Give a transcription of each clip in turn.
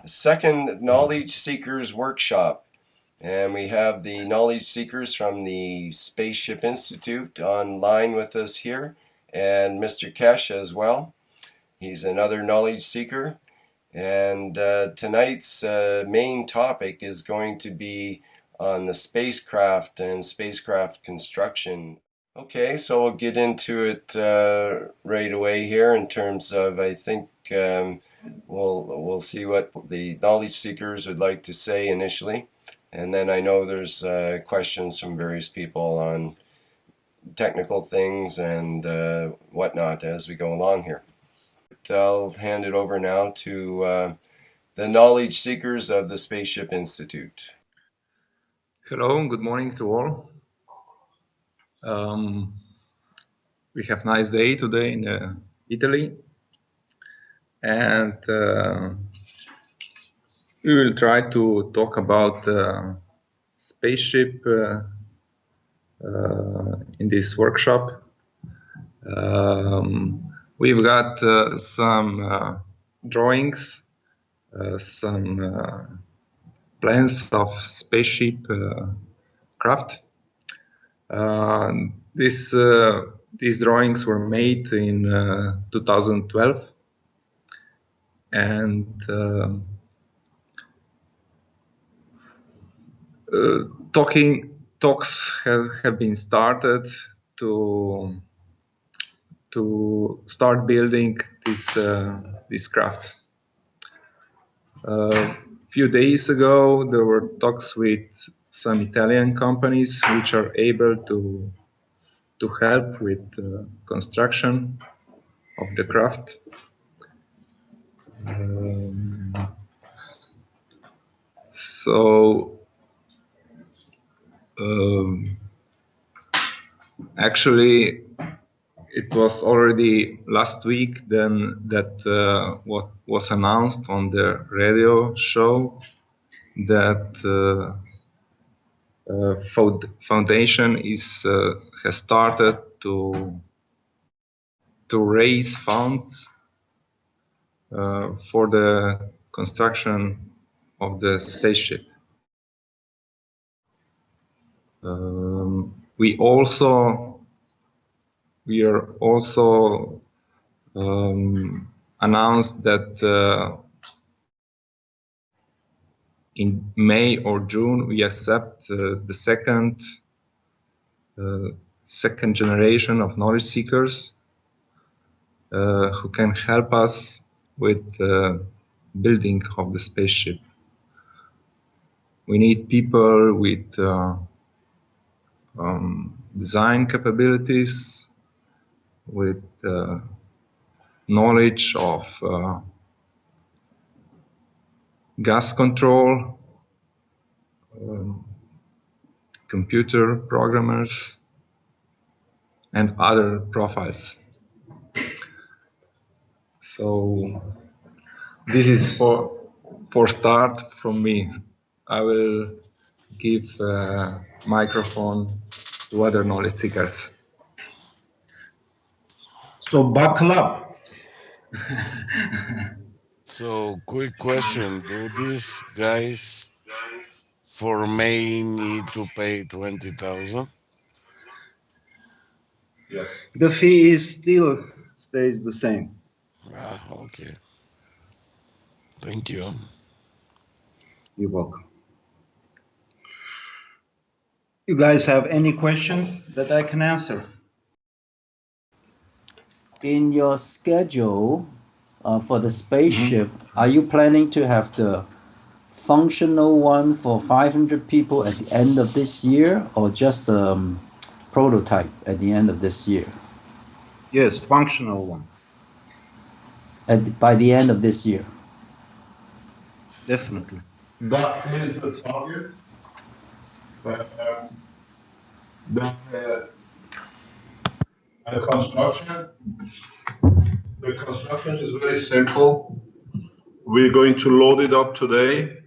second Knowledge Seekers Workshop. And we have the Knowledge Seekers from the Spaceship Institute online with us here, and Mr. Keshe as well. He's another knowledge seeker. And tonight's main topic is going to be on the spacecraft and spacecraft construction. Okay, so we'll get into it right away here in terms of, I think we'll see what the knowledge seekers would like to say initially, and then I know there's questions from various people on technical things and whatnot as we go along here. I'll hand it over now to the knowledge seekers of the Spaceship Institute. Hello, good morning to all. We have a nice day today in Italy, and we will try to talk about spaceship in this workshop. We've got some drawings, some plans of spaceship craft. These drawings were made in 2012, and talks have been started to start building this craft. A few days ago, there were talks with some Italian companies which are able to help with construction of the craft. Actually, it was already last week then that what was announced on the radio show that foundation has started to raise funds for the construction of the spaceship. We are also announced that in May or June we accept the second generation of knowledge seekers who can help us with building of the spaceship. We need people with design capabilities, with knowledge of gas control, computer programmers, and other profiles. So this is for start from me. I will give microphone to other knowledge seekers. So buckle up. So quick question, do these guys for May need to pay 20,000? Yes. The fee still stays the same. Ah, okay. Thank you. You're welcome. You guys have any questions that I can answer? In your schedule for the spaceship, are you planning to have the functional one for 500 people at the end of this year, or just a prototype at the end of this year? Yes, functional one. By the end of this year? Definitely. That is the target. But the construction is very simple. We're going to load it up today.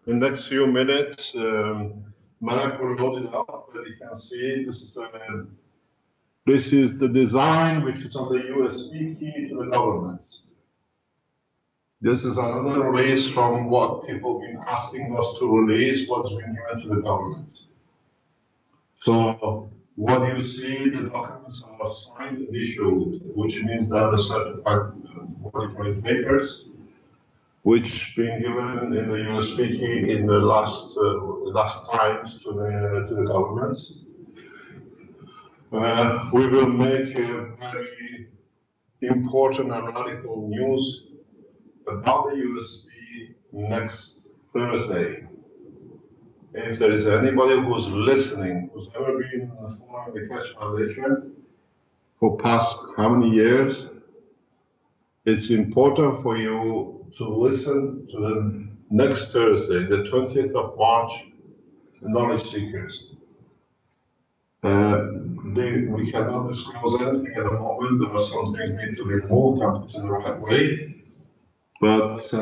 In the next few minutes, Marek will load it up. As you can see, this is the design, which is on the USB key to the government. This is another release from what people have been asking us to release, what's been given to the government. So what you see, the documents are signed and issued, which means that the certified papers, which been given in the USPT in the last times to the government. We will make a very important and radical news about the USP next Thursday. If there is anybody who's listening, who's ever been following the Keshe Foundation for past how many years, it's important for you to listen to the next Thursday, the 20th of March, the knowledge seekers. We cannot disclose anything at the moment. There are some things need to be moved and put in the right way. But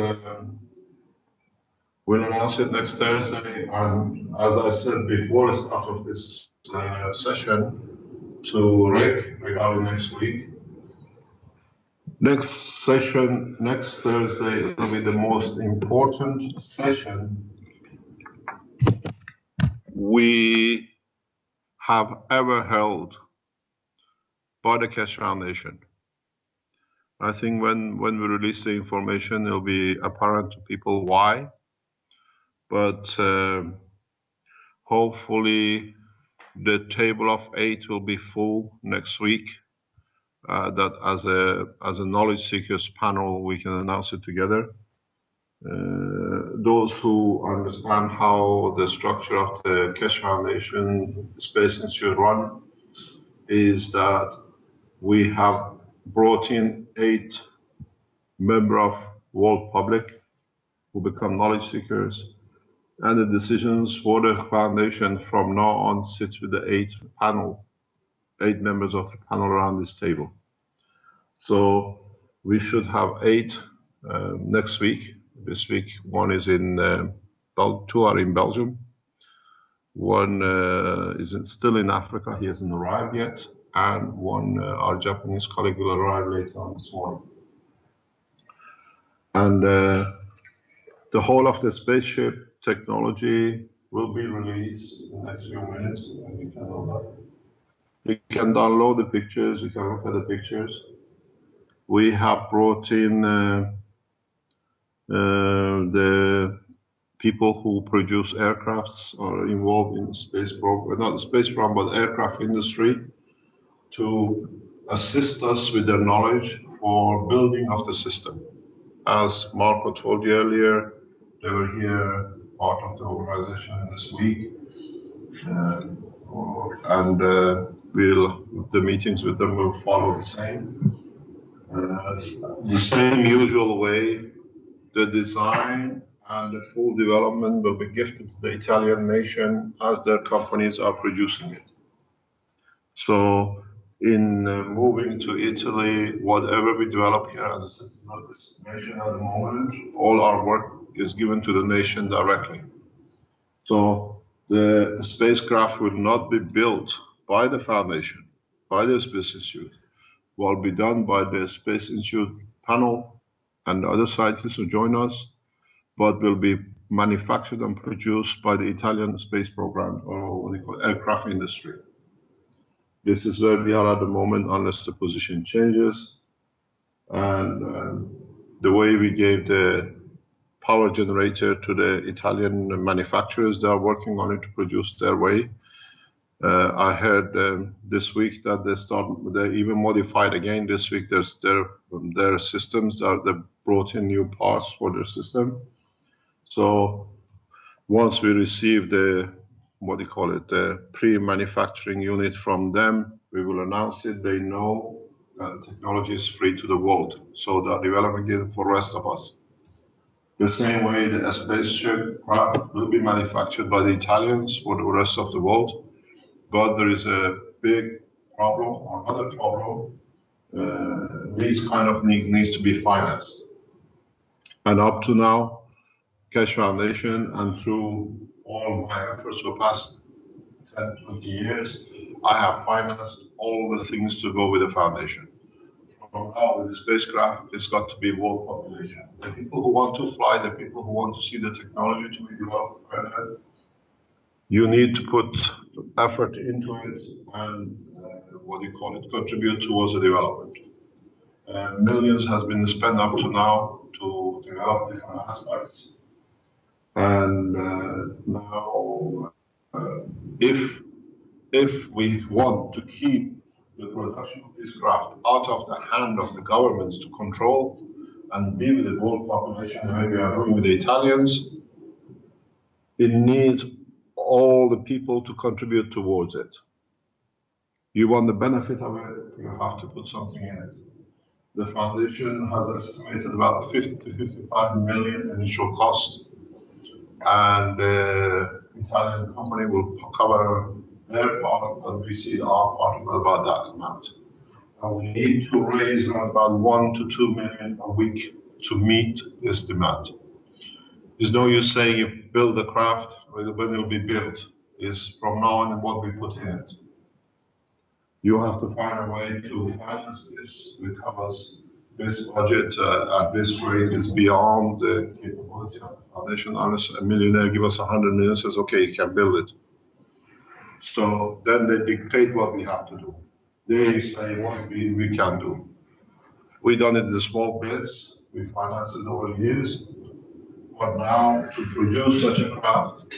we'll announce it next Thursday. And as I said before the start of this session to Rick regarding next week, next session, next Thursday, will be the most important session we have ever held by the Keshe Foundation. I think when we release the information, it'll be apparent to people why. But hopefully the table of 8 will be full next week. That as a knowledge seekers panel, we can announce it together. Those who understand how the structure of the Keshe Foundation Space Institute run is that we have brought in 8 members of world public who become knowledge seekers, and the decisions for the foundation from now on sits with the 8 members of the panel around this table. So we should have 8 next week. This week, 1 is in 2 are in Belgium. 1 is still in Africa. He hasn't arrived yet, and 1 our Japanese colleague will arrive later on this morning. And the whole of the spaceship technology will be released in the next few minutes, and you can download the pictures. You can look at the pictures. We have brought in the people who produce aircrafts or involved in the space program, not the space program, but the aircraft industry, to assist us with their knowledge for building of the system. As Marco told you earlier, they were here, part of the organization this week, and the meetings with them will follow the same usual way. The design and the full development will be gifted to the Italian nation as their companies are producing it. So in moving to Italy, whatever we develop here as a system of destination at the moment, all our work is given to the nation directly. So the spacecraft will not be built by the foundation, by the Space Institute, will be done by the Space Institute panel and the other scientists who join us, but will be manufactured and produced by the Italian space program, or what they call aircraft industry. This is where we are at the moment, unless the position changes. And the way we gave the power generator to the Italian manufacturers, they are working on it to produce their way. I heard this week that they even modified again this week. There's their systems they brought in new parts for their system. So once we receive the the pre-manufacturing unit from them, we will announce it. They know that the technology is free to the world, so they're developing it for the rest of us. The same way the spaceship will be manufactured by the Italians for the rest of the world, but there is a big problem or other problem. These kind of needs to be financed, and up to now, Keshe Foundation, and through all my efforts for the past 10, 20 years, I have financed all the things to go with the foundation. From from now with the spacecraft, it's got to be world population. The people who want to fly, the people who want to see the technology to be developed further, you need to put effort into it and contribute towards the development. Millions has been spent up to now to develop different aspects. And now, if we want to keep the production of this craft out of the hand of the governments to control and be with the world population the way we are doing with the Italians, it needs all the people to contribute towards it. You want the benefit of it, you have to put something in it. The foundation has estimated about 50 to 55 million initial cost, and the Italian company will cover their part, but we see our part of about that amount. And we need to raise around about 1 to 2 million a week to meet this demand. There's no use saying you build the craft when it'll be built. It's from now on what we put in it. You have to find a way to finance this because this budget at this rate is beyond the capability of the foundation. Unless a millionaire give us 100 million, says, okay, you can build it. So then they dictate what we have to do. They say what we can do. We done it in small bits. We financed it over years. But now to produce such a craft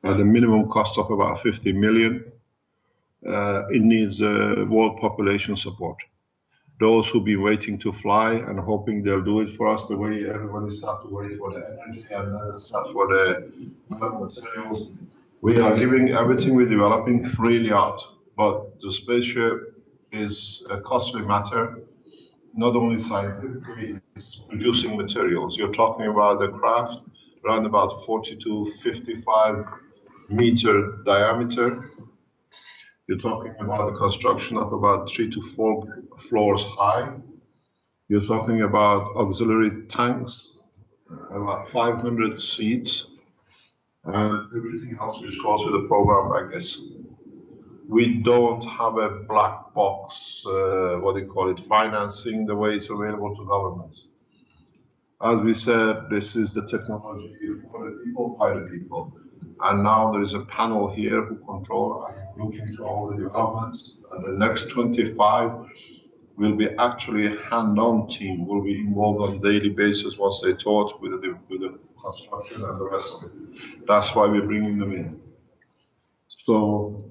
at a minimum cost of about 50 million, it needs world population support. Those who've been waiting to fly and hoping they'll do it for us the way everybody starts to wait for the energy and then start for the materials. We are giving everything we're developing freely out, but the spaceship is a costly matter. Not only scientifically, it's producing materials. You're talking about the craft around about 40 to 55 meter diameter. You're talking about the construction of about 3 to 4 floors high. You're talking about auxiliary tanks, about 500 seats, and everything else which goes with the program like this. We don't have a black box, financing the way it's available to governments. As we said, this is the technology for the people, by the people. And now there is a panel here who control and look into all the developments. And the next 25 will be actually a hand-on team, will be involved on a daily basis once they taught with the construction and the rest of it. That's why we're bringing them in. So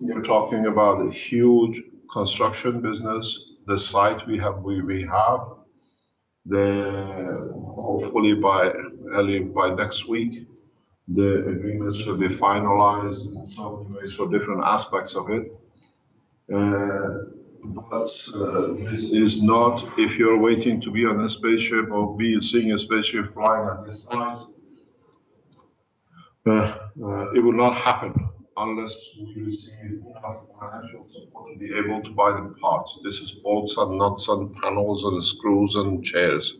you're talking about a huge construction business. The site we have, hopefully by next week, the agreements will be finalized in so many ways for different aspects of it. But this is not, if you're waiting to be on a spaceship or seeing a spaceship flying at this size, it will not happen unless we receive enough financial support to be able to buy the parts. This is bolts and nuts and panels and screws and chairs.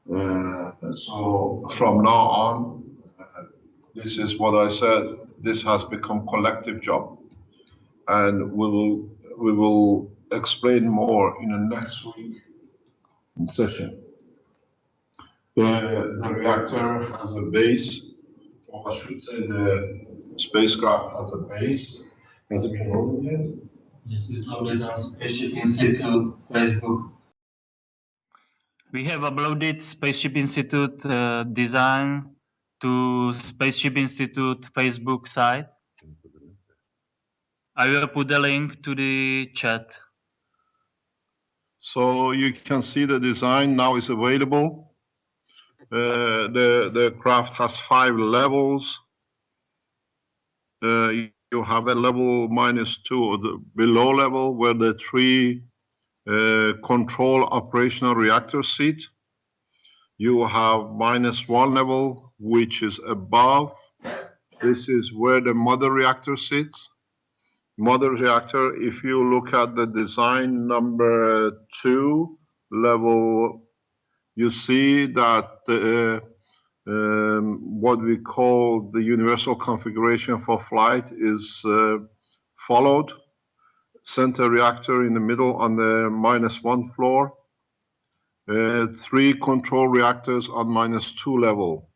So from now on, this is what I said, this has become collective job. And we will explain more in the next week session. The reactor has a base, or I should say the spacecraft has a base. Has it been loaded yet? Yes, it's loaded on Spaceship Institute Facebook. We have uploaded Spaceship Institute design to Spaceship Institute Facebook site. I will put the link to the chat. So you can see the design now is available. The craft has 5 levels. You have a level -2, or the below level, where the 3 control operational reactor seat. You have -1 level, which is above. This is where the mother reactor sits. Mother reactor, if you look at the design number 2 level, you see that what we call the universal configuration for flight is followed. center reactor in the middle on the -1 floor, 3 control reactors on -2 level.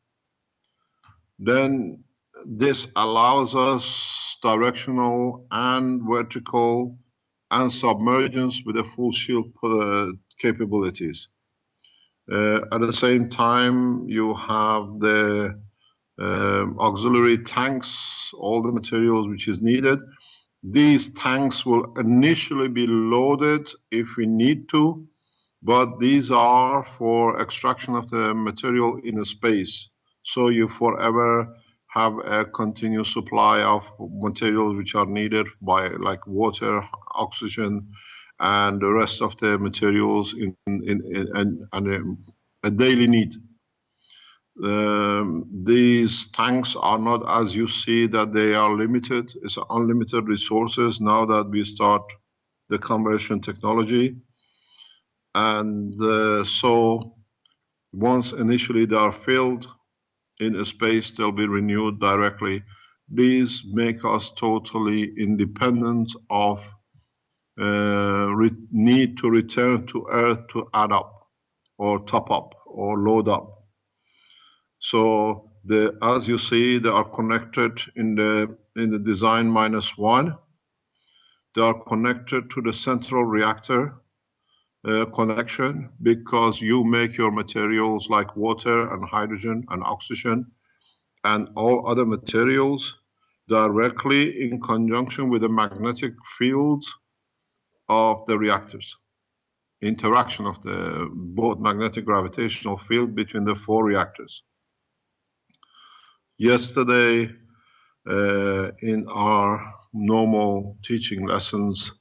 Then this allows us directional and vertical and submergence with the full shield capabilities. At the same time, you have the auxiliary tanks, all the materials which is needed. These tanks will initially be loaded if we need to, but these are for extraction of the material in a space. So you forever have a continuous supply of materials which are needed by like water, oxygen, and the rest of the materials in a daily need. These tanks are not as you see that they are limited. It's unlimited resources now that we start the conversion technology. And so once initially they are filled in a space, they'll be renewed directly. These make us totally independent of need to return to Earth to add up or top up or load up. So as you see, they are connected in the design -1. They are connected to the central reactor connection because you make your materials like water and hydrogen and oxygen and all other materials directly in conjunction with the magnetic fields of the reactors. Interaction of the both magnetic gravitational field between the 4 reactors. Yesterday, in our normal teaching lessons,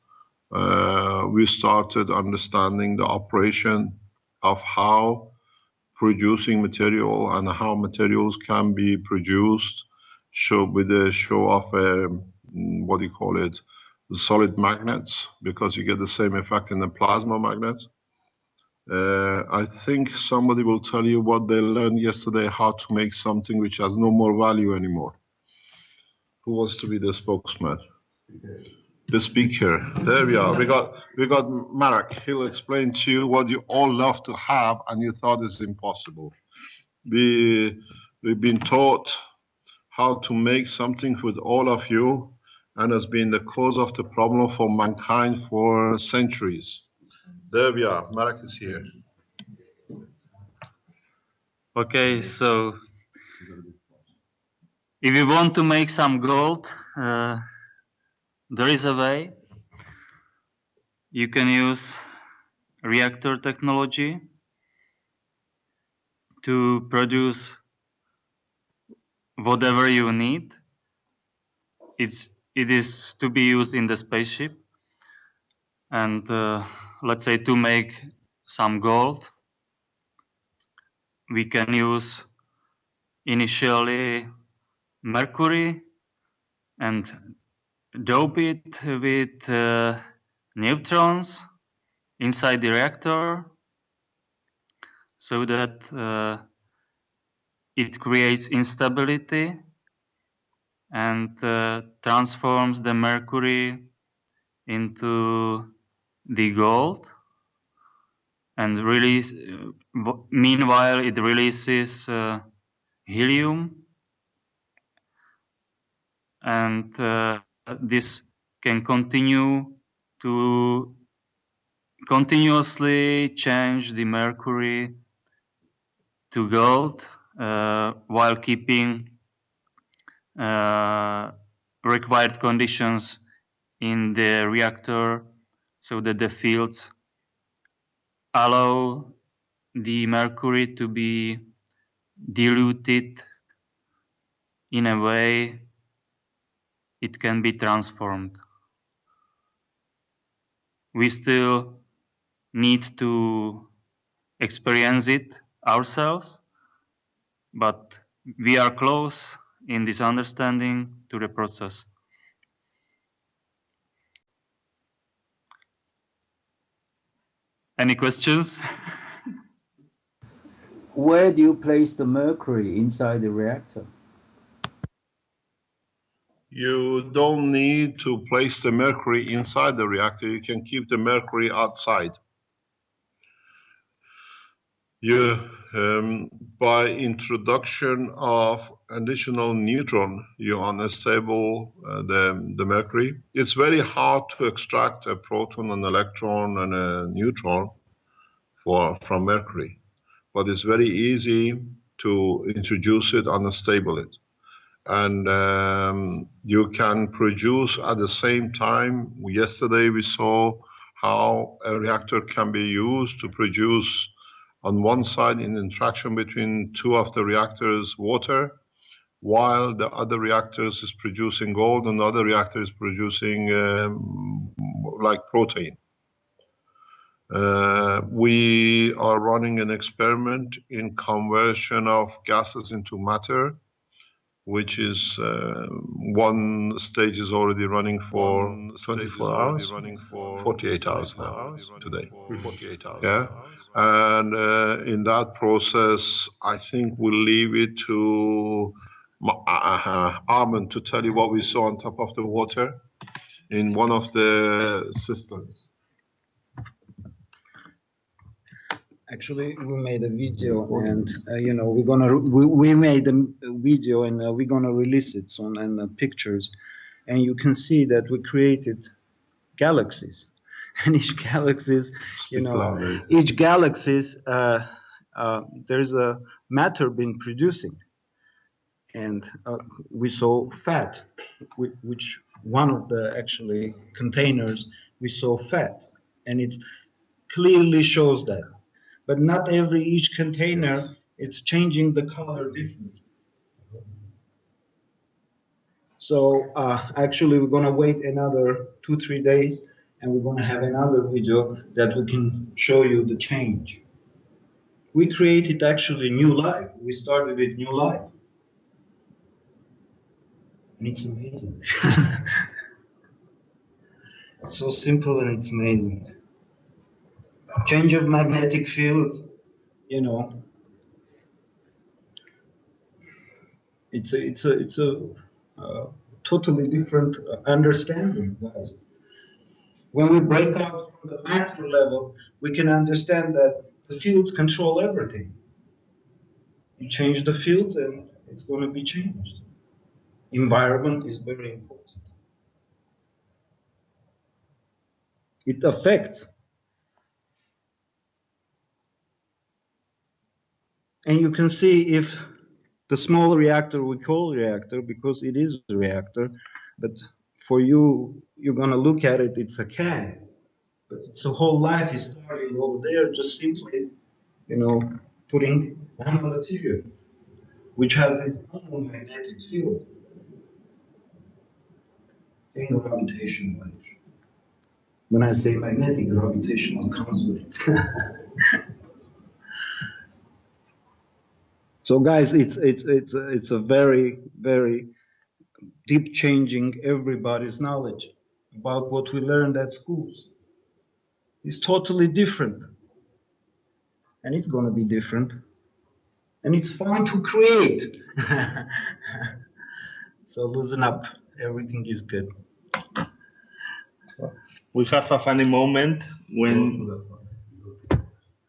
we started understanding the operation of how producing material and how materials can be produced, with the show of what do you call it, solid magnets, because you get the same effect in the plasma magnets. I think somebody will tell you what they learned yesterday, how to make something which has no more value anymore. Who wants to be the spokesman? The speaker. There we are. We got Marek. He'll explain to you what you all love to have and you thought is impossible. We've been taught how to make something with all of you, and has been the cause of the problem for mankind for centuries. There we are. Marek is here. Okay, so if you want to make some gold, there is a way. You can use reactor technology to produce whatever you need. It is to be used in the spaceship, and let's say to make some gold, we can use initially mercury and dope it with neutrons inside the reactor so that it creates instability and transforms the mercury into the gold, and meanwhile it releases helium, and this can continue to continuously change the mercury to gold while keeping required conditions in the reactor so that the fields allow the mercury to be diluted in a way it can be transformed. We still need to experience it ourselves, but we are close in this understanding to the process. Any questions? Where do you place the mercury inside the reactor? You don't need to place the mercury inside the reactor. You can keep the mercury outside. By introduction of additional neutron, you unstable the mercury. It's very hard to extract a proton, an electron, and a neutron from mercury, but it's very easy to introduce it, unstable it. And you can produce at the same time. Yesterday we saw how a reactor can be used to produce on one side in interaction between two of the reactors water, while the other reactors is producing gold and the other reactor is producing like protein. We are running an experiment in conversion of gases into matter, which is one stage is already running for 24 hours, 48 hours now, today. 48 hours. Yeah. And in that process, I think we'll leave it to Armin to tell you what we saw on top of the water in one of the systems. Actually, we made a video, and we made a video, and we're gonna release it soon, and pictures, and you can see that we created galaxies, and each galaxies, each galaxies, there's a matter being producing, and we saw fat, which one of the actually containers we saw fat, and it clearly shows that. But not each container, it's changing the color differently. So actually, we're gonna wait another 2-3 days, and we're gonna have another video that we can show you the change. We created actually new life. We started it new life. And it's amazing. It's so simple and it's amazing. Change of magnetic field, it's a totally different understanding, guys. When we break out from the macro level, we can understand that the fields control everything. You change the fields and it's going to be changed. Environment is very important. It affects. And you can see if the small reactor we call reactor because it is a reactor, but for you, you're going to look at it, it's a can. But its whole life is starting over there, just simply, putting nano-material, which has its own magnetic field and gravitational wave. When I say magnetic, gravitational comes with it. So, guys, it's a very, very deep changing everybody's knowledge about what we learned at schools. It's totally different, and it's going to be different, and it's fun to create. So loosen up, everything is good. We have a funny moment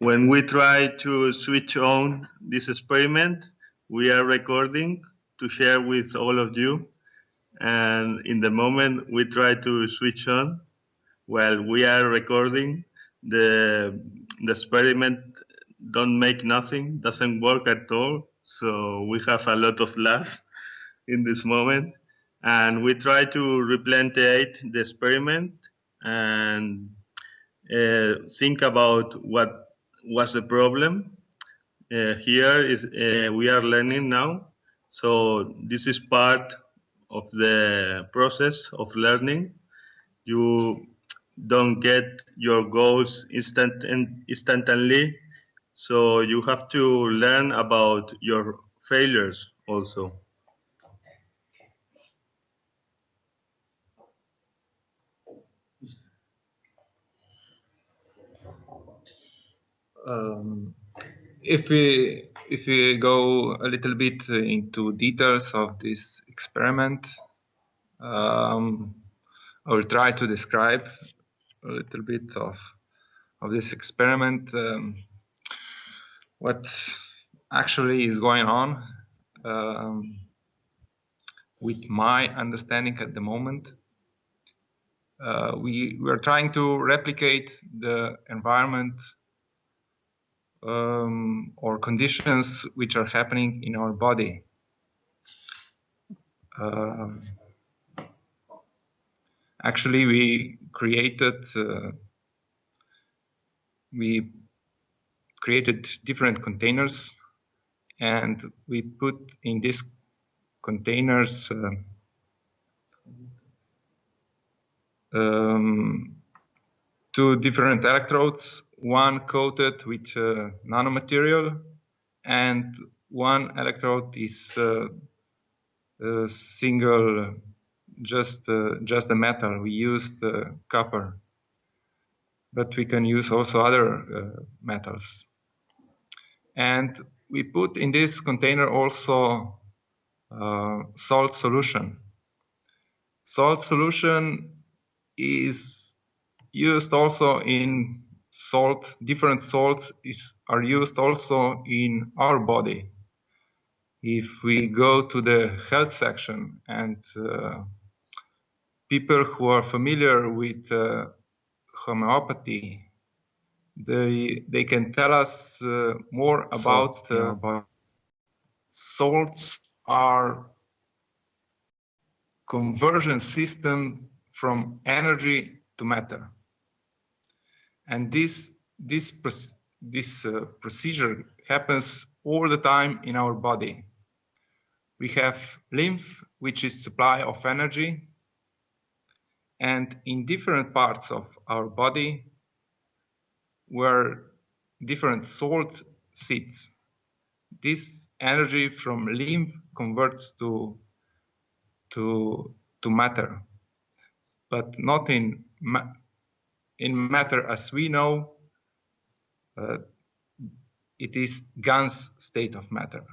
when we try to switch on this experiment. We are recording to share with all of you, and in the moment we try to switch on while we are recording, the experiment don't make nothing, doesn't work at all. So we have a lot of laugh in this moment, and we try to replanteate the experiment and think about what was the problem. Here is we are learning now, so this is part of the process of learning. You don't get your goals instantly, so you have to learn about your failures also. If we go a little bit into details of this experiment, I will try to describe a little bit of this experiment, what actually is going on with my understanding at the moment. We are trying to replicate the environment or conditions which are happening in our body. Actually, we created different containers, and we put in these containers two different electrodes, one coated with nanomaterial, and one electrode is a single, just a metal. We used copper, but we can use also other metals. And we put in this container also salt solution. Salt solution is used also in salt. Different salts are used also in our body. If we go to the health section and people who are familiar with homeopathy, they can tell us more about salts are conversion system from energy to matter, and this procedure happens all the time in our body. We have lymph, which is supply of energy, and in different parts of our body where different salt sits, this energy from lymph converts to matter, but not in matter as we know. It is GANS state of matter.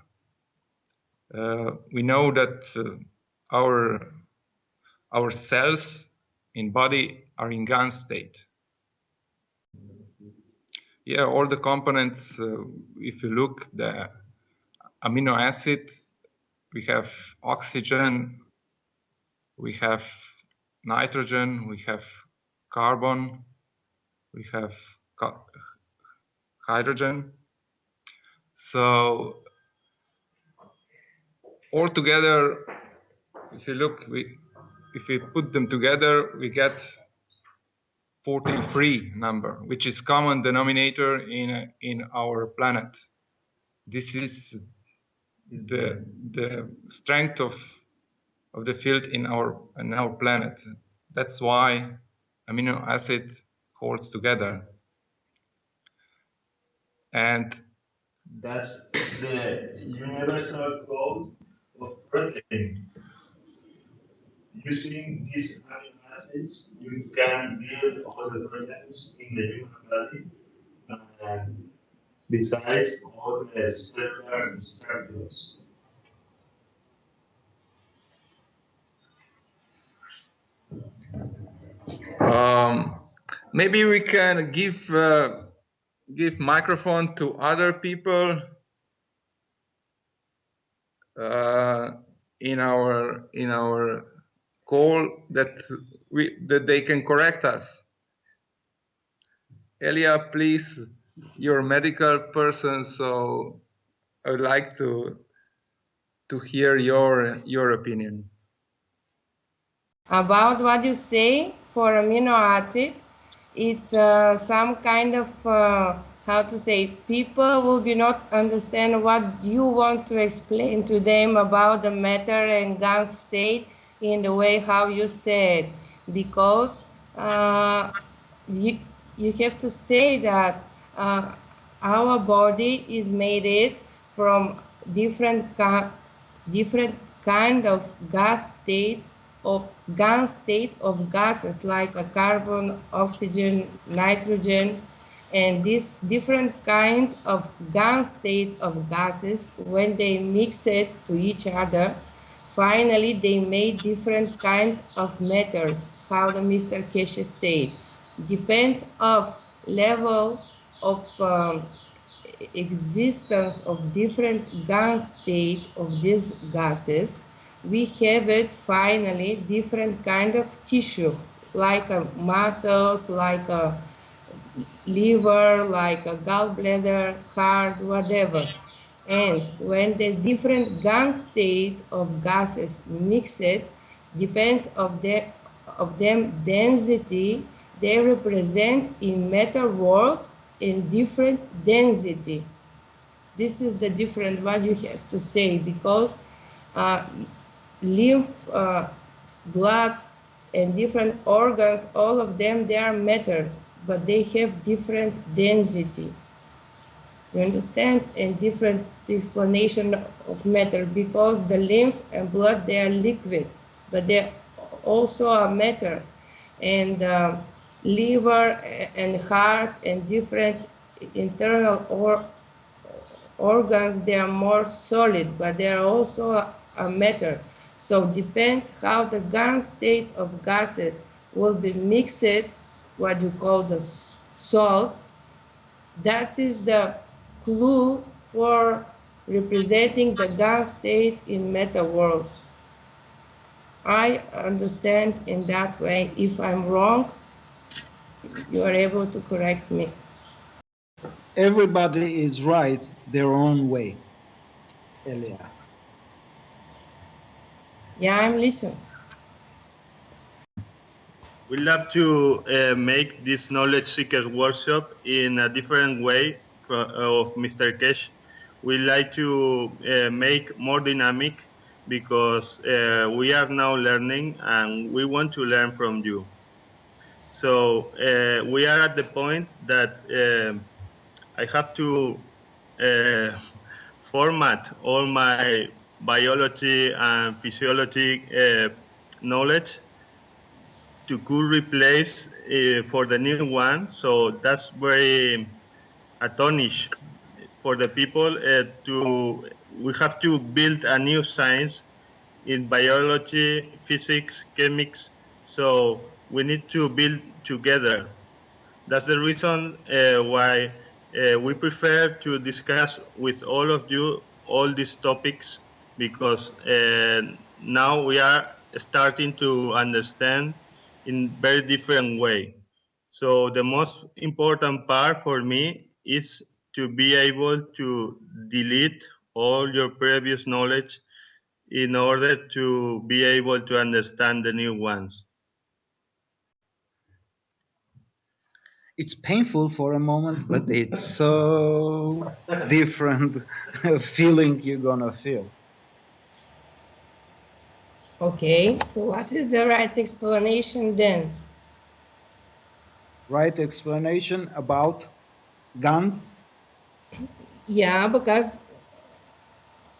We know that our cells in body are in GANS state. Yeah, all the components, if you look the amino acids, we have oxygen, we have nitrogen, we have carbon, we have hydrogen. So all together, if you look, if we put them together, we get 43 number, which is common denominator in our planet. This is the strength of the field in our planet. That's why amino acid holds together. And that's the universal code of protein. Using these amino acids, you can build all the proteins in the human body, and besides all the cellular structures. Maybe we can give microphone to other people in our call that they can correct us. Elia, please, you're a medical person, so I would like to hear your opinion. About what you say for amino acid, it's some kind of, how to say, people will be not understand what you want to explain to them about the matter and GANS state in the way how you said, because you have to say that our body is made from different kind of gas state of GANS state of gases like a carbon, oxygen, nitrogen, and this different kind of GANS state of gases, when they mix it to each other, finally they made different kind of matters, how the Mr. Keshe said. Depends of level of existence of different gas state of these gases. We have it finally different kind of tissue, like muscles, like a liver, like a gallbladder, heart, whatever. And when the different gas state of gases mix it, depends of them density, they represent in matter world in different density. This is the different what you have to say, because lymph, blood, and different organs, all of them, they are matters, but they have different density. You understand? And different explanation of matter, because the lymph and blood, they are liquid, but they also are matter. And liver and heart and different internal organs, they are more solid, but they are also a matter. So depends how the gas state of gases will be mixed, what you call the salts. That is the clue for representing the gas state in matter world. I understand in that way. If I'm wrong, you are able to correct me. Everybody is right their own way, Elia. Yeah, I'm listening. We love to make this knowledge seekers workshop in a different way of Mr. Keshe. We like to make more dynamic because we are now learning and we want to learn from you. So we are at the point that I have to format all my biology and physiology knowledge to could replace for the new one. So that's very astonish for the people we have to build a new science in biology, physics, chemics. So we need to build together. That's the reason why we prefer to discuss with all of you all these topics, because now we are starting to understand in very different way. So the most important part for me is to be able to delete all your previous knowledge in order to be able to understand the new ones. It's painful for a moment, but it's so different feeling you're gonna feel. Okay, so what is the right explanation then? Right explanation about guns? Yeah, because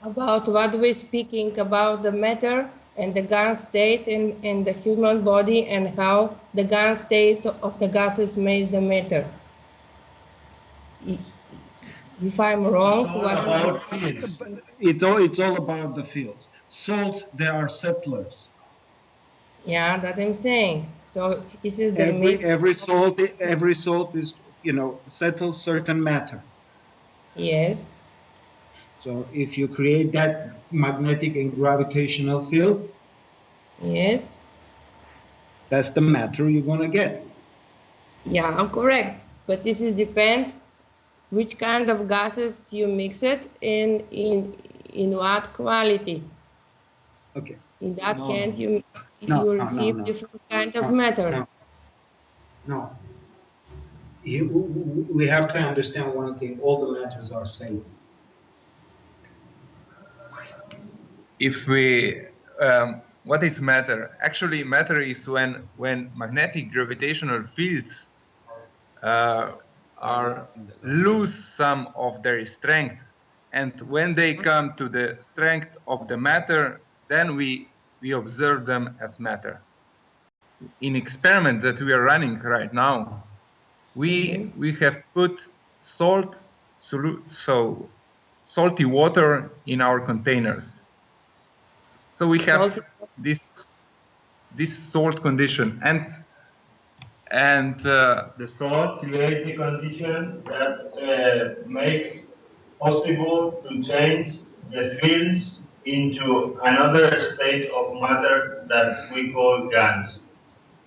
about what we're speaking about the matter and the gas state in the human body, and how the gas state of the gases makes the matter. If I'm wrong, It's all about the fields. Salts, they are settlers. yeah, that I'm saying. So this is the mix. Every salt is, settles certain matter. Yes. So if you create that magnetic and gravitational field, Yes. that's the matter you're gonna get. Yeah, I'm correct. But this is depend which kind of gases you mix it in what quality. Okay. In that hand, you receive different kind of matter. No. We have to understand one thing: all the matters are same. If we what is matter? Actually, matter is when magnetic gravitational fields are lose some of their strength, and when they come to the strength of the matter, then we observe them as matter. In experiment that we are running right now, we have put salty water in our containers. So we have this salt condition, and the salt create the condition that make possible to change the fields into another state of matter that we call GANs.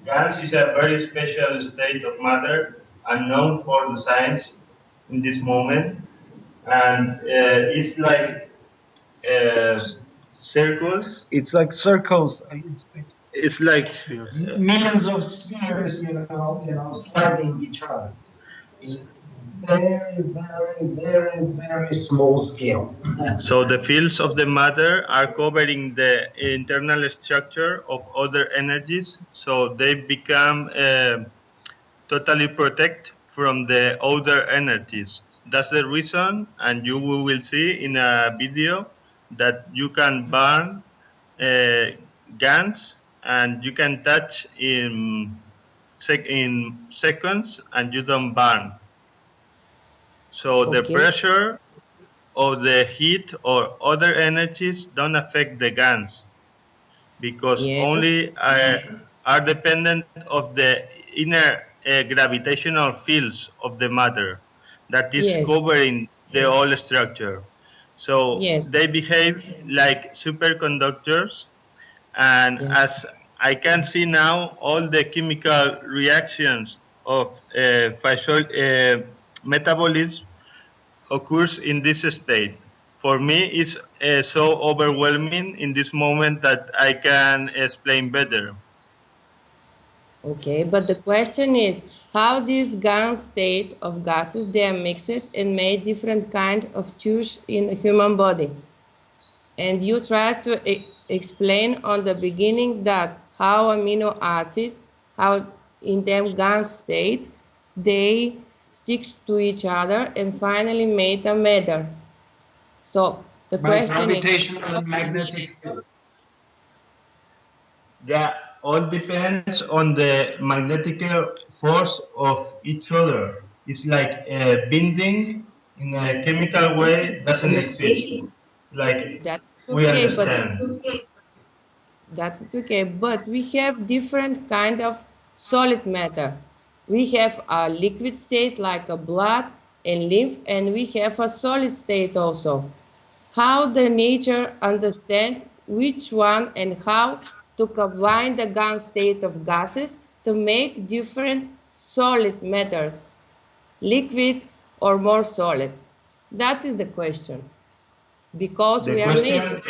GANs is a very special state of matter unknown for the science in this moment, and it's like circles. It's like circles. It's like millions of spheres, sliding each other in very, very, very, very small scale. So the fields of the matter are covering the internal structure of other energies, so they become totally protect from the other energies. That's the reason, and you will see in a video that you can burn GANs, and you can touch in seconds, and you don't burn. So the pressure of the heat or other energies don't affect the GANs, because only are dependent of the inner gravitational fields of the matter that is covering the whole structure. So they behave like superconductors, and as I can see now, all the chemical reactions of metabolism occurs in this state. For me, it's so overwhelming in this moment that I can explain better. Okay, but the question is how this GAN state of gases, they are mixed and made different kind of tissues in the human body. And you try to explain on the beginning that how amino acid, how in them GAN state, they stick to each other and finally made a matter. So the question gravitational and magnetic field. Yeah, all depends on the magnetic force of each other. It's like bending in a chemical way doesn't exist. Like we understand. That's okay, but we have different kind of solid matter. We have a liquid state like a blood and lymph, and we have a solid state also. How the nature understand which one and how to combine the GAN state of gases to make different solid matters, liquid or more solid. That is the question. Because we are made.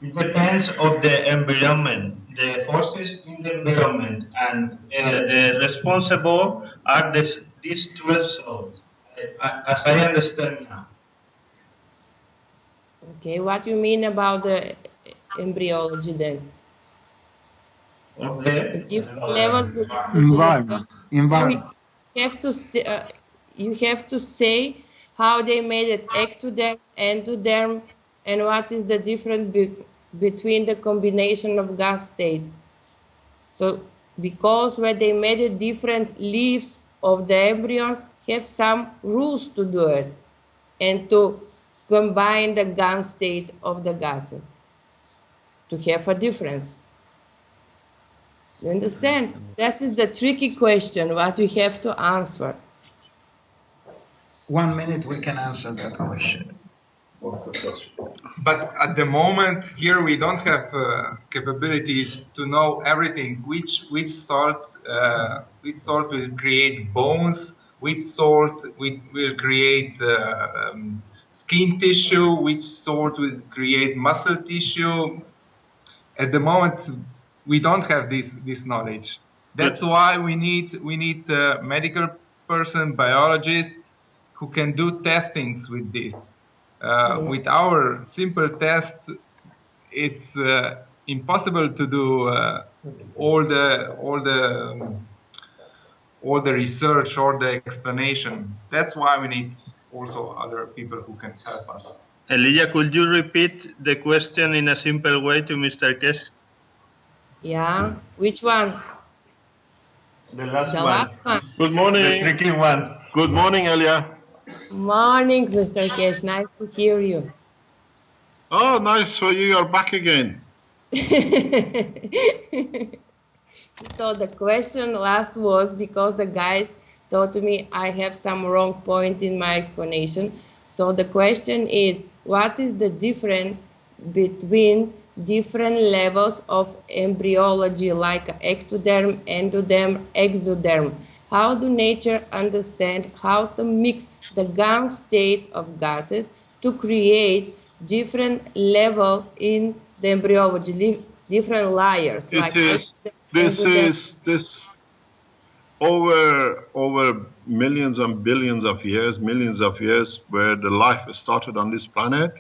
It depends of the environment, the forces in the environment, and the responsible are these 12 cells, as I understand now. Okay, what you mean about the embryology then? Okay. Different levels. Environment. You have to say how they made it ectoderm, endoderm, and what is the difference between the combination of gas state. So because when they made it different leaves of the embryo, have some rules to do it and to combine the GAN state of the gases to have a difference. You understand? That is the tricky question, what we have to answer. 1 minute we can answer that question. But at the moment here we don't have capabilities to know everything. Which salt will create bones? Which salt will create skin tissue? Which salt will create muscle tissue? At the moment, we don't have this knowledge. That's why we need a medical person, biologists, who can do testings with this. With our simple test, it's impossible to do all the research or the explanation. That's why we need also other people who can help us. Elijah, could you repeat the question in a simple way to Mr. Keshe? Yeah, which one? The last one. Good morning. The tricky one. Good morning, Elia. Morning, Mr. Keshe. Nice to hear you. Oh, nice for you. You're back again. So the question last was because the guys told me I have some wrong point in my explanation. So the question is, what is the difference between different levels of embryology like ectoderm, endoderm, exoderm? How do nature understand how to mix the gas state of gases to create different level in the embryology, different layers like This over millions and billions of years, where the life started on this planet.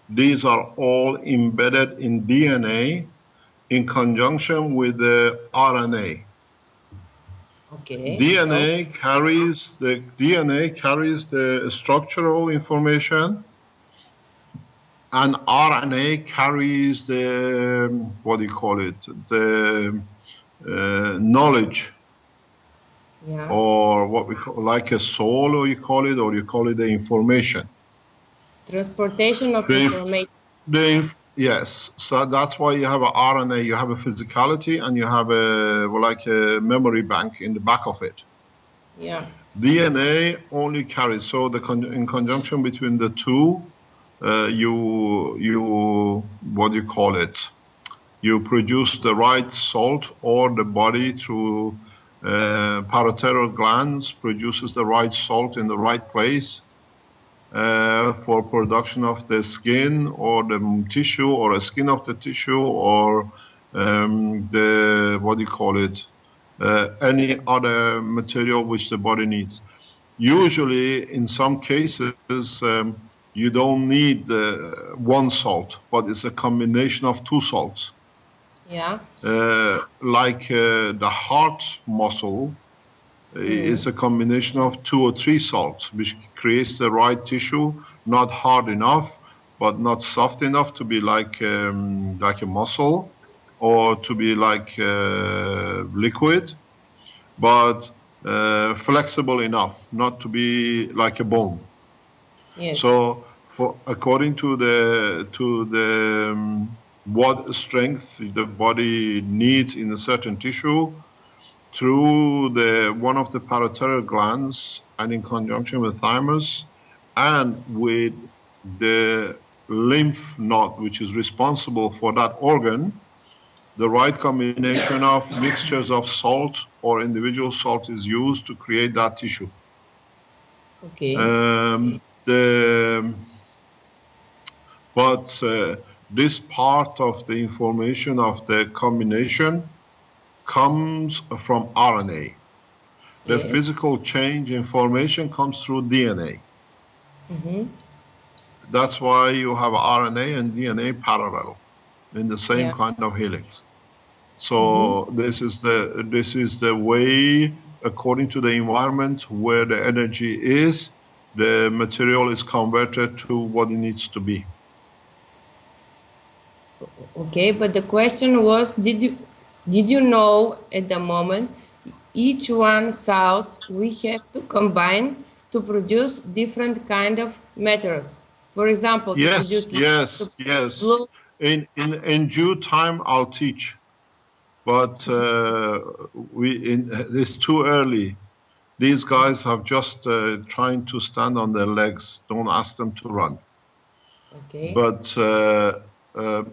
These are all embedded in DNA in conjunction with the RNA. Okay. DNA carries the structural information, and RNA carries the knowledge, Yeah. or what we call like a soul, or you call it the information. Transportation of information. Yes, so that's why you have a RNA. You have a physicality, and you have a memory bank in the back of it. Yeah. DNA only carries, so in conjunction between the two, you produce the right salt, or the body through parotid glands produces the right salt in the right place for production of the skin or the tissue, or a skin of the tissue, or any other material which the body needs. Usually, in some cases, you don't need one salt, but it's a combination of two salts. Yeah. The heart muscle is a combination of 2 or 3 salts, which creates the right tissue, not hard enough, but not soft enough to be like a muscle, or to be like liquid, but flexible enough not to be like a bone. Yes. So, according to the what strength the body needs in a certain tissue, through one of the parotid glands, and in conjunction with thymus, and with the lymph node, which is responsible for that organ, the right combination of mixtures of salt or individual salt is used to create that tissue. Okay. This part of the information of the combination comes from RNA. The physical change information comes through DNA. That's why you have RNA and DNA parallel in the same kind of helix. So this is the way, according to the environment where the energy is, the material is converted to what it needs to be. Okay, but the question was, did you know at the moment each one salt we have to combine to produce different kind of metals? For example, to produce Yes. blue. In due time, I'll teach, but it's too early. These guys have just trying to stand on their legs. Don't ask them to run. Okay. But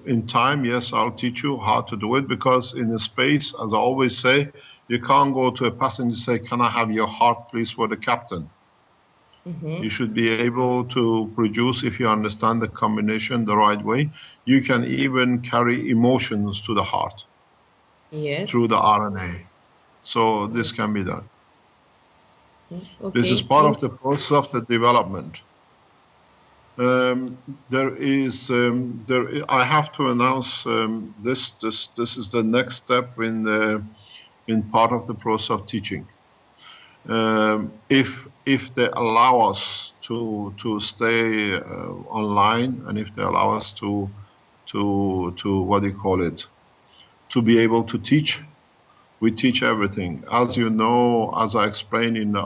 in time, yes, I'll teach you how to do it, because in the space, as I always say, you can't go to a passenger and say, "Can I have your heart, please, for the captain?" You should be able to produce, if you understand the combination the right way. You can even carry emotions to the heart through the RNA. So this can be done. Okay. This is part of the process of the development. I have to announce this is the next step in part of the process of teaching. If they allow us to stay online, and if they allow us to be able to teach, we teach everything. As you know, as I explained in the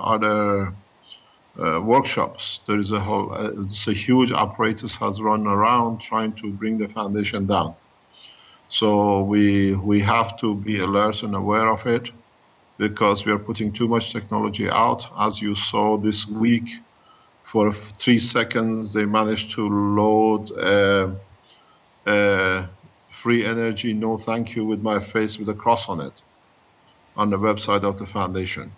workshops. There is a whole, it's a huge apparatus has run around trying to bring the foundation down. So we have to be alert and aware of it, because we are putting too much technology out. As you saw this week, for 3 seconds, they managed to load free energy, no thank you, with my face with a cross on it, on the website of the foundation.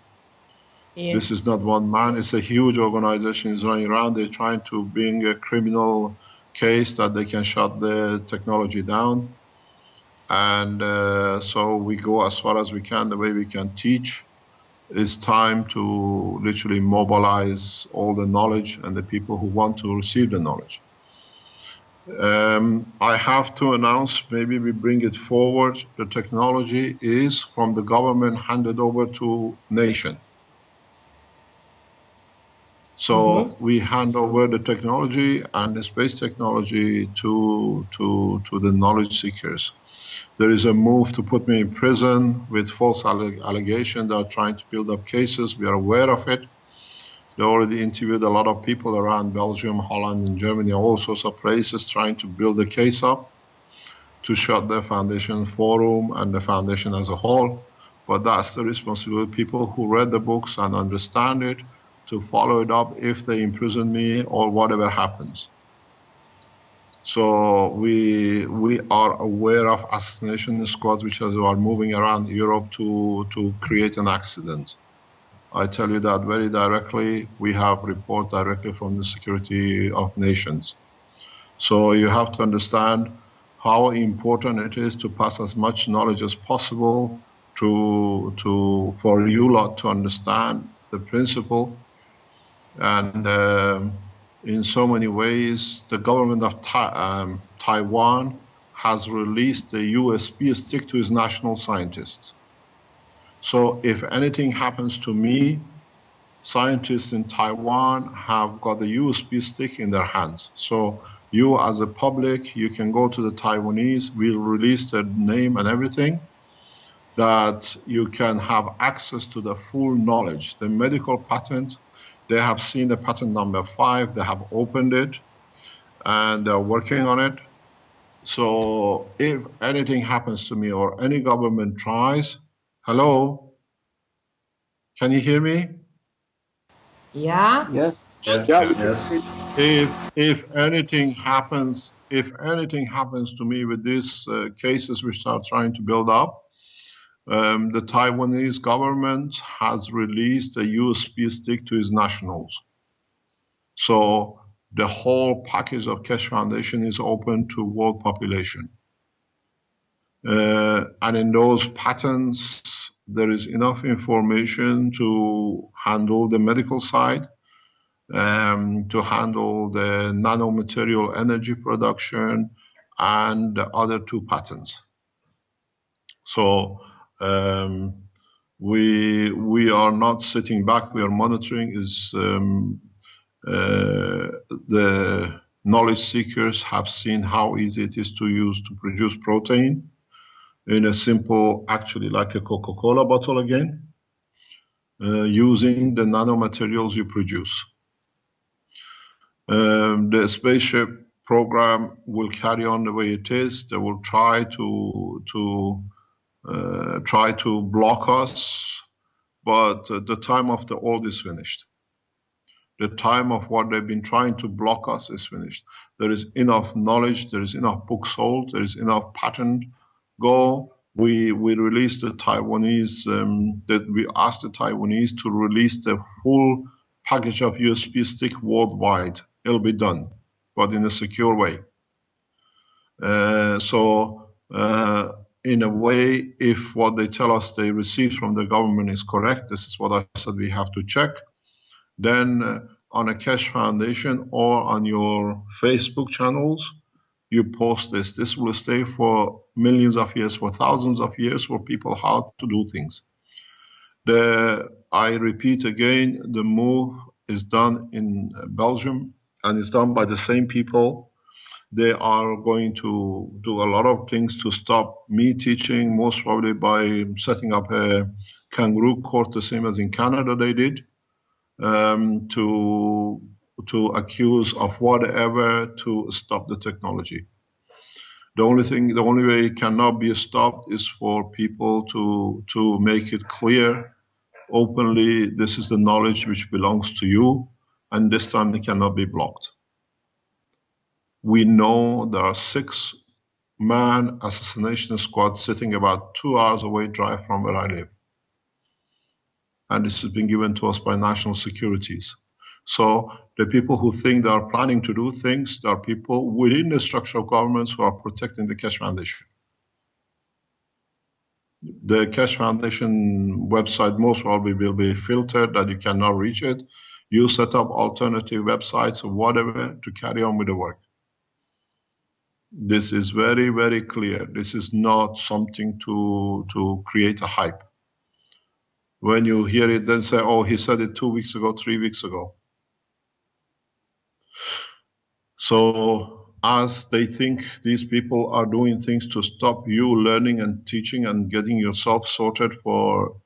Yes. This is not one man, it's a huge organization is running around. They're trying to bring a criminal case that they can shut the technology down. And so we go as far as we can, the way we can teach. It's time to literally mobilize all the knowledge and the people who want to receive the knowledge. I have to announce, maybe we bring it forward, the technology is from the government handed over to nation. So we hand over the technology and the space technology to the knowledge seekers. There is a move to put me in prison with false allegations. They are trying to build up cases. We are aware of it. They already interviewed a lot of people around Belgium, Holland, and Germany, all sorts of places, trying to build a case up to shut the foundation forum and the foundation as a whole. But that's the responsibility of people who read the books and understand it, to follow it up if they imprison me or whatever happens. So we are aware of assassination squads which are moving around Europe to create an accident. I tell you that very directly. We have report directly from the Security of Nations. So you have to understand how important it is to pass as much knowledge as possible for you lot to understand the principle. And in so many ways, the government of Taiwan has released the USB stick to its national scientists. So if anything happens to me, scientists in Taiwan have got the USB stick in their hands. So you as a public, you can go to the Taiwanese, we'll release their name and everything, that you can have access to the full knowledge. The medical patent, they have seen the patent number 5, they have opened it, and they're working on it. So if anything happens to me or any government tries, hello, can you hear me? Yeah. Yes. If anything happens, to me with these cases which are trying to build up, the Taiwanese government has released a USB stick to its nationals. So the whole package of Keshe Foundation is open to world population. And in those patents, there is enough information to handle the medical side, to handle the nano-material energy production, and the other 2 patents. So we are not sitting back. We are monitoring. The knowledge seekers have seen how easy it is to use to produce protein in a simple, actually like a Coca-Cola bottle again, using the nanomaterials you produce. The spaceship program will carry on the way it is. They will try to block us, but the time of the old is finished. The time of what they've been trying to block us is finished. There is enough knowledge, there is enough books sold, there is enough patent. Go. We released the Taiwanese, that we asked the Taiwanese to release the full package of USB stick worldwide. It'll be done, but in a secure way. In a way, if what they tell us they received from the government is correct, this is what I said we have to check, then on a Keshe Foundation or on your Facebook channels, you post this. This will stay for millions of years, for thousands of years, for people how to do things. I repeat again, the move is done in Belgium and it's done by the same people. They are going to do a lot of things to stop me teaching, most probably by setting up a kangaroo court, the same as in Canada they did. to accuse of whatever to stop the technology. The only way it cannot be stopped is for people to make it clear openly, this is the knowledge which belongs to you, and this time it cannot be blocked. We know there are 6-man assassination squads sitting about 2 hours away drive from where I live. And this has been given to us by national securities. So the people who think they are planning to do things, there are people within the structure of governments who are protecting the Keshe Foundation. The Keshe Foundation website most probably will be filtered that you cannot reach it. You set up alternative websites or whatever to carry on with the work. This is very, very clear. This is not something to create a hype. When you hear it, then say, oh, he said it 2 weeks ago, 3 weeks ago. So as they think these people are doing things to stop you learning and teaching and getting yourself sorted for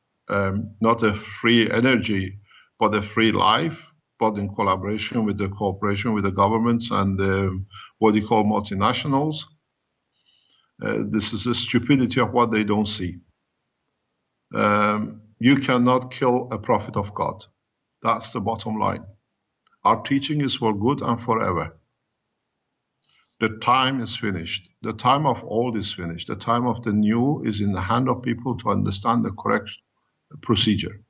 not a free energy, but a free life, but in collaboration with the cooperation with the governments and what you call multinationals, this is the stupidity of what they don't see. You cannot kill a prophet of God. That's the bottom line. Our teaching is for good and forever. The time is finished. The time of old is finished. The time of the new is in the hand of people to understand the correct procedure.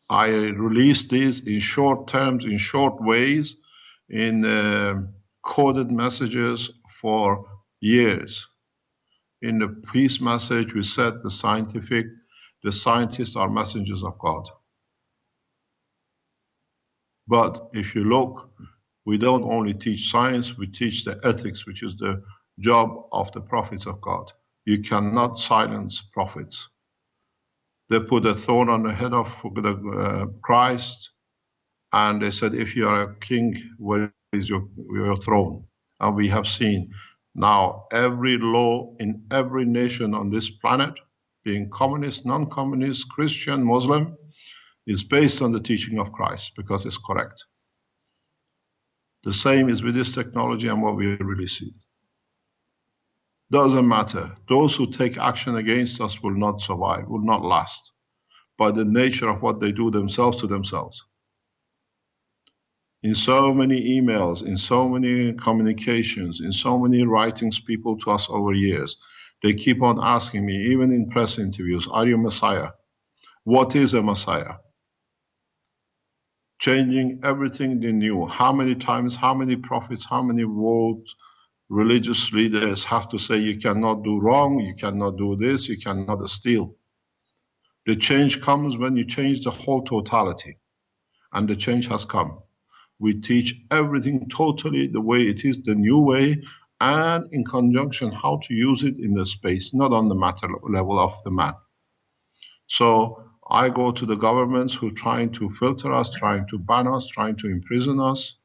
I release these in short terms, in short ways, in coded messages for years. In the peace message, we said the scientists are messengers of God. But if you look, we don't only teach science, we teach the ethics, which is the job of the prophets of God. You cannot silence prophets. They put a thorn on the head of Christ, and they said, if you are a king, where is your throne? And we have seen now every law in every nation on this planet, being communist, non-communist, Christian, Muslim, is based on the teaching of Christ because it's correct. The same is with this technology and what we release it. Doesn't matter. Those who take action against us will not survive, will not last, by the nature of what they do themselves to themselves. In so many emails, in so many communications, in so many writings people to us over years, they keep on asking me, even in press interviews, are you Messiah? What is a Messiah? Changing everything they knew. How many times, how many prophets, how many world religious leaders have to say you cannot do wrong, you cannot do this, you cannot steal. The change comes when you change the whole totality. And the change has come. We teach everything totally the way it is, the new way, and in conjunction how to use it in the space, not on the matter level of the man. So I go to the governments who are trying to filter us, trying to ban us, trying to imprison us.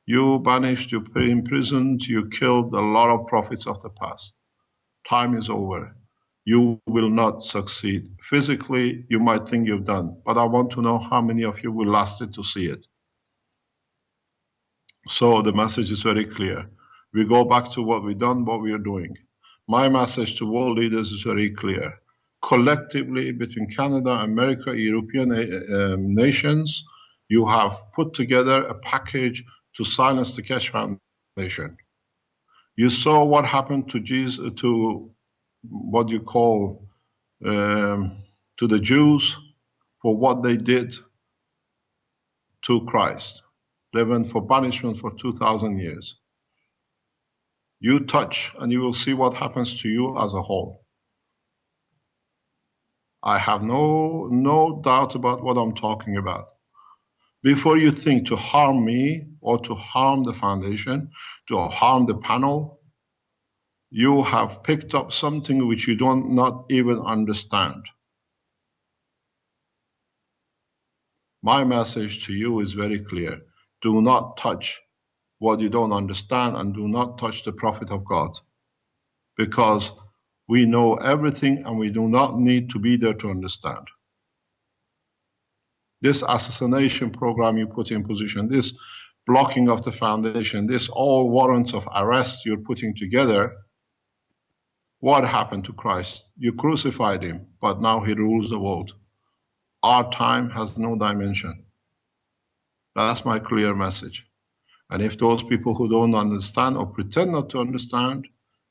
You banished, you imprisoned, you killed a lot of prophets of the past. Time is over. You will not succeed. Physically, you might think you've done, but I want to know how many of you will last it to see it. So the message is very clear. We go back to what we've done, what we are doing. My message to world leaders is very clear. Collectively, between Canada, America, European nations, you have put together a package to silence the Keshe Foundation. You saw what happened to Jesus, to what you call, to the Jews for what they did to Christ. They went for punishment for 2,000 years. You touch and you will see what happens to you as a whole. I have no doubt about what I'm talking about. Before you think to harm me or to harm the foundation, to harm the panel, you have picked up something which you don't not even understand. My message to you is very clear. Do not touch what you don't understand, and do not touch the prophet of God. Because we know everything and we do not need to be there to understand. this assassination program you put in position, this blocking of the foundation, this all warrants of arrest you're putting together, what happened to Christ? You crucified him, but now he rules the world. Our time has no dimension. That's my clear message. And if those people who don't understand or pretend not to understand,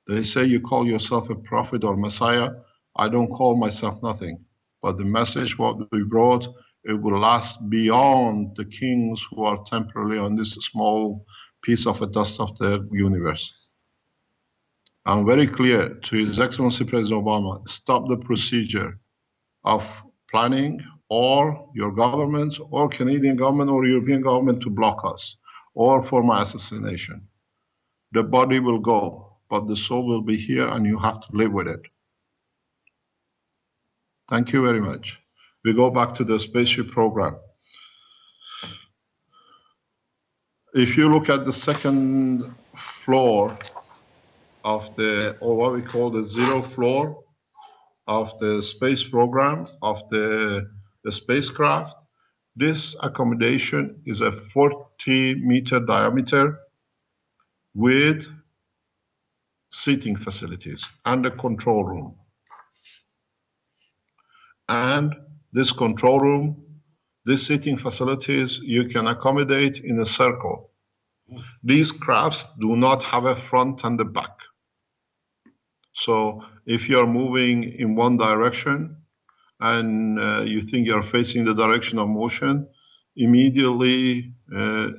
they say you call yourself a prophet or Messiah, I don't call myself nothing. But the message what we brought, it will last beyond the kings who are temporarily on this small piece of a dust of the universe. I'm very clear to His Excellency President Obama, stop the procedure of planning or your government or Canadian government or European government to block us or for my assassination. The body will go, but the soul will be here and you have to live with it. Thank you very much. We go back to the spaceship program. If you look at the second floor of the, or what we call the zero floor of the space program of the spacecraft, this accommodation is a 40-meter diameter with seating facilities and a control room. And this control room, these seating facilities, you can accommodate in a circle. These crafts do not have a front and a back. So if you're moving in one direction and you think you're facing the direction of motion, immediately,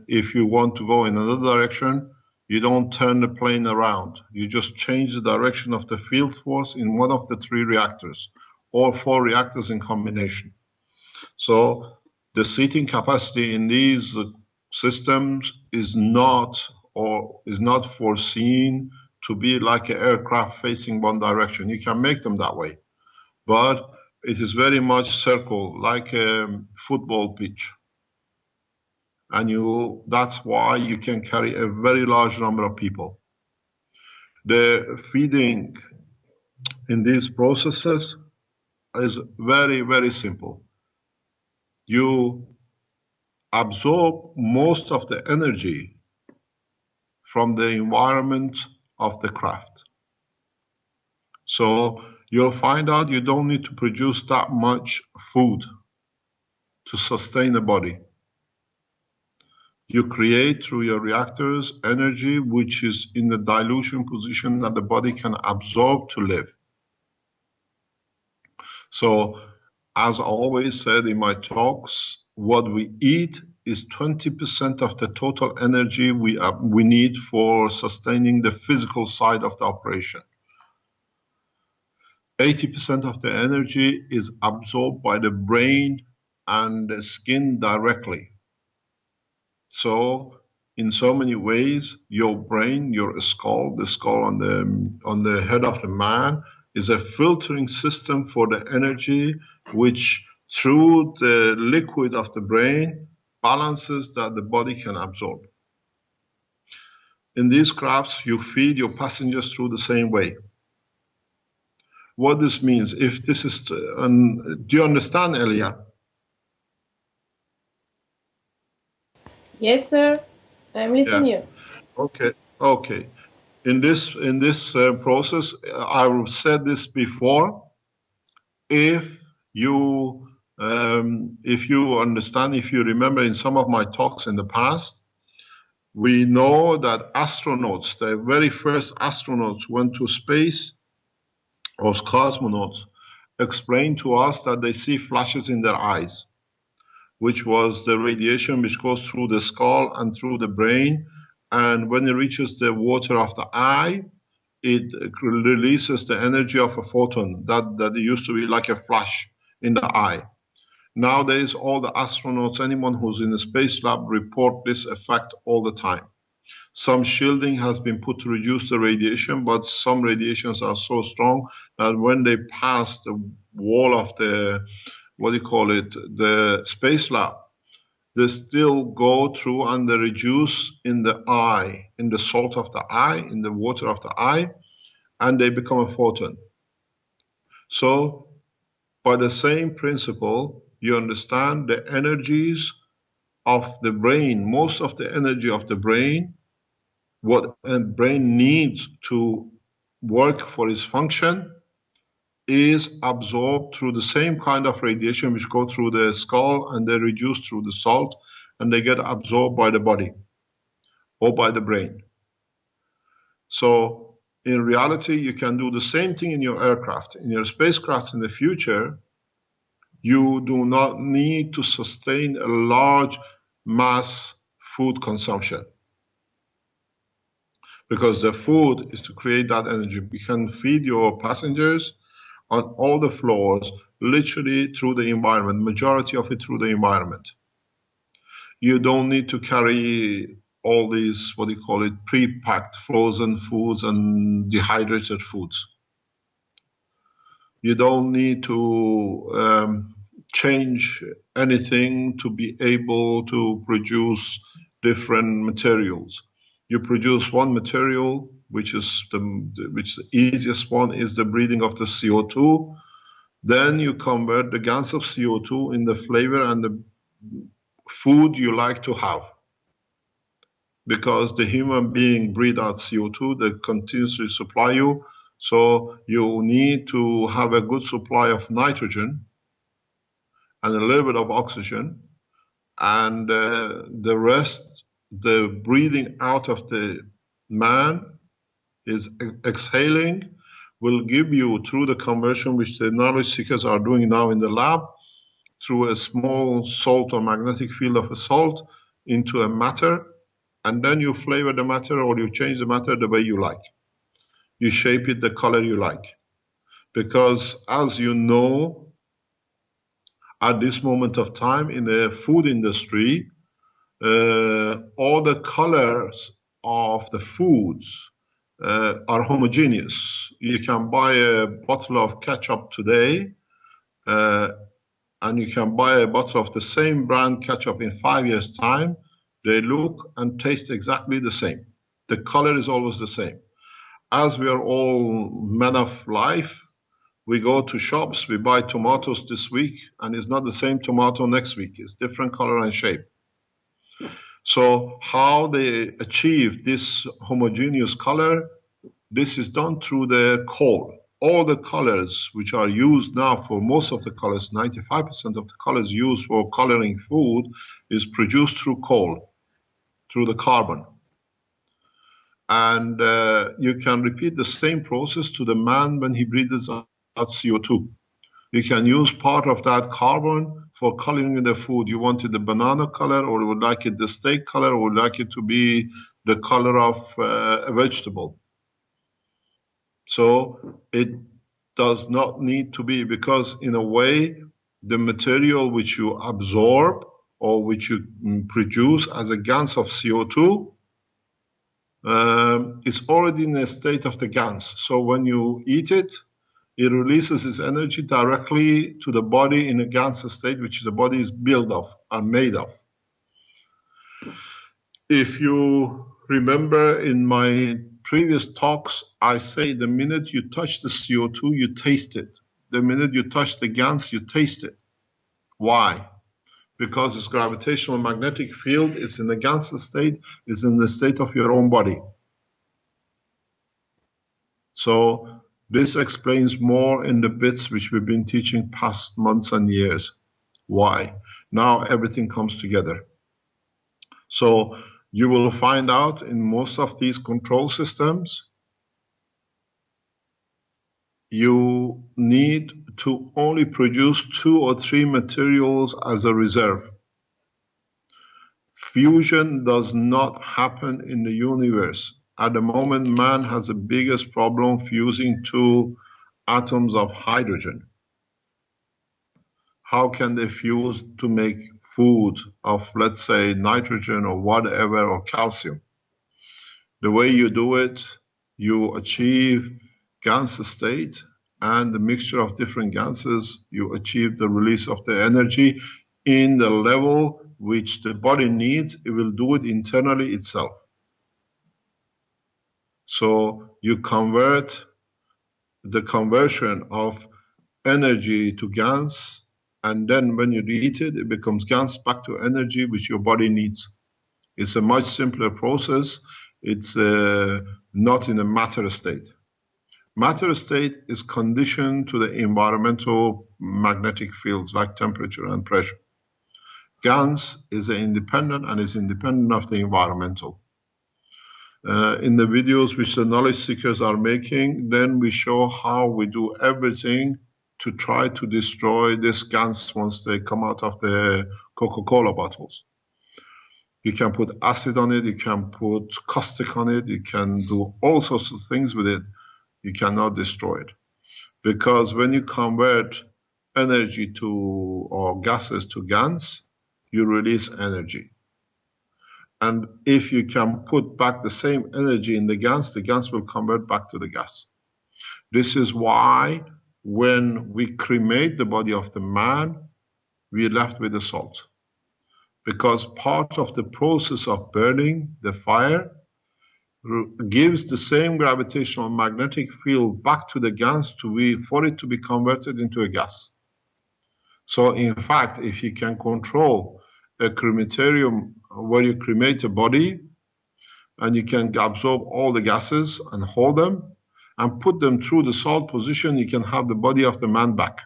if you want to go in another direction, you don't turn the plane around. You just change the direction of the field force in one of the 3 reactors or 4 reactors in combination. So the seating capacity in these systems is not foreseen to be like an aircraft facing one direction. You can make them that way, but it is very much circle, like a football pitch. And that's why you can carry a very large number of people. The feeding in these processes is very, very simple. You absorb most of the energy from the environment of the craft. So you'll find out you don't need to produce that much food to sustain the body. You create through your reactors energy which is in the dilution position that the body can absorb to live. So, as I always said in my talks, what we eat is 20% of the total energy we need for sustaining the physical side of the operation. 80% of the energy is absorbed by the brain and the skin directly. So, in so many ways, your brain, your skull, the skull on the head of the man, is a filtering system for the energy which, through the liquid of the brain, balances that the body can absorb. In these crafts, you feed your passengers through the same way. What this means, if this is, do you understand, Elia? Yes, sir. I'm listening you. Okay. In this process, I've said this before. If you understand, if you remember in some of my talks in the past, we know that astronauts, the very first astronauts went to space, or cosmonauts, explained to us that they see flashes in their eyes, which was the radiation which goes through the skull and through the brain. And when it reaches the water of the eye, it releases the energy of a photon that used to be like a flash in the eye. Nowadays, all the astronauts, anyone who's in the space lab, report this effect all the time. Some shielding has been put to reduce the radiation, but some radiations are so strong that when they pass the wall of the, the space lab, they still go through and they reduce in the eye, in the salt of the eye, in the water of the eye, and they become a photon. So, by the same principle, you understand the energies of the brain. Most of the energy of the brain, what a brain needs to work for its function, is absorbed through the same kind of radiation which go through the skull, and they reduce through the salt, and they get absorbed by the body or by the brain. So in reality, you can do the same thing in your aircraft. In your spacecraft in the future, you do not need to sustain a large mass food consumption, because the food is to create that energy. You can feed your passengers on all the floors, literally through the environment, majority of it through the environment. You don't need to carry all these, what do you call it, pre-packed frozen foods and dehydrated foods. You don't need to change anything to be able to produce different materials. You produce one material, which is the easiest one, is the breathing of the CO2. Then you convert the gans of CO2 in the flavor and the food you like to have. Because the human being breathe out CO2 that continuously supply you. So you need to have a good supply of nitrogen and a little bit of oxygen. And the rest, the breathing out of the man is exhaling, will give you, through the conversion which the knowledge seekers are doing now in the lab, through a small salt or magnetic field of a salt into a matter, and then you flavor the matter or you change the matter the way you like. You shape it the color you like. Because as you know, at this moment of time in the food industry, all the colors of the foods are homogeneous. You can buy a bottle of ketchup today, and you can buy a bottle of the same brand ketchup in 5 years' time. They look and taste exactly the same. The color is always the same. As we are all men of life, we go to shops, we buy tomatoes this week, and it's not the same tomato next week. It's different color and shape. So how they achieve this homogeneous color, this is done through the coal. All the colors which are used now, for most of the colors, 95% of the colors used for coloring food is produced through coal, through the carbon. And you can repeat the same process to the man when he breathes out CO2. You can use part of that carbon for coloring the food. You wanted the banana color, or you would like it the steak color, or would like it to be the color of a vegetable. So it does not need to be, because in a way, the material which you absorb or which you produce as a gans of CO2 is already in a state of the gans. So when you eat it, it releases its energy directly to the body in a gans state, which the body is built of and made of. If you remember in my previous talks, I say the minute you touch the CO2, you taste it. The minute you touch the gans, you taste it. Why? Because its gravitational magnetic field is in the gans state, is in the state of your own body. So this explains more in the bits which we've been teaching past months and years. Why? Now everything comes together. So you will find out in most of these control systems, you need to only produce 2 or 3 materials as a reserve. Fusion does not happen in the universe. At the moment, man has the biggest problem fusing 2 atoms of hydrogen. How can they fuse to make food of, let's say, nitrogen or whatever, or calcium? The way you do it, you achieve gans state, and the mixture of different ganses, you achieve the release of the energy in the level which the body needs. It will do it internally itself. So you convert the conversion of energy to gans and then when you reheat it, it becomes GANs back to energy which your body needs. It's a much simpler process. It's not in a matter state. Matter state is conditioned to the environmental magnetic fields like temperature and pressure. GANs is independent and is independent of the environmental. In the videos which the knowledge seekers are making, then we show how we do everything to try to destroy these GANs once they come out of the Coca-Cola bottles. You can put acid on it, you can put caustic on it, you can do all sorts of things with it. You cannot destroy it. Because when you convert energy to, or gases to GANs, you release energy. And if you can put back the same energy in the GANs will convert back to the gas. This is why when we cremate the body of the man, we are left with the salt. Because part of the process of burning the fire gives the same gravitational magnetic field back to the GANs for it to be converted into a gas. So in fact, if you can control a crematorium where you cremate a body and you can absorb all the gases and hold them and put them through the salt position, you can have the body of the man back.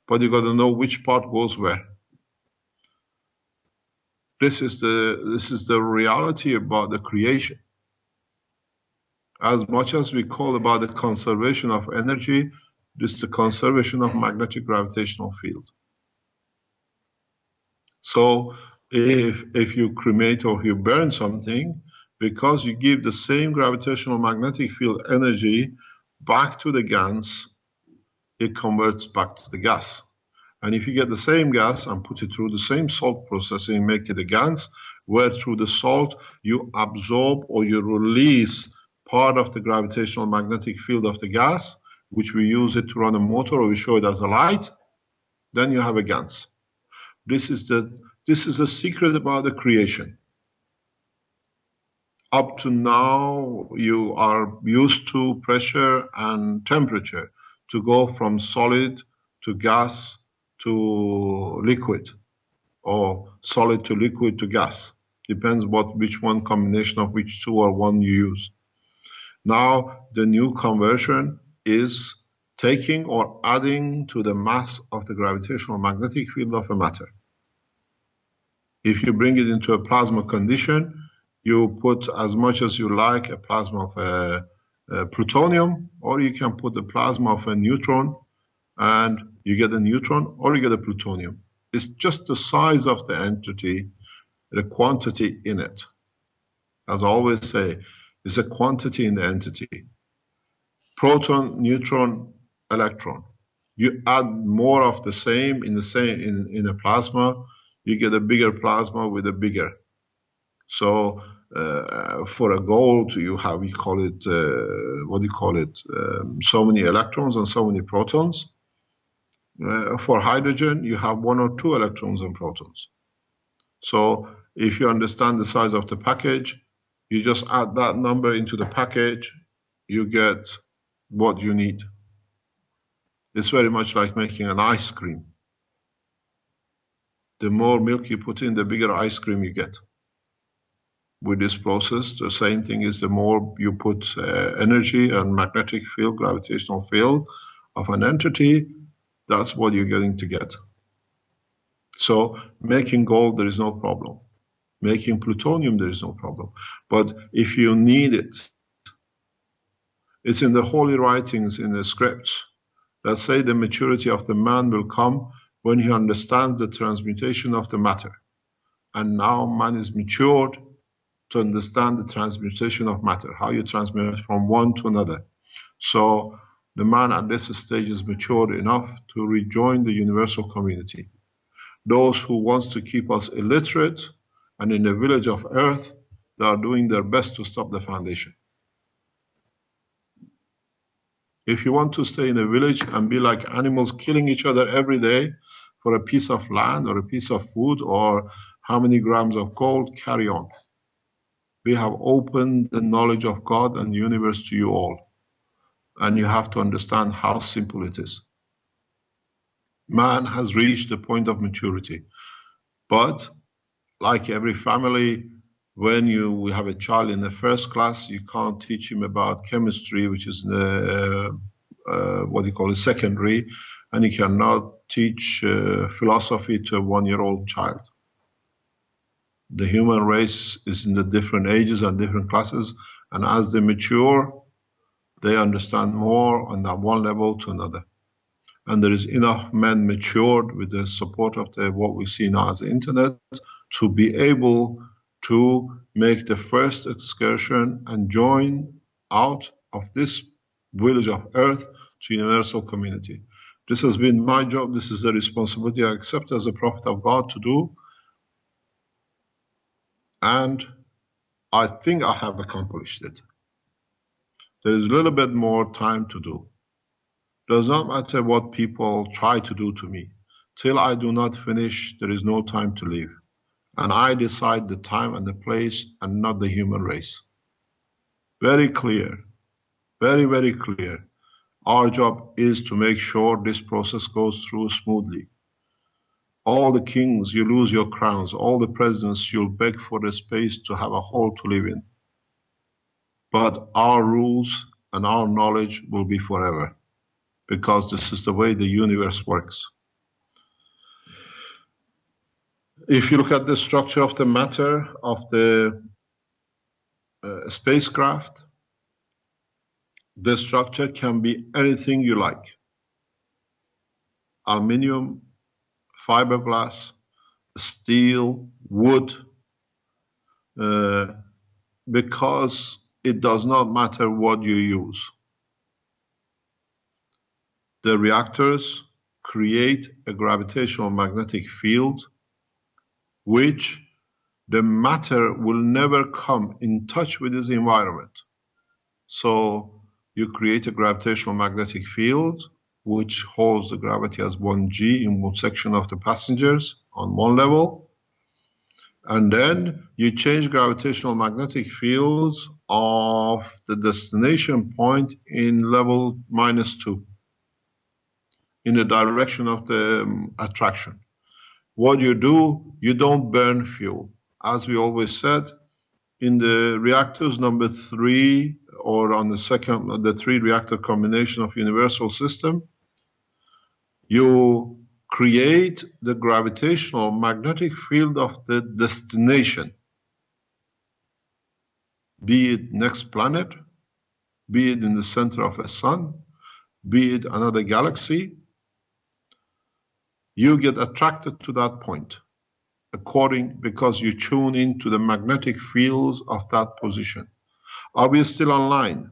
But you got to know which part goes where. This is the reality about the creation. As much as we call about the conservation of energy, this is the conservation of magnetic gravitational field. So if you cremate or you burn something, because you give the same gravitational magnetic field energy back to the GANs, it converts back to the gas. And if you get the same gas and put it through the same salt processing, make it a GANs, where through the salt you absorb or you release part of the gravitational magnetic field of the gas, which we use it to run a motor or we show it as a light, then you have a GANs. This is the secret about the creation. Up to now, you are used to pressure and temperature to go from solid to gas to liquid, or solid to liquid to gas. Depends which one combination of which two or one you use. Now, the new conversion is taking or adding to the mass of the gravitational magnetic field of a matter. If you bring it into a plasma condition, you put as much as you like a plasma of a plutonium, or you can put the plasma of a neutron, and you get a neutron or you get a plutonium. It's just the size of the entity, the quantity in it. As I always say, it's a quantity in the entity. Proton, neutron, electron. You add more of the same in a plasma, you get a bigger plasma with a bigger. So for a gold, you have, we call it, so many electrons and so many protons. For hydrogen, you have 1 or 2 electrons and protons. So if you understand the size of the package, you just add that number into the package, you get what you need. It's very much like making an ice cream. The more milk you put in, the bigger ice cream you get. With this process, the same thing is the more you put energy and magnetic field, gravitational field of an entity, that's what you're going to get. So making gold, there is no problem. Making plutonium, there is no problem. But if you need it, it's in the holy writings, in the scripts, that say the maturity of the man will come when he understands the transmutation of the matter. And now man is matured to understand the transmutation of matter, how you transmute from one to another. So the man at this stage is matured enough to rejoin the universal community. Those who want to keep us illiterate and in the village of earth, they are doing their best to stop the foundation. If you want to stay in a village and be like animals killing each other every day for a piece of land or a piece of food or how many grams of gold, carry on. We have opened the knowledge of God and the universe to you all. And you have to understand how simple it is. Man has reached the point of maturity. But like every family, when we have a child in the first class, you can't teach him about chemistry, which is the what you call a secondary, and you cannot teach philosophy to a 1-year-old child. The human race is in the different ages and different classes, and as they mature, they understand more on that one level to another. And there is enough men matured with the support of what we see now as the internet to be able to make the first excursion and join out of this village of Earth to universal community. This has been my job. This is the responsibility I accept as a prophet of God to do. And I think I have accomplished it. There is a little bit more time to do. Does not matter what people try to do to me. Till I do not finish, there is no time to live. And I decide the time and the place and not the human race. Very clear. Very, very clear. Our job is to make sure this process goes through smoothly. All the kings, you lose your crowns. All the presidents, you'll beg for the space to have a hole to live in. But our rules and our knowledge will be forever, because this is the way the universe works. If you look at the structure of the matter of the spacecraft, the structure can be anything you like. Aluminium, fiberglass, steel, wood, because it does not matter what you use. The reactors create a gravitational magnetic field which the matter will never come in touch with its environment. So you create a gravitational magnetic field which holds the gravity as 1g in one section of the passengers on one level. And then you change gravitational magnetic fields of the destination point in level -2 in the direction of the attraction. What you do, you don't burn fuel. As we always said, in the reactors number 3 or on the 3 reactor combination of universal system, you create the gravitational magnetic field of the destination, be it next planet, be it in the center of a sun, be it another galaxy. You get attracted to that point because you tune into the magnetic fields of that position. Are we still online?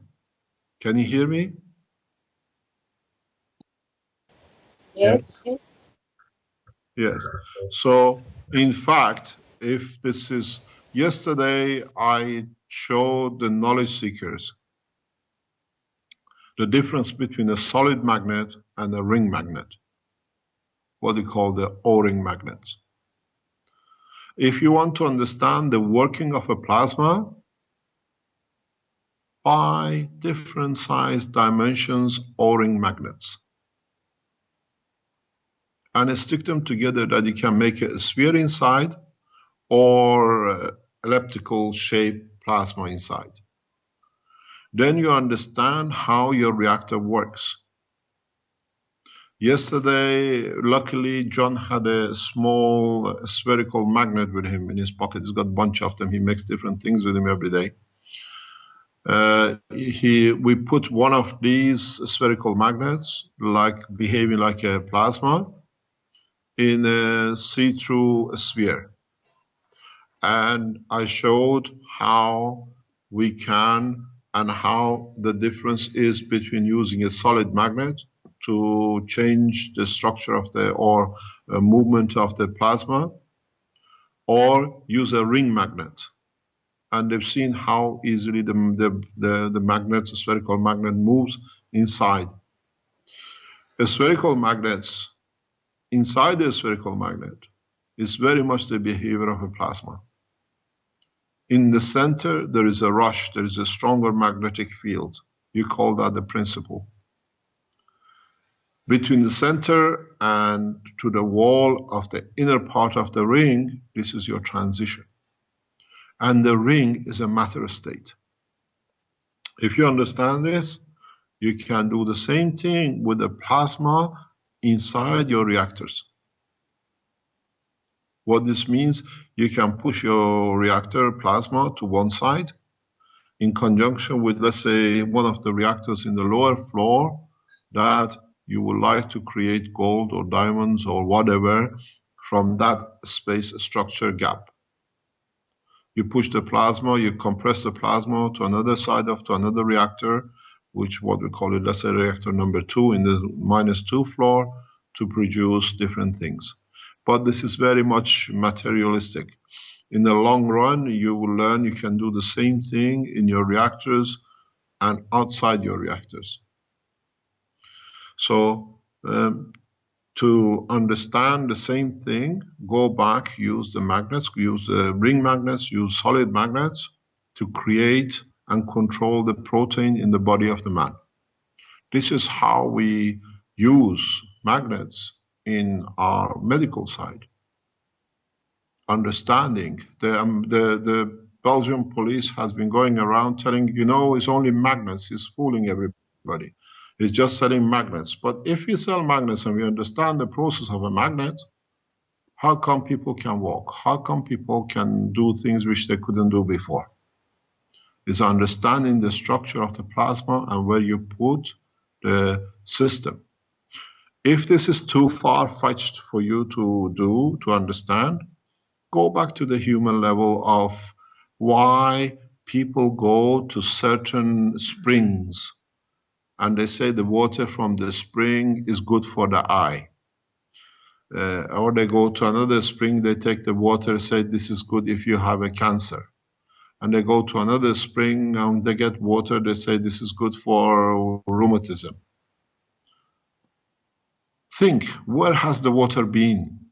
Can you hear me? Yes. Yes. So, in fact, if this is yesterday, I showed the knowledge seekers the difference between a solid magnet and a ring magnet, what we call the O-ring magnets. If you want to understand the working of a plasma, buy different size dimensions O-ring magnets and stick them together that you can make a sphere inside or elliptical shaped plasma inside. Then you understand how your reactor works. Yesterday, luckily, John had a small spherical magnet with him in his pocket. He's got a bunch of them. He makes different things with him every day. We put one of these spherical magnets, behaving like a plasma, in a see-through sphere. And I showed how we can and how the difference is between using a solid magnet to change the structure of or movement of the plasma, or use a ring magnet. And they've seen how easily the spherical magnet moves inside. The spherical magnets, inside the spherical magnet, is very much the behavior of a plasma. In the center, there is a rush, there is a stronger magnetic field. You call that the principle. Between the center and to the wall of the inner part of the ring, this is your transition. And the ring is a matter state. If you understand this, you can do the same thing with the plasma inside your reactors. What this means, you can push your reactor plasma to one side in conjunction with, let's say, one of the reactors in the lower floor that you would like to create gold or diamonds or whatever from that space structure gap. You push the plasma, you compress the plasma to another side to another reactor, which what we call it, let's say reactor number 2 in the -2 floor, to produce different things. But this is very much materialistic. In the long run, you will learn you can do the same thing in your reactors and outside your reactors. So to understand the same thing, go back, use the magnets, use the ring magnets, use solid magnets to create and control the protein in the body of the man. This is how we use magnets in our medical side. Understanding. The Belgian police has been going around telling, you know, it's only magnets, it's fooling everybody. It's just selling magnets. But if we sell magnets and we understand the process of a magnet, how come people can walk? How come people can do things which they couldn't do before? It's understanding the structure of the plasma and where you put the system. If this is too far-fetched for you to understand, go back to the human level of why people go to certain springs and they say the water from the spring is good for the eye. Or they go to another spring, they take the water, say this is good if you have a cancer. And they go to another spring and they get water, they say this is good for rheumatism. Think, where has the water been?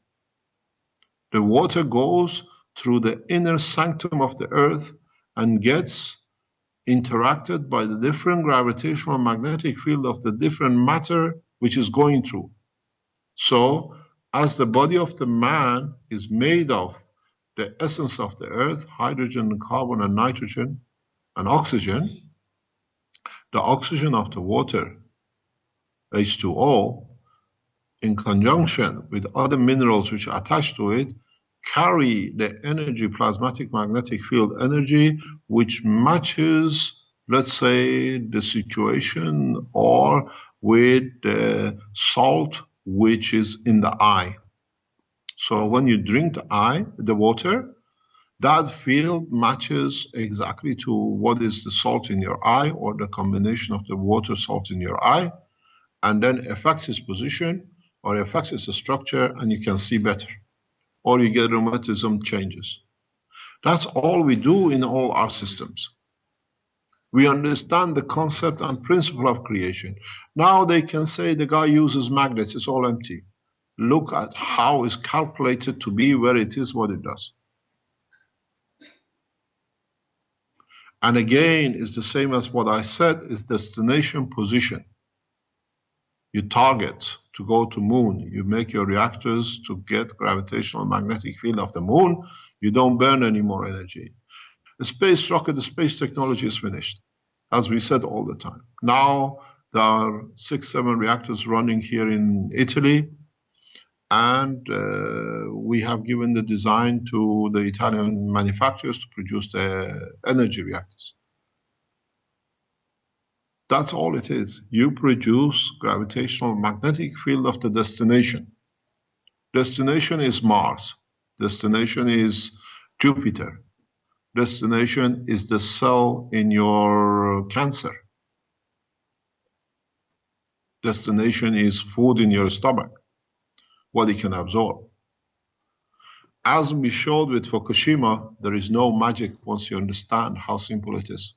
The water goes through the inner sanctum of the earth and gets interacted by the different gravitational magnetic field of the different matter which is going through. So, as the body of the man is made of the essence of the earth, hydrogen, carbon, and nitrogen, and oxygen, the oxygen of the water, H2O, in conjunction with other minerals which are attached to it, carry the energy, plasmatic magnetic field energy, which matches, let's say, the situation or with the salt which is in the eye. So when you drink the water, that field matches exactly to what is the salt in your eye or the combination of the water salt in your eye, and then affects its position or affects its structure, and you can see better. Or you get rheumatism changes. That's all we do in all our systems. We understand the concept and principle of creation. Now they can say the guy uses magnets, it's all empty. Look at how it's calculated to be where it is, what it does. And again, it's the same as what I said, is destination position. You target to go to moon. You make your reactors to get gravitational magnetic field of the moon. You don't burn any more energy. The space rocket, the space technology is finished, as we said all the time. Now there are 6-7 reactors running here in Italy, and we have given the design to the Italian manufacturers to produce the energy reactors. That's all it is. You produce gravitational magnetic field of the destination. Destination is Mars. Destination is Jupiter. Destination is the cell in your cancer. Destination is food in your stomach, what it can absorb. As we showed with Fukushima, there is no magic once you understand how simple it is.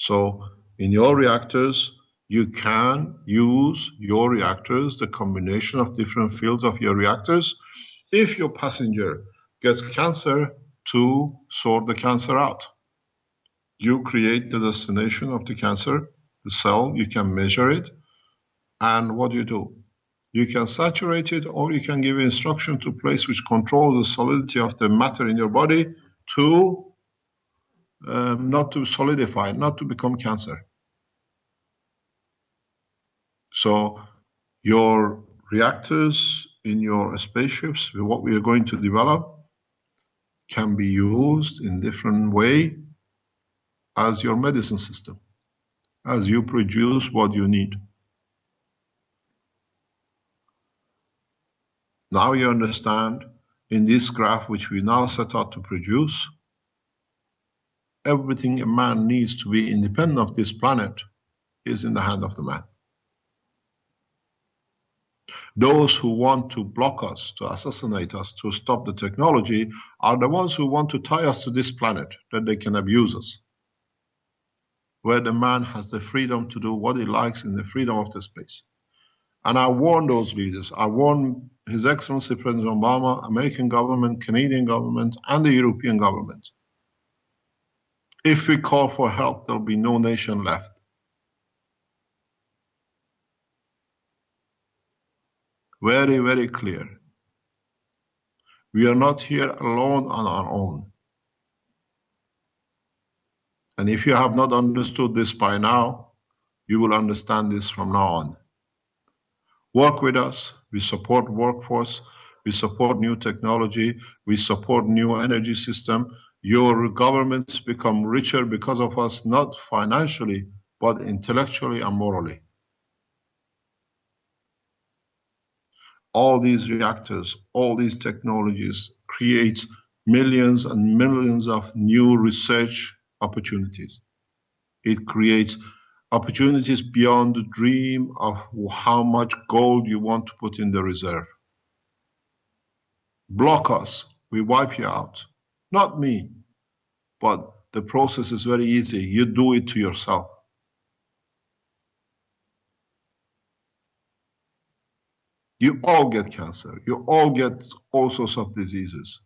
So in your reactors, you can use your reactors, the combination of different fields of your reactors, if your passenger gets cancer, to sort the cancer out. You create the destination of the cancer, the cell, you can measure it, and what do? You can saturate it, or you can give instruction to place which controls the solidity of the matter in your body to not to solidify, not to become cancer. So your reactors in your spaceships, what we are going to develop, can be used in different way as your medicine system, as you produce what you need. Now you understand, in this graph which we now set out to produce, everything a man needs to be independent of this planet is in the hand of the man. Those who want to block us, to assassinate us, to stop the technology, are the ones who want to tie us to this planet, that they can abuse us. Where the man has the freedom to do what he likes in the freedom of the space. And I warn those leaders, I warn His Excellency President Obama, American government, Canadian government, and the European government. If we call for help, there'll be no nation left. Very, very clear. We are not here alone on our own. And if you have not understood this by now, you will understand this from now on. Work with us. We support workforce. We support new technology. We support new energy system. Your governments become richer because of us, not financially, but intellectually and morally. All these reactors, all these technologies create millions and millions of new research opportunities. It creates opportunities beyond the dream of how much gold you want to put in the reserve. Block us, we wipe you out. Not me, but the process is very easy. You do it to yourself. You all get cancer. You all get all sorts of diseases.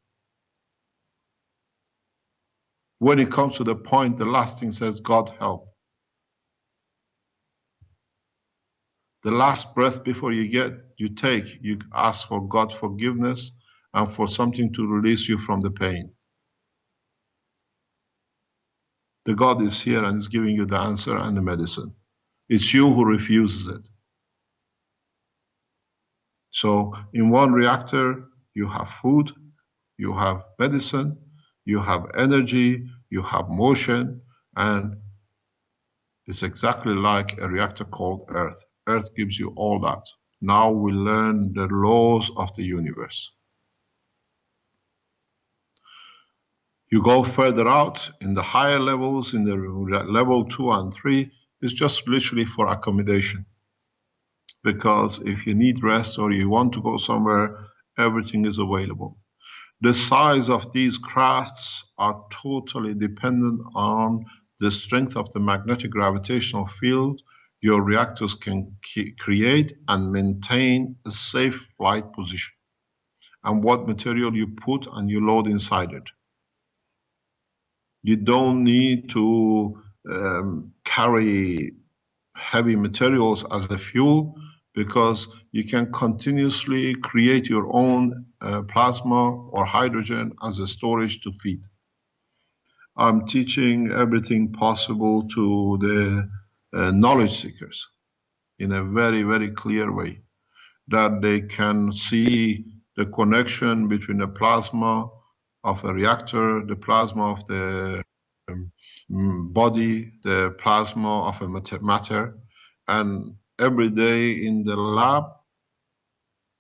When it comes to the point, the last thing says, God help. The last breath before you take, you ask for God forgiveness and for something to release you from the pain. The God is here and is giving you the answer and the medicine. It's you who refuses it. So in one reactor, you have food, you have medicine, you have energy, you have motion, and it's exactly like a reactor called Earth. Earth gives you all that. Now we learn the laws of the universe. You go further out in the higher levels, in the level 2 and 3, it's just literally for accommodation. Because if you need rest or you want to go somewhere, everything is available. The size of these crafts are totally dependent on the strength of the magnetic gravitational field your reactors can create and maintain a safe flight position, and what material you put and you load inside it. You don't need to carry heavy materials as a fuel, because you can continuously create your own plasma or hydrogen as a storage to feed. I'm teaching everything possible to the knowledge seekers in a very, very clear way, that they can see the connection between the plasma of a reactor, the plasma of the body, the plasma of a matter, and every day in the lab,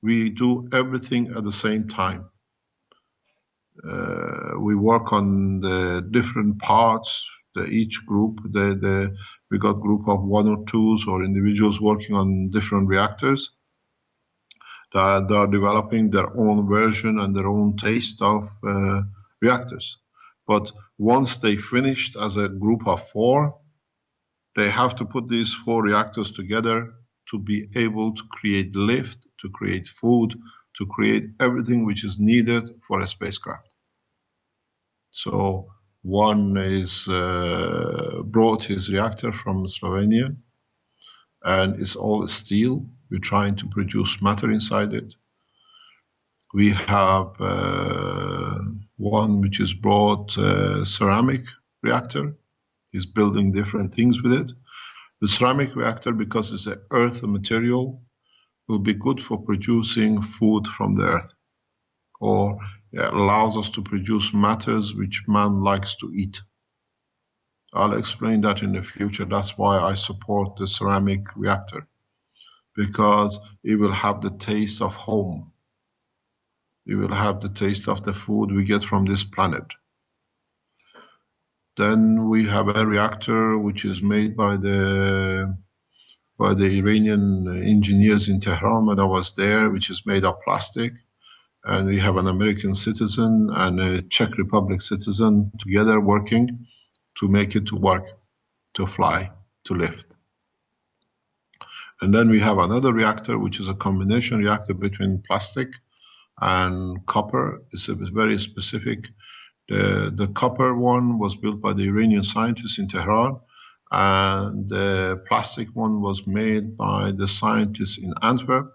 we do everything at the same time. We work on the different parts, each group, we got group of 1 or 2s or individuals working on different reactors that are developing their own version and their own taste of reactors. But once they finished as a group of 4, they have to put these 4 reactors together to be able to create lift, to create food, to create everything which is needed for a spacecraft. So one is brought his reactor from Slovenia, and it's all steel. We're trying to produce matter inside it. We have one which is brought ceramic reactor. Is building different things with it. The ceramic reactor, because it's an earth material, will be good for producing food from the earth, or it allows us to produce matters which man likes to eat. I'll explain that in the future. That's why I support the ceramic reactor, because it will have the taste of home. It will have the taste of the food we get from this planet. Then we have a reactor which is made by the Iranian engineers in Tehran when I was there, which is made of plastic. And we have an American citizen and a Czech Republic citizen together working to make it to work, to fly, to lift. And then we have another reactor, which is a combination reactor between plastic and copper. It's a very specific. The copper one was built by the Iranian scientists in Tehran, and the plastic one was made by the scientists in Antwerp,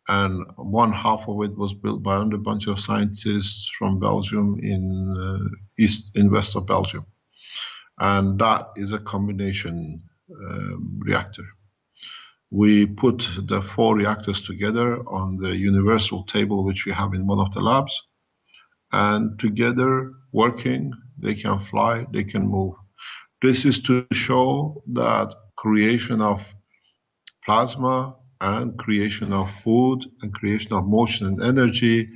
and one half of it was built by a bunch of scientists from Belgium in west of Belgium. And that is a combination reactor. We put the 4 reactors together on the universal table which we have in one of the labs, and together working, they can fly, they can move. This is to show that creation of plasma and creation of food and creation of motion and energy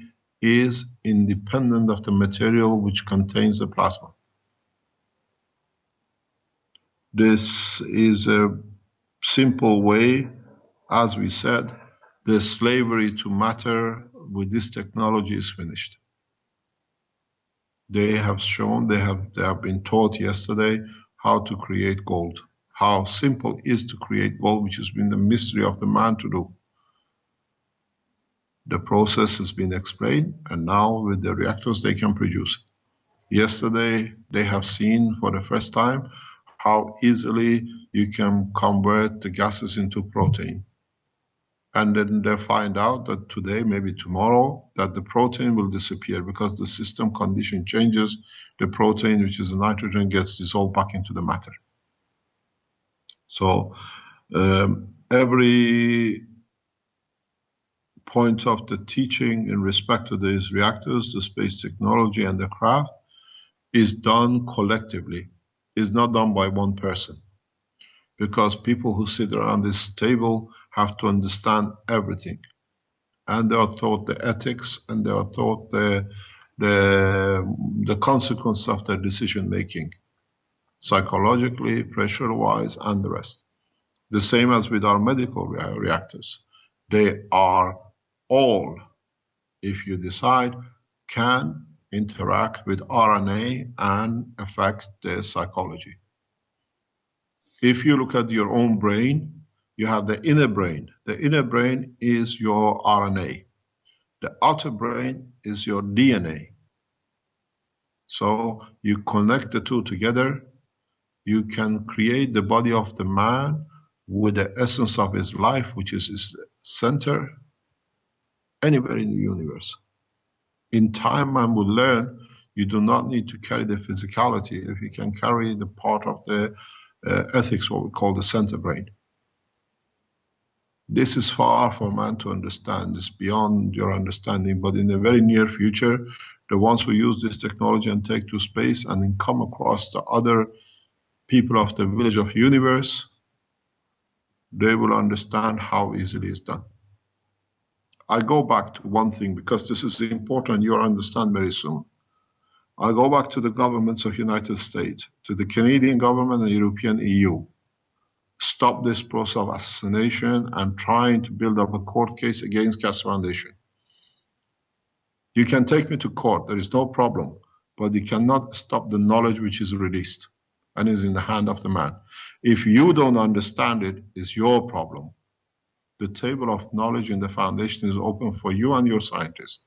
is independent of the material which contains the plasma. This is a simple way, as we said, the slavery to matter with this technology is finished. They have shown, they have been taught yesterday how to create gold, how simple it is to create gold, which has been the mystery of the man to do. The process has been explained, and now with the reactors they can produce. Yesterday they have seen for the first time how easily you can convert the gases into protein. And then they find out that today, maybe tomorrow, that the protein will disappear because the system condition changes. The protein, which is the nitrogen, gets dissolved back into the matter. So every point of the teaching in respect to these reactors, the space technology and the craft, is done collectively. It's not done by one person. Because people who sit around this table have to understand everything. And they are taught the ethics, and they are taught the consequence of their decision making, psychologically, pressure-wise, and the rest. The same as with our medical reactors. They are all, if you decide, can interact with RNA and affect their psychology. If you look at your own brain, you have the inner brain. The inner brain is your RNA. The outer brain is your DNA. So you connect the two together, you can create the body of the man with the essence of his life, which is his center, anywhere in the universe. In time, man will learn you do not need to carry the physicality if you can carry the part of the ethics, what we call the center brain. This is far for man to understand. It's beyond your understanding, but in the very near future, the ones who use this technology and take to space and then come across the other people of the village of universe, they will understand how easily it's done. I go back to one thing because this is important, you'll understand very soon. I go back to the governments of United States, to the Canadian government and European EU. Stop this process of assassination and trying to build up a court case against Keshe Foundation. You can take me to court, there is no problem, but you cannot stop the knowledge which is released and is in the hand of the man. If you don't understand it, it's your problem. The table of knowledge in the foundation is open for you and your scientists.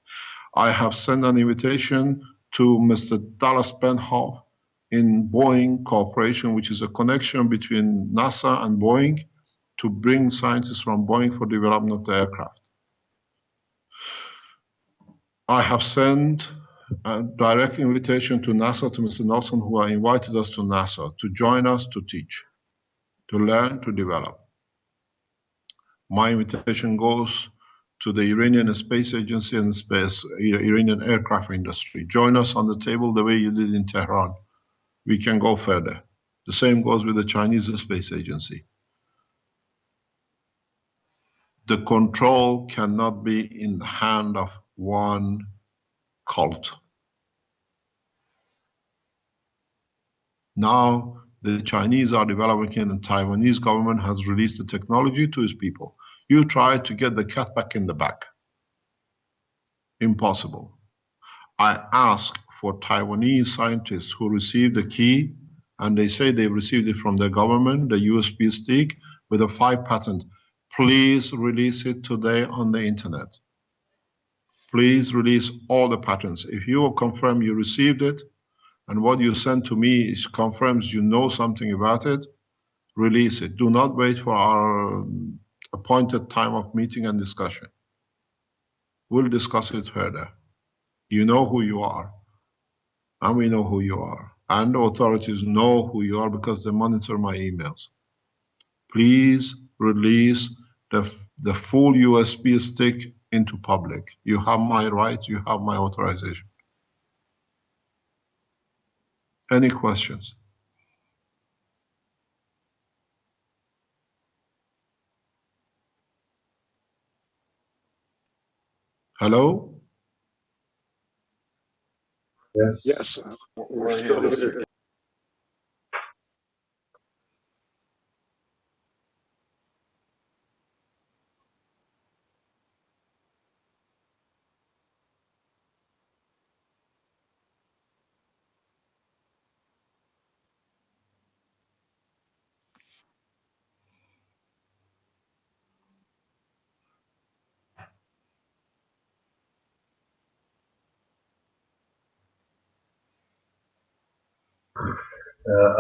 I have sent an invitation to Mr. Dallas Benhoff in Boeing Corporation, which is a connection between NASA and Boeing, to bring scientists from Boeing for development of the aircraft. I have sent a direct invitation to NASA, to Mr. Nelson, who have invited us to NASA to join us to teach, to learn, to develop. My invitation goes to the Iranian Space Agency and Iranian aircraft industry. Join us on the table the way you did in Tehran. We can go further. The same goes with the Chinese Space Agency. The control cannot be in the hand of one cult. Now, the Chinese are developing and the Taiwanese government has released the technology to its people. You try to get the cat back in the bag. Impossible. I asked for Taiwanese scientists who received the key, and they say they received it from their government, the USB stick, with a 5 patent. Please release it today on the internet. Please release all the patents. If you confirm you received it, and what you sent to me is confirms you know something about it, release it. Do not wait for our appointed time of meeting and discussion. We'll discuss it further. You know who you are, and we know who you are. And the authorities know who you are because they monitor my emails. Please release the full USB stick into public. You have my right, you have my authorization. Any questions? Hello? Yes. Yes. We're here, Mr.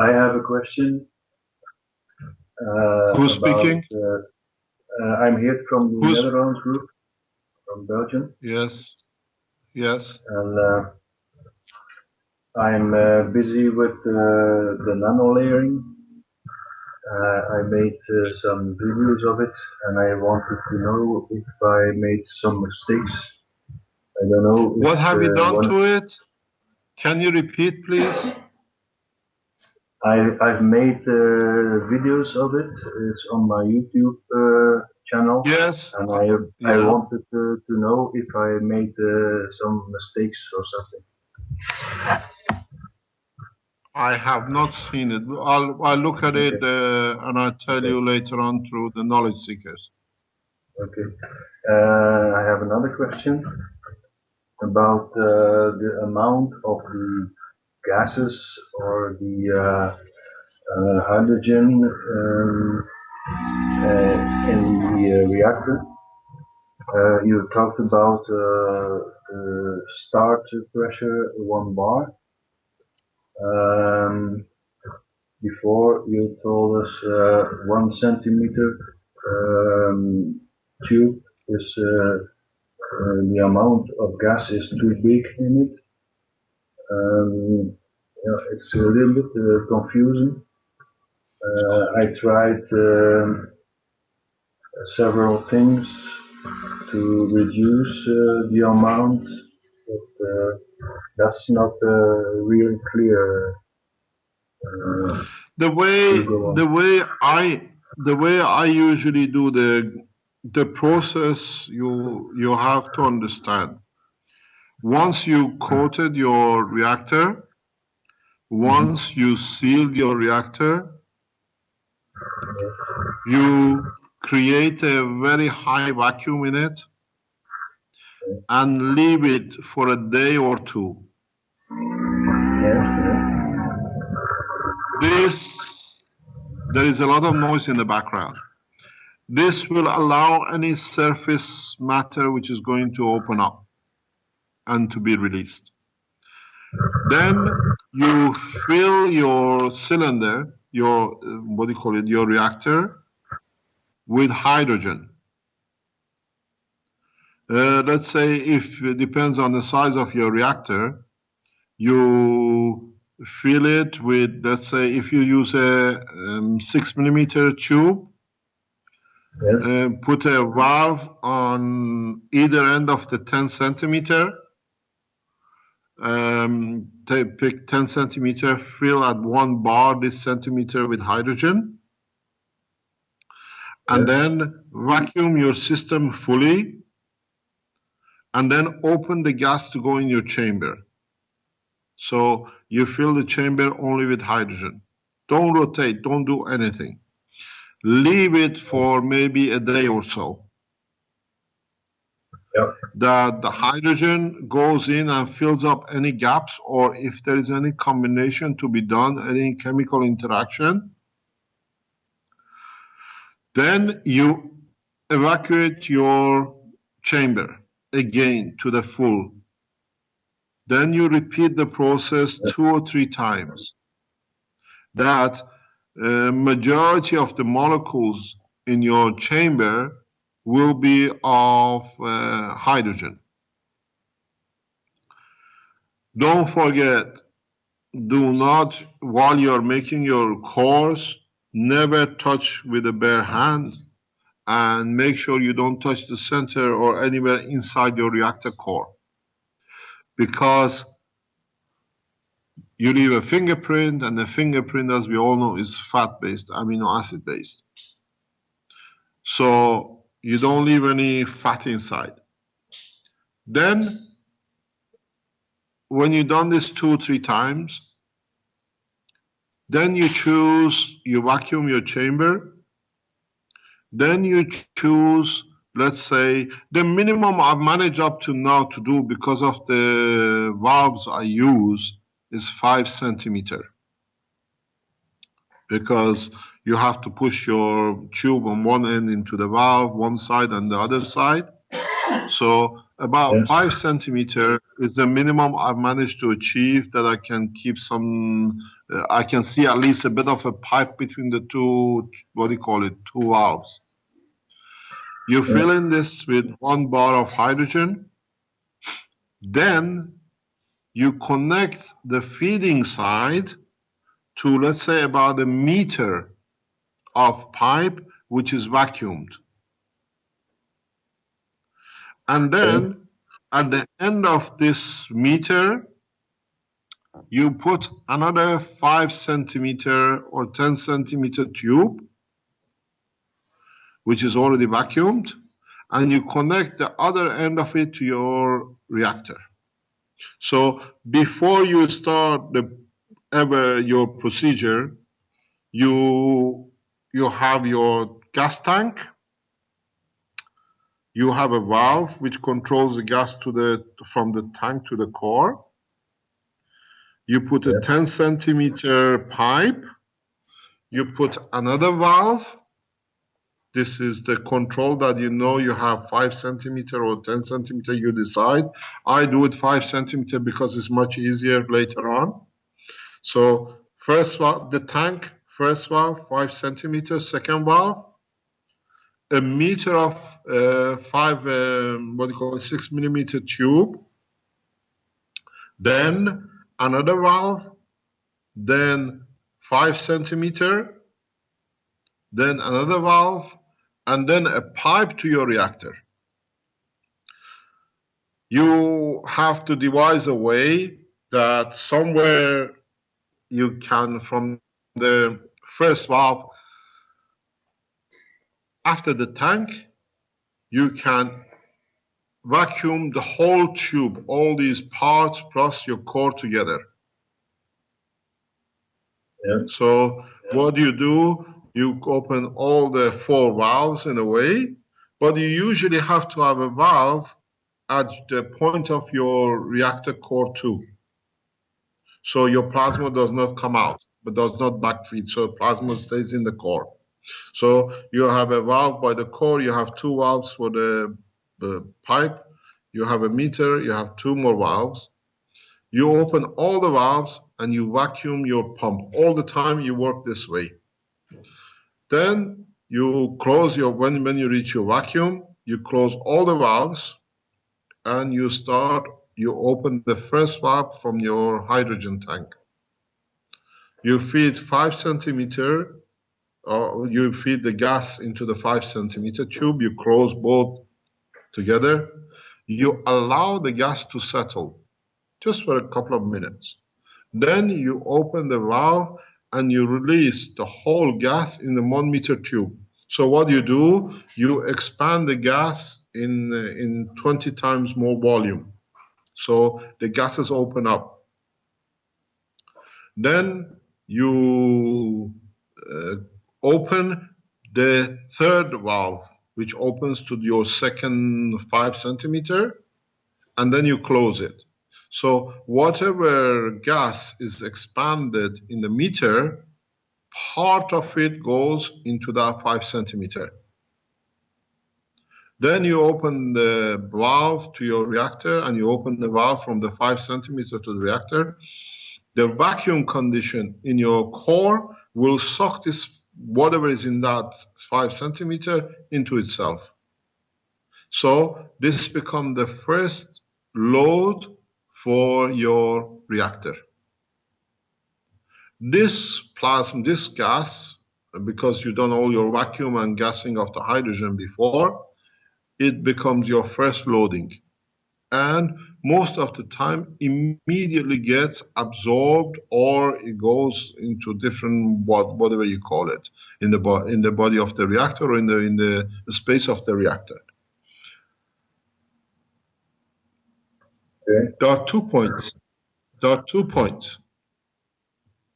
I have a question. Who's speaking? I'm here from the Netherlands group, from Belgium. Yes. Yes. And I'm busy with the nano-layering. I made some videos of it, and I wanted to know if I made some mistakes. I don't know. What have you done to it? Can you repeat, please? I've made videos of it. It's on my YouTube channel. Yes. And I wanted to know if I made some mistakes or something. I have not seen it. I'll look at it and I'll tell you later on through the knowledge seekers. Okay. I have another question about the amount of the gases or the hydrogen in the reactor. You talked about the start pressure 1 bar. Before you told us 1 centimeter tube is the amount of gas is too big in it. Yeah, it's a little bit confusing. I tried several things to reduce the amount, but that's not really clear. The way I usually do the process, you have to understand. Once you coated your reactor, once you sealed your reactor, you create a very high vacuum in it and leave it for a day or 2. There is a lot of noise in the background. This will allow any surface matter which is going to open up and to be released. Then you fill your cylinder, your your reactor, with hydrogen. Let's say if it depends on the size of your reactor, you fill it with, let's say, if you use a 6mm tube, Yes. put a valve on either end of the 10 centimeter. Pick 10 centimeter, fill at 1 bar this centimeter with hydrogen, and then vacuum your system fully, and then open the gas to go in your chamber. So you fill the chamber only with hydrogen. Don't rotate, don't do anything. Leave it for maybe a day or so. That the hydrogen goes in and fills up any gaps, or if there is any combination to be done, any chemical interaction, then you evacuate your chamber again to the full. Then you repeat the process 2 or 3 times. That majority of the molecules in your chamber will be of hydrogen. Don't forget, do not, while you're making your cores, never touch with a bare hand, and make sure you don't touch the center or anywhere inside your reactor core, because you leave a fingerprint, and the fingerprint, as we all know, is fat-based, amino acid-based. So you don't leave any fat inside. Then, when you've done this 2 or 3 times, then you vacuum your chamber. Then you choose, let's say, the minimum I've managed up to now to do, because of the valves I use, is 5 centimeter. Because you have to push your tube on one end into the valve, one side and the other side. So about 5 centimeter is the minimum I've managed to achieve, that I can keep some, I can see at least a bit of a pipe between the two, two valves. You fill in this with 1 bar of hydrogen. Then you connect the feeding side to, let's say, about 1 meter of pipe, which is vacuumed. And then at the end of this meter, you put another 5 centimeter or 10 centimeter tube, which is already vacuumed, and you connect the other end of it to your reactor. So before you start your procedure, you have your gas tank. You have a valve which controls the gas from the tank to the core. You put a 10 centimeter pipe. You put another valve. This is the control that you have 5 centimeter or 10 centimeter, you decide. I do it 5 centimeter because it's much easier later on. So first valve, the tank, first valve, 5 centimeter, second valve, 1 meter of 6 millimeter tube, then another valve, then 5 centimeter, then another valve, and then a pipe to your reactor. You have to devise a way that somewhere you can, from the first valve, after the tank, you can vacuum the whole tube, all these parts plus your core together. So what you do, you open all the 4 valves in a way, but you usually have to have a valve at the point of your reactor core too. So your plasma does not come out, but does not backfeed, so plasma stays in the core. So you have a valve by the core, you have 2 valves for the pipe, you have a meter, you have 2 more valves. You open all the valves and you vacuum your pump. All the time you work this way. Then you close your, when you reach your vacuum, you close all the valves and you open the first valve from your hydrogen tank. You feed 5 centimeter, you feed the gas into the 5 centimeter tube, you close both together. You allow the gas to settle just for a couple of minutes. Then you open the valve and you release the whole gas in the 1 meter tube. So what you do, you expand the gas in 20 times more volume. So the gases open up. Then you open the third valve, which opens to your second 5 centimeter, and then you close it. So whatever gas is expanded in the meter, part of it goes into that 5 centimeter. Then you open the valve to your reactor and you open the valve from the 5 centimeter to the reactor. The vacuum condition in your core will suck this, whatever is in that 5 centimeter, into itself. So this becomes the first load for your reactor. This plasma, this gas, because you've done all your vacuum and gassing of the hydrogen before, it becomes your first loading. And most of the time immediately gets absorbed or it goes into different, whatever you call it, in the body of the reactor or in the space of the reactor. Okay. There are 2 points.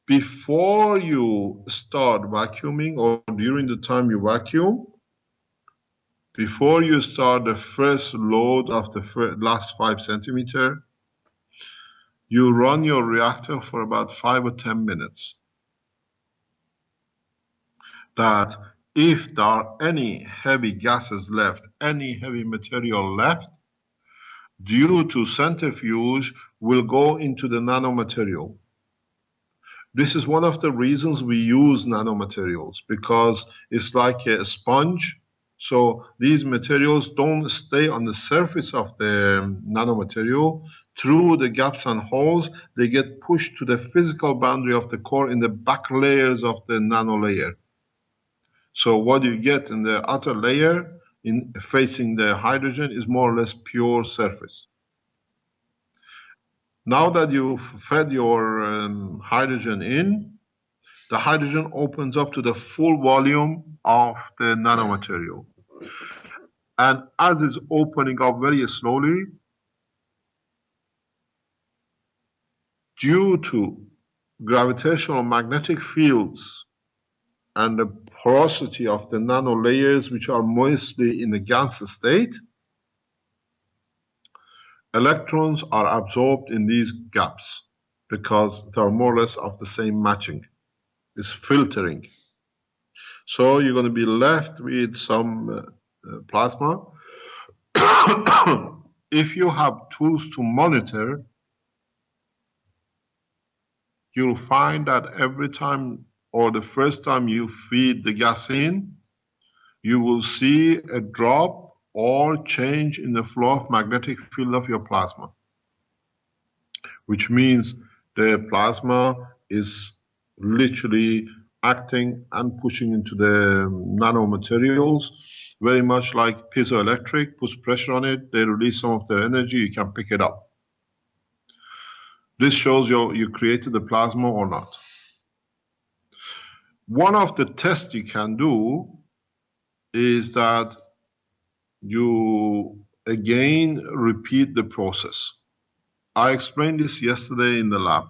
Before you start vacuuming or during the time you vacuum, before you start the first load of the last 5 centimeter, you run your reactor for about 5 or 10 minutes. That if there are any heavy gases left, any heavy material left, due to centrifuge, will go into the nanomaterial. This is one of the reasons we use nanomaterials, because it's like a sponge. So these materials don't stay on the surface of the nanomaterial. Through the gaps and holes, they get pushed to the physical boundary of the core in the back layers of the nano layer. So what you get in the outer layer, in facing the hydrogen, is more or less pure surface. Now that you've fed your hydrogen in, the hydrogen opens up to the full volume of the nanomaterial. And as it's opening up very slowly, due to gravitational magnetic fields and the porosity of the nano layers, which are mostly in the gas state, electrons are absorbed in these gaps because they are more or less of the same matching. It's filtering. So you're going to be left with some plasma. If you have tools to monitor, you'll find that every time or the first time you feed the gas in, you will see a drop or change in the flow of magnetic field of your plasma, which means the plasma is literally acting and pushing into the nanomaterials, very much like piezoelectric, puts pressure on it, they release some of their energy, you can pick it up. This shows you created the plasma or not. One of the tests you can do is that you again repeat the process. I explained this yesterday in the lab.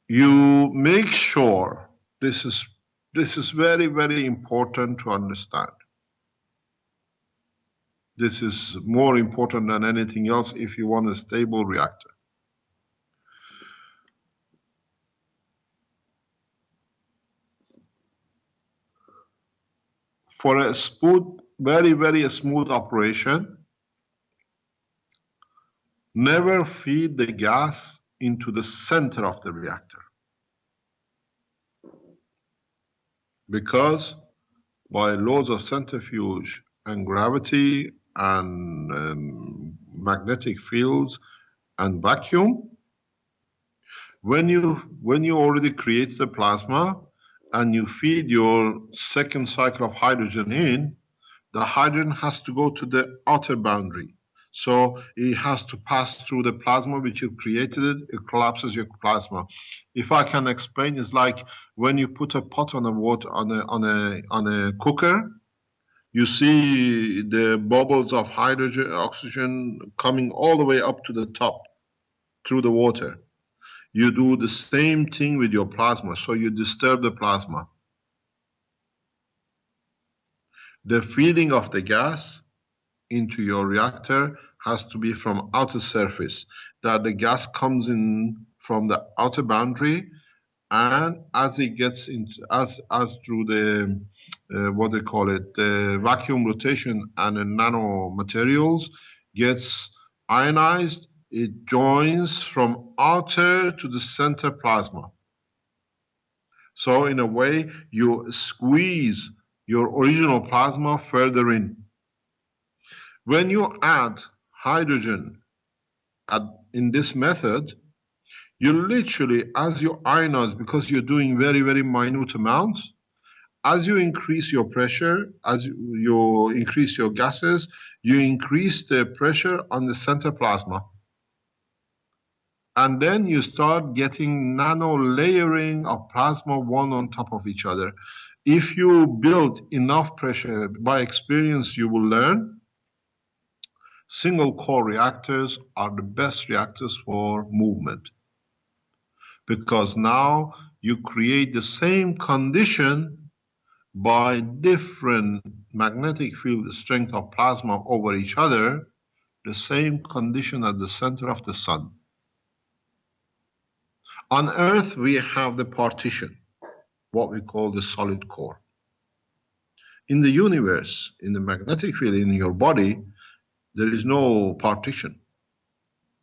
You make sure, this is very, very important to understand. This is more important than anything else if you want a stable reactor. For a smooth, very, very smooth operation, never feed the gas into the center of the reactor. because by laws of centrifuge and gravity and magnetic fields and vacuum, when you already create the plasma and you feed your second cycle of hydrogen in, the hydrogen has to go to the outer boundary. So it has to pass through the plasma which you created, it collapses your plasma. If I can explain, it's like when you put a pot on a cooker, you see the bubbles of hydrogen, oxygen coming all the way up to the top through the water. You do the same thing with your plasma, so you disturb the plasma. The feeding of the gas into your reactor has to be from outer surface, that the gas comes in from the outer boundary, and as it gets into as through the what they call it, the vacuum rotation and the nano-materials gets ionized, it joins from outer to the center plasma. So in a way, you squeeze your original plasma further in. When you add hydrogen in this method, you literally, as you ionize, because you're doing very, very minute amounts, as you increase your pressure, as you increase your gases, you increase the pressure on the center plasma. And then you start getting nano-layering of plasma one on top of each other. If you build enough pressure, by experience you will learn, single core reactors are the best reactors for movement. Because now you create the same condition by different magnetic field strength of plasma over each other, the same condition at the center of the sun. On Earth, we have the partition, what we call the solid core. In the universe, in the magnetic field in your body, there is no partition.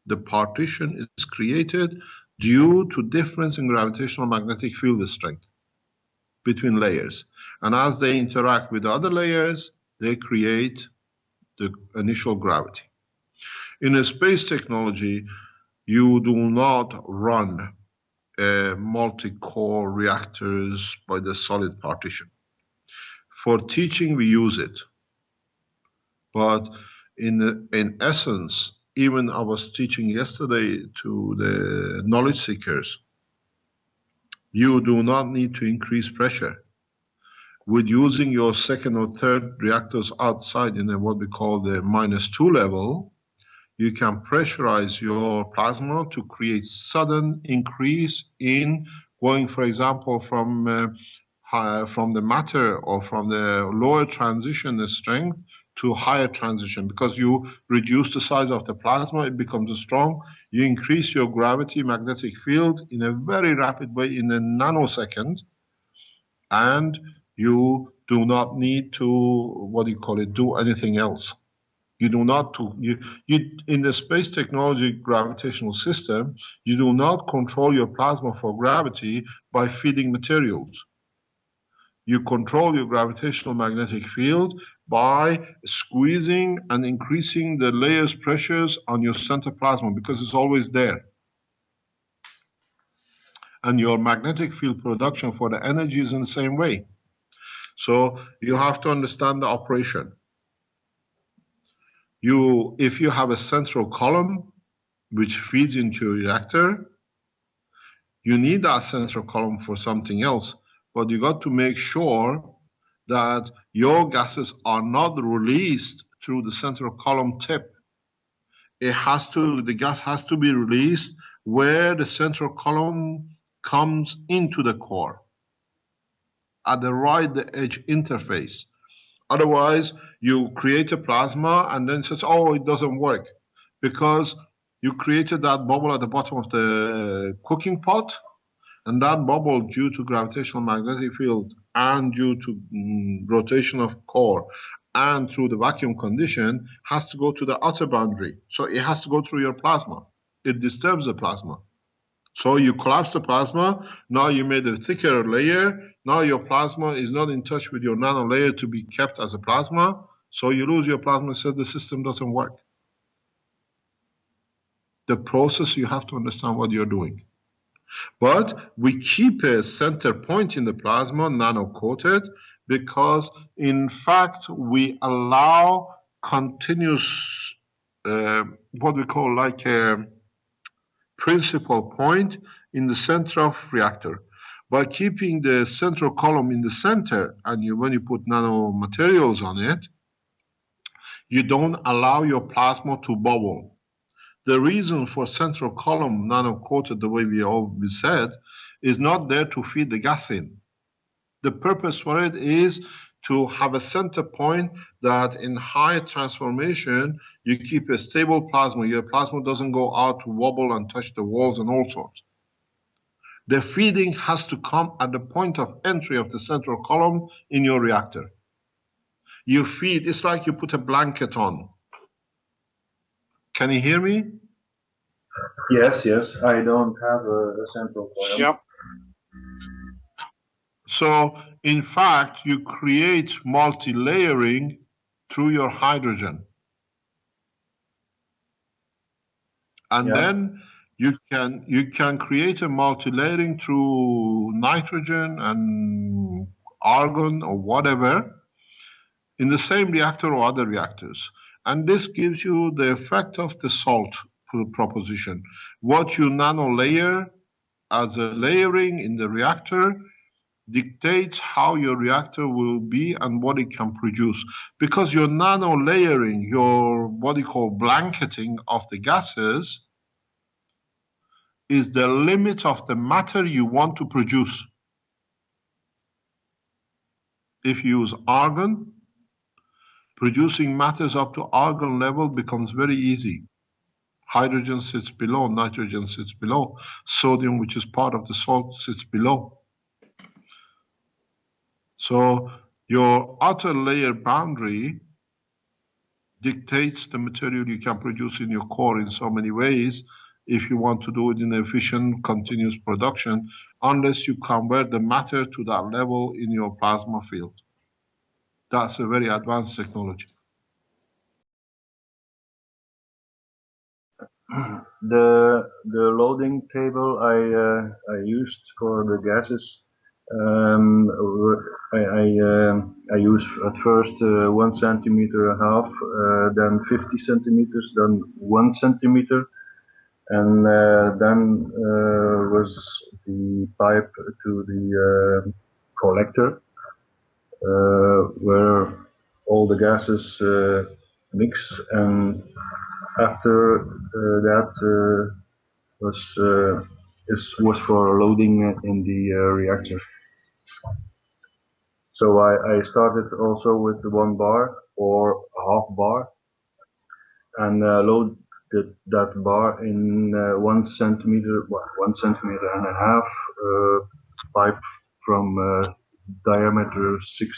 The partition is created due to difference in gravitational magnetic field strength between layers. And as they interact with other layers, they create the initial gravity. In a space technology, you do not run multi-core reactors by the solid partition. For teaching, we use it. But in essence, even I was teaching yesterday to the knowledge seekers, you do not need to increase pressure. With using your second or third reactors outside in what we call the -2 level, you can pressurize your plasma to create sudden increase in going, for example, from the matter or from the lower transition strength to higher transition, because you reduce the size of the plasma, it becomes strong, you increase your gravity magnetic field in a very rapid way in a nanosecond, and you do not need to, do anything else. You do not, in the space technology gravitational system, you do not control your plasma for gravity by feeding materials. You control your gravitational magnetic field by squeezing and increasing the layers pressures on your center plasma, because it's always there. And your magnetic field production for the energy is in the same way. So you have to understand the operation. If you have a central column which feeds into your reactor, you need that central column for something else, but you got to make sure that your gases are not released through the central column tip. The gas has to be released where the central column comes into the core, at the right edge interface. Otherwise, you create a plasma and then says, oh, it doesn't work, because you created that bubble at the bottom of the cooking pot, and that bubble, due to gravitational magnetic field and due to rotation of core and through the vacuum condition, has to go to the outer boundary. So it has to go through your plasma. It disturbs the plasma. So you collapse the plasma, now you made a thicker layer, now your plasma is not in touch with your nano layer to be kept as a plasma, so you lose your plasma, so the system doesn't work. The process, you have to understand what you're doing. But we keep a center point in the plasma, nano-coated, because in fact we allow continuous, what we call like a principal point in the center of reactor. By keeping the central column in the center, and when you put nanomaterials on it, you don't allow your plasma to bubble. The reason for central column nano-coated, the way we always said, is not there to feed the gas in. The purpose for it is to have a center point that in high transformation, you keep a stable plasma. Your plasma doesn't go out to wobble and touch the walls and all sorts. The feeding has to come at the point of entry of the central column in your reactor. You feed, it's like you put a blanket on. Can you hear me? Yes, I don't have a central column. Yep. So, in fact, you create multi-layering through your hydrogen. And then you can create a multi-layering through nitrogen and argon or whatever in the same reactor or other reactors. And this gives you the effect of the salt proposition. What you nano-layer as a layering in the reactor dictates how your reactor will be and what it can produce. Because your nano-layering, your what you call blanketing of the gases, is the limit of the matter you want to produce. If you use argon, producing matters up to argon level becomes very easy. Hydrogen sits below, nitrogen sits below, sodium, which is part of the salt, sits below. So your outer layer boundary dictates the material you can produce in your core in so many ways if you want to do it in efficient, continuous production, unless you convert the matter to that level in your plasma field. That's a very advanced technology. The loading table I used for the gases, I used at first 1 centimeter and a half, then 50 centimeters, then 1 centimeter, and then was the pipe to the collector, where all the gases mix, and after that was for loading in the reactor. So I started also with 1 bar or half bar, and loaded that bar in 1 centimeter, 1 centimeter and a half pipe from diameter 6.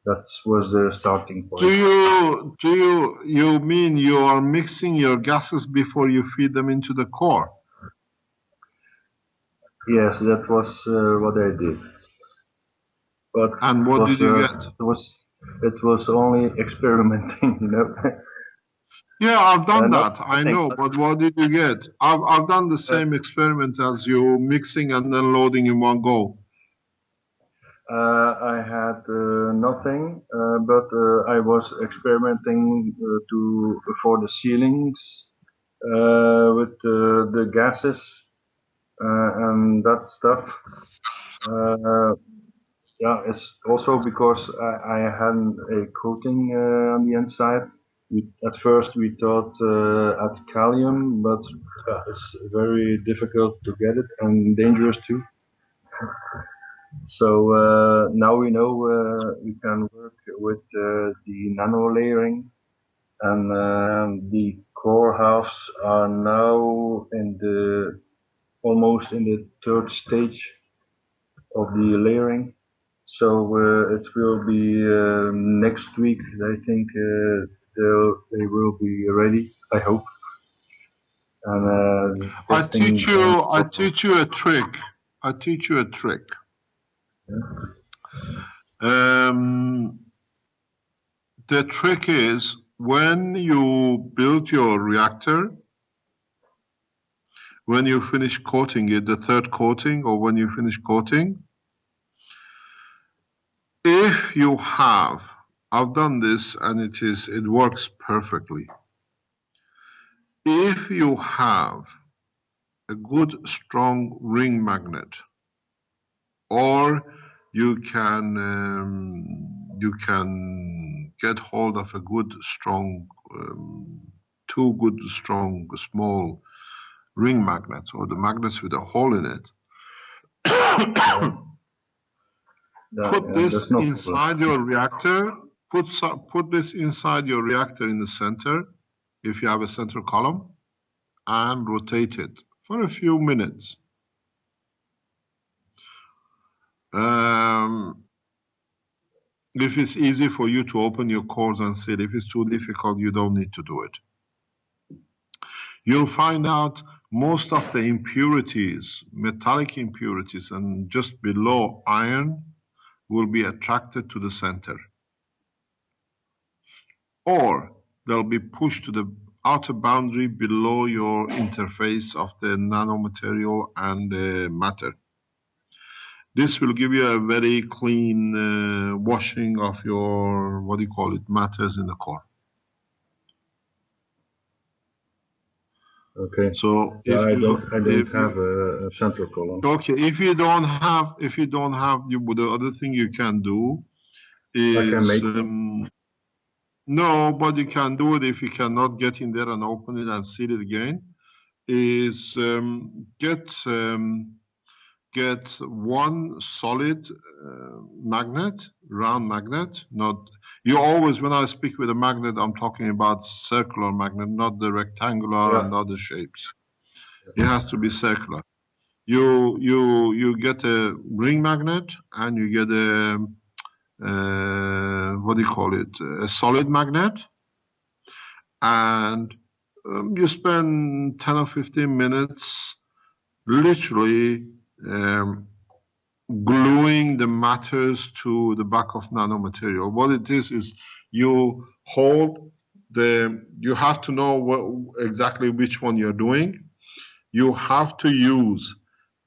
That was the starting point. Do you mean you are mixing your gases before you feed them into the core? Yes, that was what I did. But and what did you get? It was only experimenting, you know. Yeah, I've done that. I nothing, know, but what did you get? I've done the same experiment as you, mixing and then loading in one go. I had nothing, but I was experimenting for the ceilings with the gases and that stuff. Yeah, it's also because I had a coating on the inside. At first we thought at calcium, but it's very difficult to get it and dangerous too. So now we know we can work with the nano layering, and the core halves are now almost in the 3rd stage of the layering. So it will be next week. I think they will be ready. I hope. and I testing. teach you a trick. I teach you a trick. The trick is when you build your reactor, when you finish coating it, the third coating, or when you finish coating, if you have, I've done this and it works perfectly. If you have a good strong ring magnet, or you can get hold of a good strong, two good strong small ring magnets, or the magnets with a hole in it. Put this inside your reactor. Put this inside your reactor in the center, if you have a central column, and rotate it for a few minutes. If it's easy for you to open your cores and see it, if it's too difficult, you don't need to do it. You'll find out most of the impurities, metallic impurities, and just below iron will be attracted to the center. Or they'll be pushed to the outer boundary below your interface of the nanomaterial and the matter. This will give you a very clean washing of your, what do you call it, matters in the core. Okay. So if I don't have a central column. Okay, if you don't have, the other thing you can do is I can make them. No, but you can do it if you cannot get in there and open it and see it again. Is get one solid magnet, round magnet. Not you always, when I speak with a magnet, I'm talking about circular magnet, not the rectangular and other shapes. It has to be circular. You get a ring magnet and you get a what do you call it? A solid magnet, and you spend 10 or 15 minutes literally gluing the matters to the back of nanomaterial. What it is you hold you have to know exactly which one you're doing. You have to use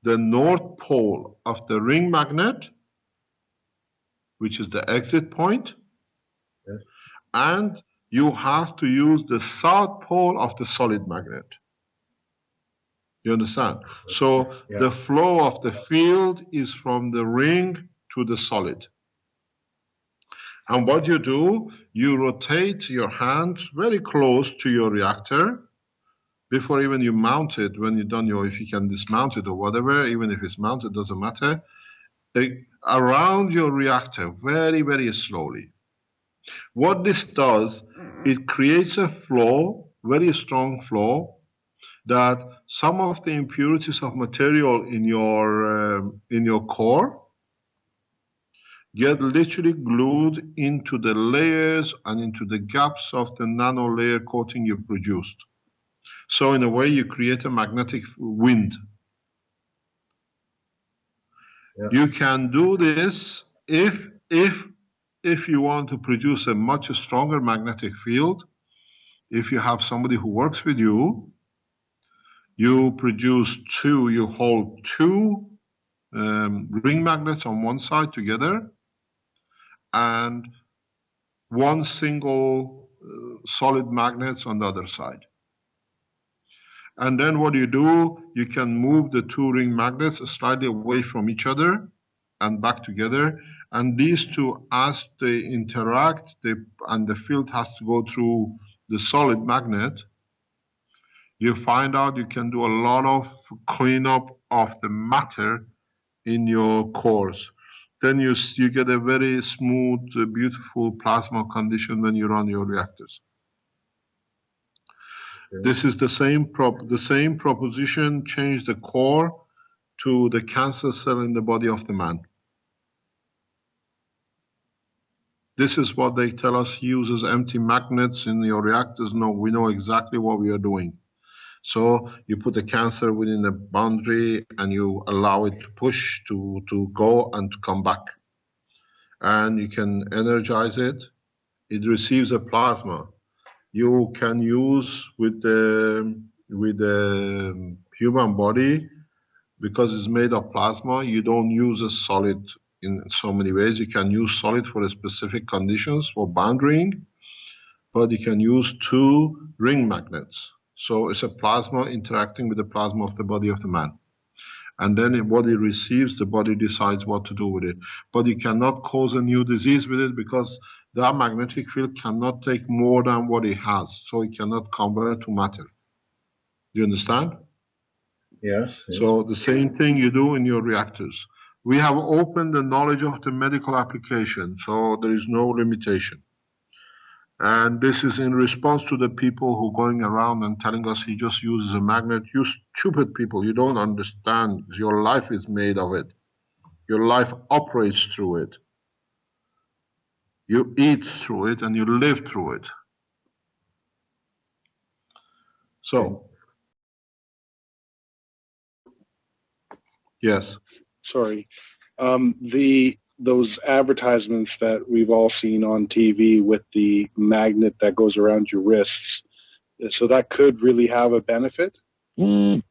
the north pole of the ring magnet, which is the exit point, and you have to use the south pole of the solid magnet. You understand? So the flow of the field is from the ring to the solid. And what you do, you rotate your hand very close to your reactor before even you mount it. When you're done, if you can dismount it or whatever, even if it's mounted, doesn't matter. Around your reactor, very, very slowly. What this does, it creates a flow, very strong flow, that some of the impurities of material in your core get literally glued into the layers and into the gaps of the nano layer coating you produced. So in a way, you create a magnetic wind. You can do this if you want to produce a much stronger magnetic field. If you have somebody who works with you, you hold two ring magnets on one side together and one single solid magnet on the other side. And then what you do, you can move the two ring magnets slightly away from each other and back together. And these two, as they interact, and the field has to go through the solid magnet, you find out you can do a lot of cleanup of the matter in your cores. Then you get a very smooth, beautiful plasma condition when you run your reactors. This is the same proposition, change the core to the cancer cell in the body of the man. This is what they tell us, uses empty magnets in your reactors. No, we know exactly what we are doing. So you put the cancer within the boundary and you allow it to push, to go and to come back. And you can energize it. It receives a plasma. You can use with the human body, because it's made of plasma, you don't use a solid in so many ways. You can use solid for specific conditions for boundarying, but you can use 2 ring magnets. So it's a plasma interacting with the plasma of the body of the man. And then what it receives, the body decides what to do with it. But you cannot cause a new disease with it because that magnetic field cannot take more than what it has. So it cannot convert to matter. Do you understand? Yes. So the same thing you do in your reactors. We have opened the knowledge of the medical application, so there is no limitation. And this is in response to the people who are going around and telling us he just uses a magnet. You stupid people, you don't understand. Your life is made of it. Your life operates through it. You eat through it and you live through it. So, yes. Sorry. Those advertisements that we've all seen on TV with the magnet that goes around your wrists, so that could really have a benefit? There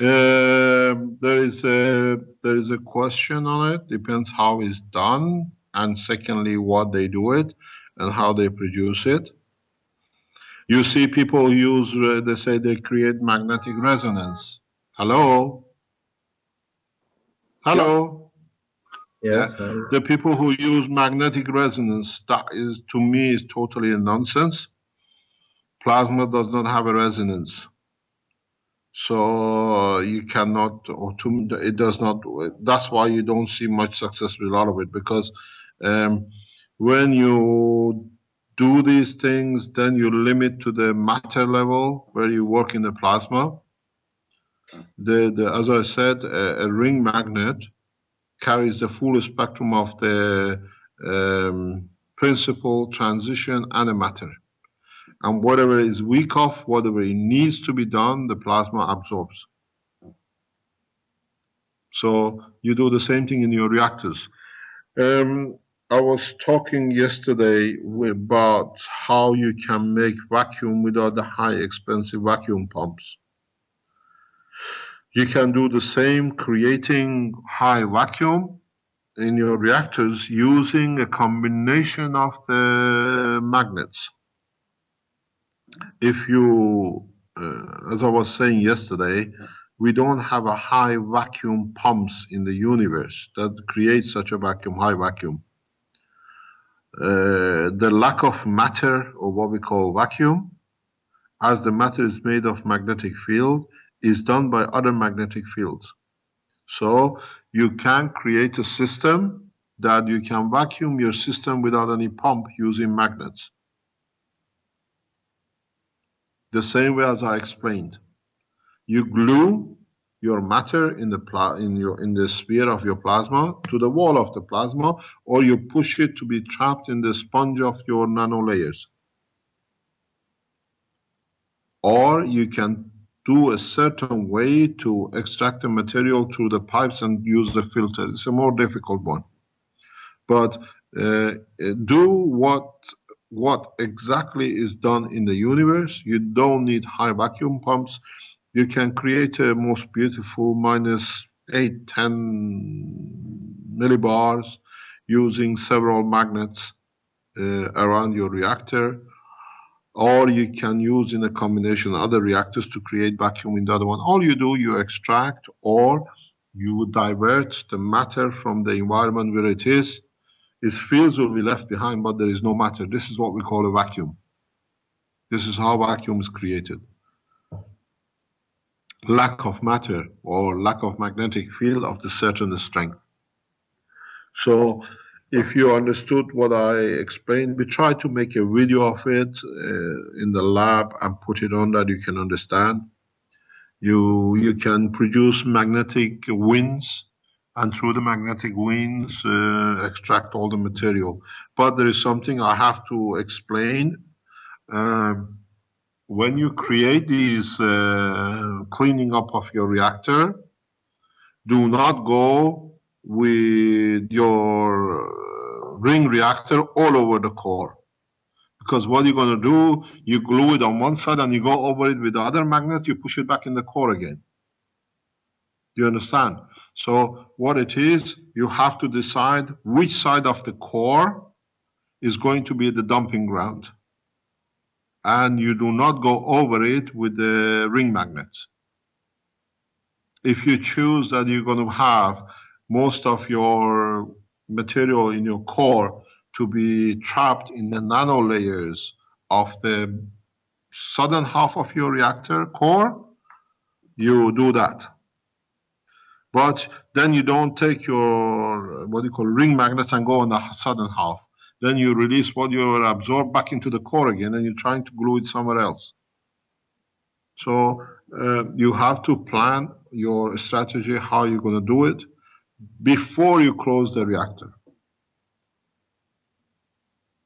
is a question on it. Depends how it's done, and secondly, what they do it and how they produce it. You see people use, they say they create magnetic resonance. Hello? Hello? Yes. Yeah. The people who use magnetic resonance, that is, to me, is totally a nonsense. Plasma does not have a resonance. So you cannot, or it does not, that's why you don't see much success with a lot of it, because when you do these things, then you limit to the matter level where you work in the plasma. As I said, a ring magnet carries the full spectrum of the principle, transition, and a matter. And whatever is weak of, whatever it needs to be done, the plasma absorbs. So you do the same thing in your reactors. I was talking yesterday about how you can make vacuum without the high expensive vacuum pumps. You can do the same, creating high vacuum in your reactors using a combination of the magnets. If you, as I was saying yesterday, we don't have a high vacuum pumps in the universe that creates such a vacuum, high vacuum. The lack of matter, or what we call vacuum, as the matter is made of magnetic field, is done by other magnetic fields. So you can create a system that you can vacuum your system without any pump using magnets. The same way as I explained. You glue your matter in the sphere of your plasma to the wall of the plasma, or you push it to be trapped in the sponge of your nanolayers. Or you can do a certain way to extract the material through the pipes and use the filter. It's a more difficult one. But do what exactly is done in the universe. You don't need high vacuum pumps. You can create a most beautiful -8, 10 millibars using several magnets around your reactor. Or you can use in a combination other reactors to create vacuum in the other one. All you do, you extract or you divert the matter from the environment where it is. Its fields will be left behind, but there is no matter. This is what we call a vacuum. This is how vacuum is created. Lack of matter or lack of magnetic field of the certain strength. So if you understood what I explained, we tried to make a video of it in the lab and put it on that you can understand. You can produce magnetic winds, and through the magnetic winds extract all the material. But there is something I have to explain. when you create these cleaning up of your reactor, do not go with your ring reactor all over the core. Because what you're going to do, you glue it on one side and you go over it with the other magnet, you push it back in the core again. Do you understand? So what it is, you have to decide which side of the core is going to be the dumping ground. And you do not go over it with the ring magnets. If you choose that you're going to have most of your material in your core to be trapped in the nano layers of the southern half of your reactor core, you do that. But then you don't take your, what you call ring magnets and go on the southern half. Then you release what you absorb back into the core again, and you're trying to glue it somewhere else. So you have to plan your strategy, how you're going to do it, before you close the reactor.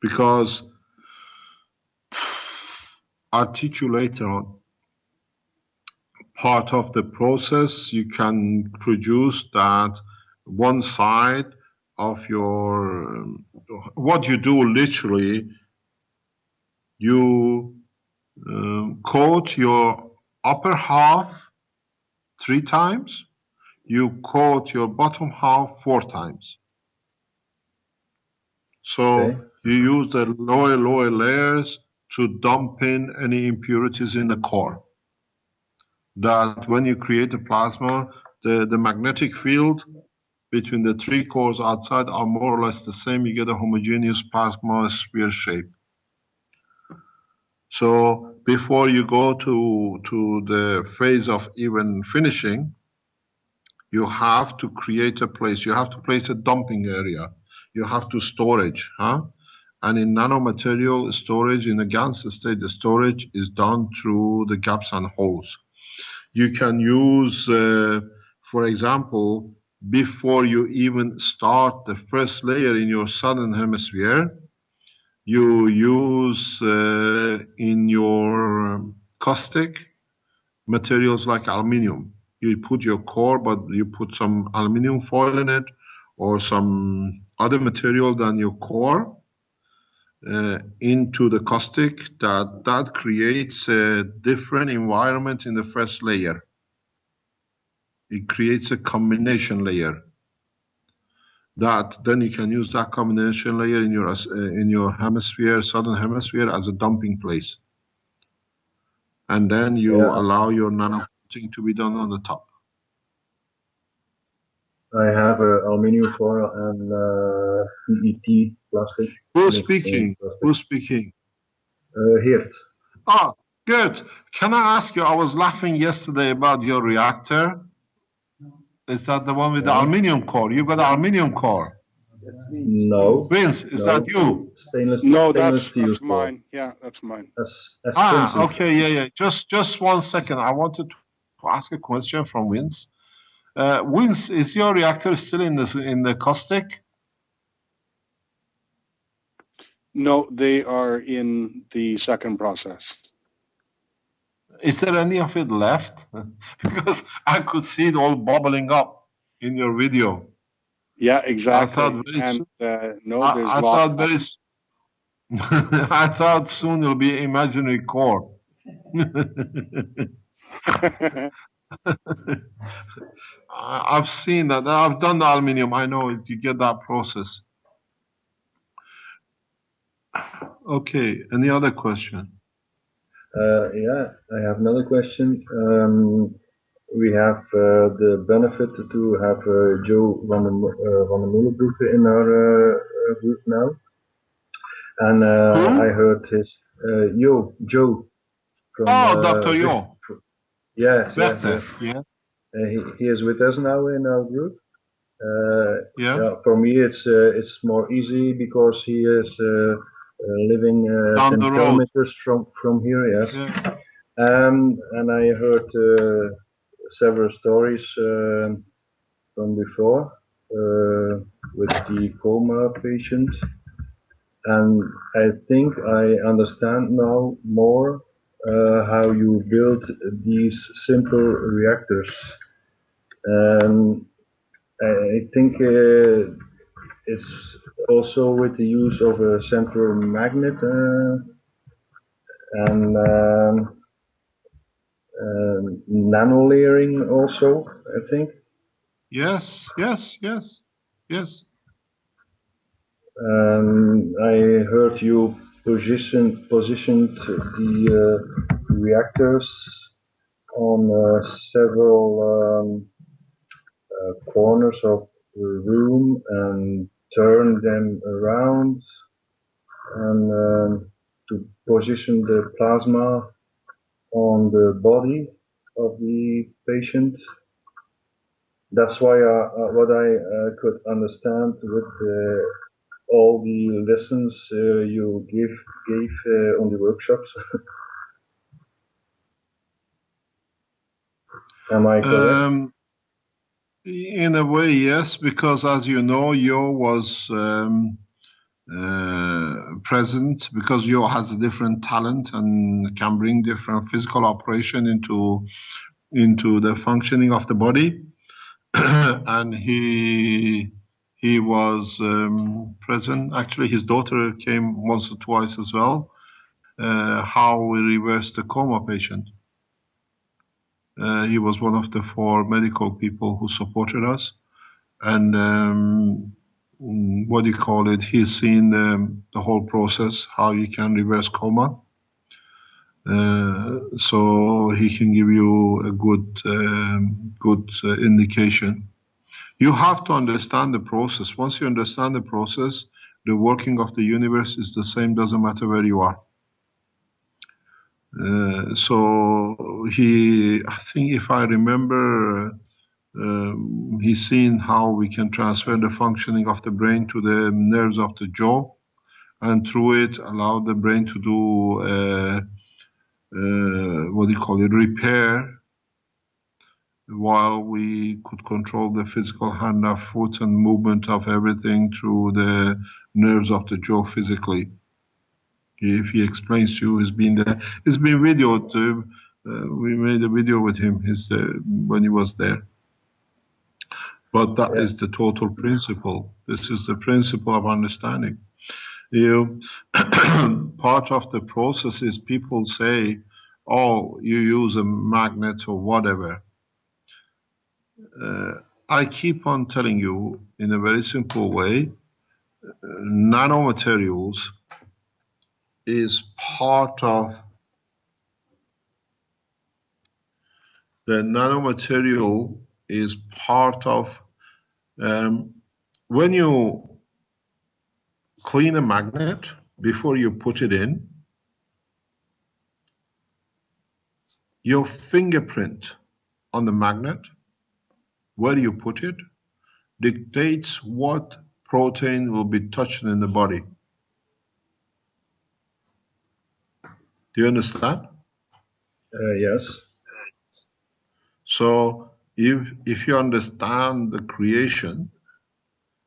Because I'll teach you later on. Part of the process, you can produce that one side of your, what you do literally, you coat your upper half 3 times, you coat your bottom half 4 times. So you use the lower layers to dump in any impurities in the core. That when you create a plasma, the magnetic field between the 3 cores outside are more or less the same. You get a homogeneous plasma sphere shape. So before you go to the phase of even finishing, you have to create a place. You have to place a dumping area. You have to storage, And in nanomaterial storage, in a gas state, the storage is done through the gaps and holes. You can use, for example, before you even start the first layer in your southern hemisphere, you use in your caustic materials like aluminium. You put your core, but you put some aluminum foil in it or some other material than your core into the caustic. That creates a different environment in the first layer. It creates a combination layer. That then you can use that combination layer in your hemisphere, southern hemisphere, as a dumping place. And then you allow your nano coating to be done on the top. I have aluminium foil and PET plastic. Who's speaking? Who's speaking? Hirt. Ah, good. Can I ask you, I was laughing yesterday about your reactor. Is that the one with the aluminium core? You got the aluminium core. No. Vince, is that you? Stainless steel that's mine. Yeah, that's mine. Okay, yeah. Just 1 second. I wanted to ask a question from Vince. Vince, is your reactor still in the caustic? No, they are in the second process. Is there any of it left? Because I could see it all bubbling up in your video. Yeah, exactly. I thought soon it'll be imaginary core. I've seen that. I've done the aluminium. I know it. You get that process. Okay. Any other question? Yeah, I have another question. We have the benefit to have Joe van der Molenbroek in our group now. And I heard his Joe from Dr. Yo. Yes. Yeah. He is with us now in our group. For me, it's more easy because he is living 10 kilometers from here. Yes. Yeah. And I heard several stories from before with the Coma patient. And I think I understand now more how you build these simple reactors. And I think it's also with the use of a central magnet and nano-layering also, I think. Yes, yes, yes, yes. I heard you positioned the reactors on several corners of the room and turn them around and to position the plasma on the body of the patient. That's why what I could understand with all the lessons you gave on the workshops. Am I correct? In a way, yes, because as you know, Yo was present because Yo has a different talent and can bring different physical operation into the functioning of the body, and he was present. Actually, his daughter came once or twice as well. How we reversed the coma patient. He was one of the 4 medical people who supported us. And what do you call it? He's seen the whole process, how you can reverse coma. So he can give you a good indication. You have to understand the process. Once you understand the process, the working of the universe is the same, doesn't matter where you are. So I think if I remember, he's seen how we can transfer the functioning of the brain to the nerves of the jaw, and through it allow the brain to do repair, while we could control the physical hand and foot and movement of everything through the nerves of the jaw physically. If he explains to you, he's been there. It's been videoed. We made a video with him when he was there. But that is the total principle. This is the principle of understanding. Part of the process is people say, oh, you use a magnet or whatever. I keep on telling you in a very simple way, nanomaterials is part of the nanomaterial is part of when you clean a magnet before you put it in, your fingerprint on the magnet, where you put it, dictates what protein will be touched in the body. Do you understand? Yes. So if you understand the creation,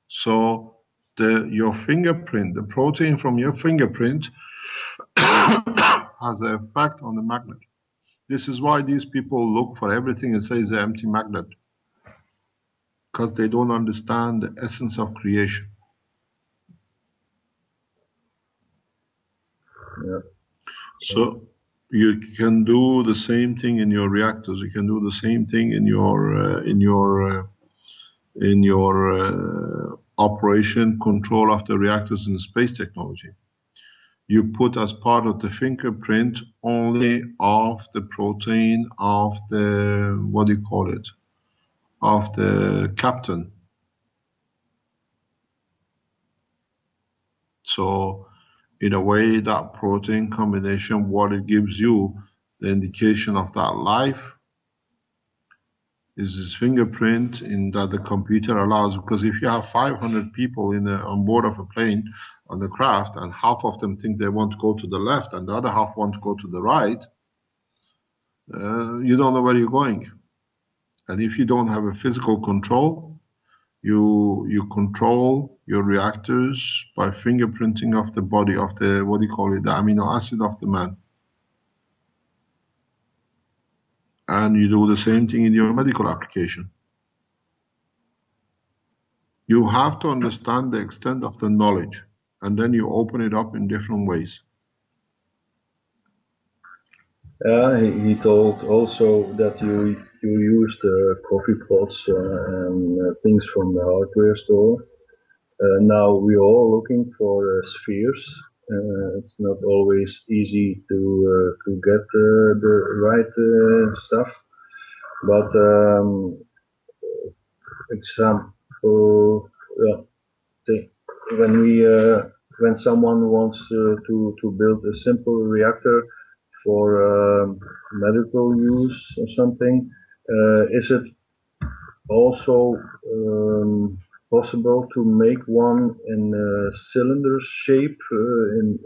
so your fingerprint, the protein from your fingerprint has an effect on the magnet. This is why these people look for everything and say it's an empty magnet, because they don't understand the essence of creation. Yeah. So you can do the same thing in your reactors. You can do the same thing in your operation control of the reactors in space technology. You put as part of the fingerprint only of the protein of the, what do you call it, of the captain. So in a way, that protein combination, what it gives you, the indication of that life, is this fingerprint in that the computer allows. Because if you have 500 people on board of a plane on the craft, and half of them think they want to go to the left and the other half want to go to the right, you don't know where you're going. And if you don't have a physical control, you control your reactors by fingerprinting of the body of the, what do you call it, the amino acid of the man. And you do the same thing in your medical application. You have to understand the extent of the knowledge, and then you open it up in different ways. He told also that you used coffee pots and things from the hardware store. Now we are all looking for spheres. It's not always easy to get the right stuff. But example, when someone wants to build a simple reactor for medical use or something, is it also possible to make one in a cylinder shape in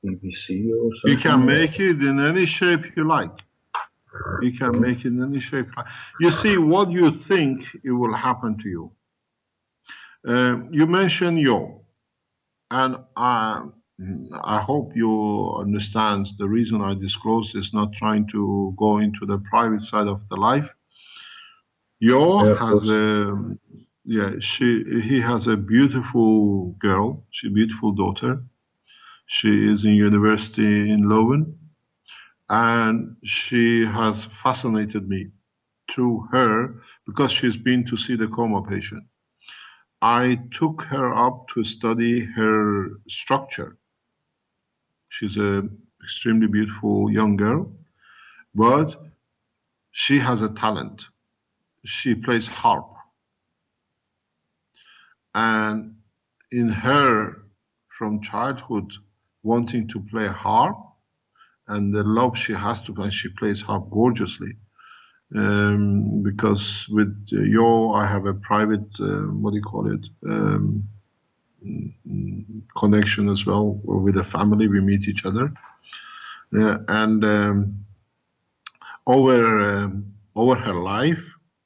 PVC or something? You can make it in any shape you like. You can make it in any shape. You see, what you think it will happen to you. You mentioned yo, and I hope you understand the reason I disclose is not trying to go into the private side of the life. Yo has he has a beautiful girl, a beautiful daughter. She is in university in Leuven, and she has fascinated me through her because she's been to see the coma patient. I took her up to study her structure. She's an extremely beautiful young girl, but she has a talent. She plays harp. And in her, from childhood, wanting to play harp, and the love she has to play, she plays harp gorgeously. Because with Yo, I have a private, connection as well with the family. We meet each other, and over her life,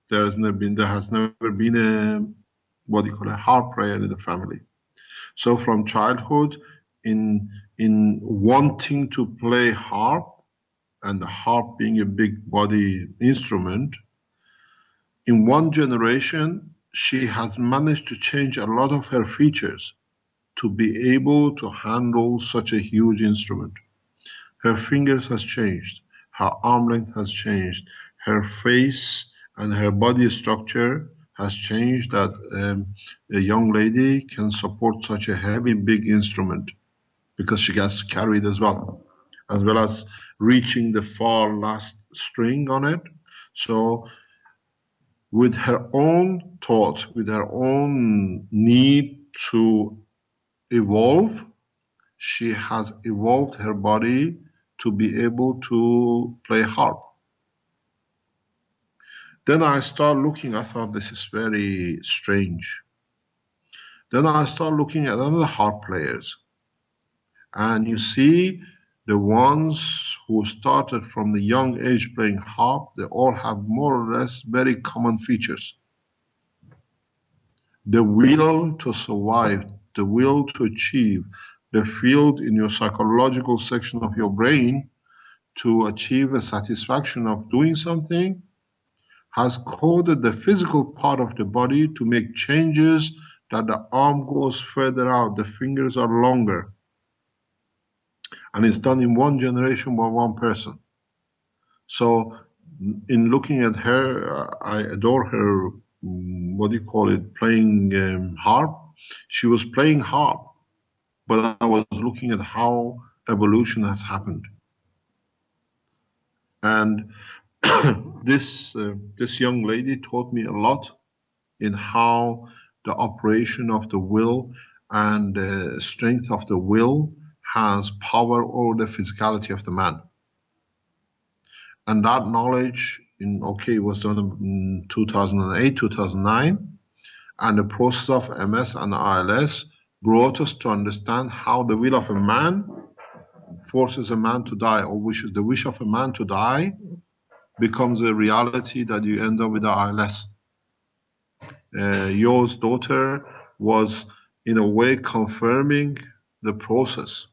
there has never been a harp player in the family. So from childhood, in wanting to play harp, and the harp being a big body instrument, in one generation, she has managed to change a lot of her features to be able to handle such a huge instrument. Her fingers has changed, her arm length has changed, her face and her body structure has changed that a young lady can support such a heavy, big instrument because she has to carry it as well as reaching the far last string on it. So with her own thought, with her own need to evolve, she has evolved her body to be able to play harp. Then I start looking, I thought this is very strange. Then I start looking at other harp players. And you see the ones who started from the young age playing harp, they all have more or less very common features. The will to survive, the will to achieve, the field in your psychological section of your brain to achieve a satisfaction of doing something has coded the physical part of the body to make changes that the arm goes further out, the fingers are longer. And it's done in one generation by one person. So in looking at her, I adore her, playing harp. She was playing harp, but I was looking at how evolution has happened. And this young lady taught me a lot in how the operation of the will and the strength of the will has power over the physicality of the man. And that knowledge was done in 2008, 2009, and the process of MS and ALS brought us to understand how the will of a man forces a man to die, or the wish of a man to die becomes a reality that you end up with the ALS. Yo's daughter was, in a way, confirming the process.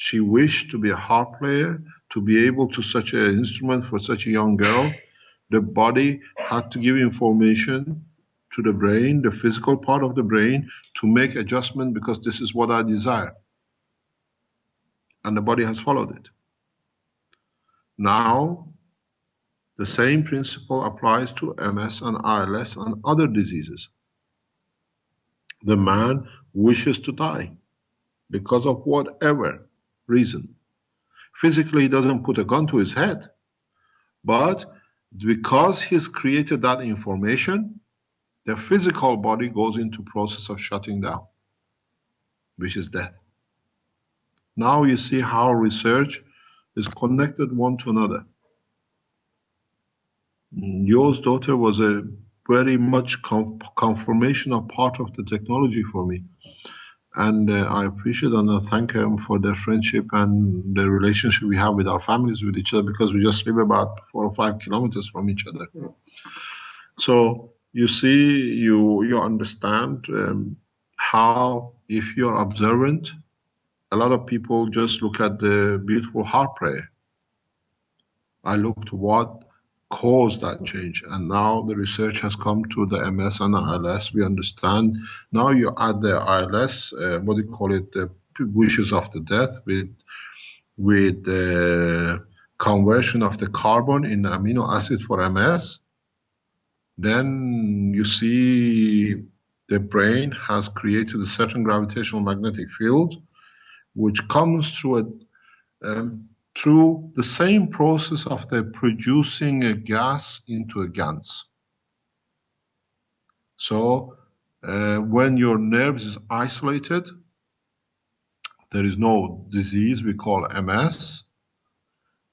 She wished to be a harp player, to be able to such an instrument for such a young girl. The body had to give information to the brain, the physical part of the brain, to make adjustment because this is what I desire. And the body has followed it. Now, the same principle applies to MS and ALS and other diseases. The man wishes to die because of whatever reason. Physically, he doesn't put a gun to his head, but because he's created that information, the physical body goes into process of shutting down, which is death. Now you see how research is connected one to another. Yo's daughter was a very much confirmational part of the technology for me. And I appreciate and I thank her for their friendship and the relationship we have with our families, with each other, because we just live about 4 or 5 kilometers from each other. So you see, you understand how, if you're observant, a lot of people just look at the beautiful harp player. I looked what caused that change, and now the research has come to the MS and ALS. We understand now. You add the ALS, what do you call it, the wishes of the death, with the conversion of the carbon in amino acid for MS. Then you see the brain has created a certain gravitational magnetic field, which comes through through the same process of the producing a gas into a GANs. So when your nerves is isolated, there is no disease we call MS.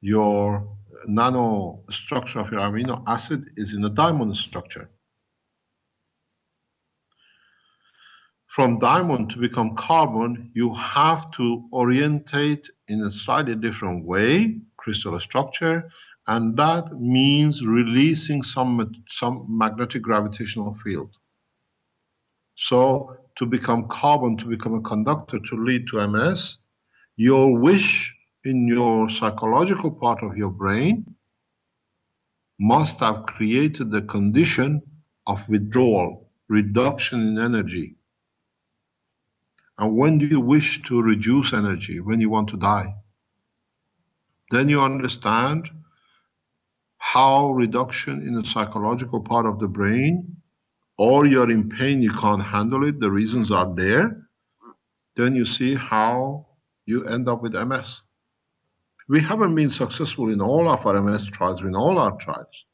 Your nano structure of your amino acid is in a diamond structure. From diamond to become carbon, you have to orientate in a slightly different way, crystal structure, and that means releasing some magnetic gravitational field. So to become carbon, to become a conductor, to lead to MS, your wish in your psychological part of your brain must have created the condition of withdrawal, reduction in energy. And when do you wish to reduce energy? When you want to die. Then you understand how reduction in the psychological part of the brain, or you're in pain, you can't handle it, the reasons are there. Then you see how you end up with MS. We haven't been successful in all of our MS trials, in all our trials.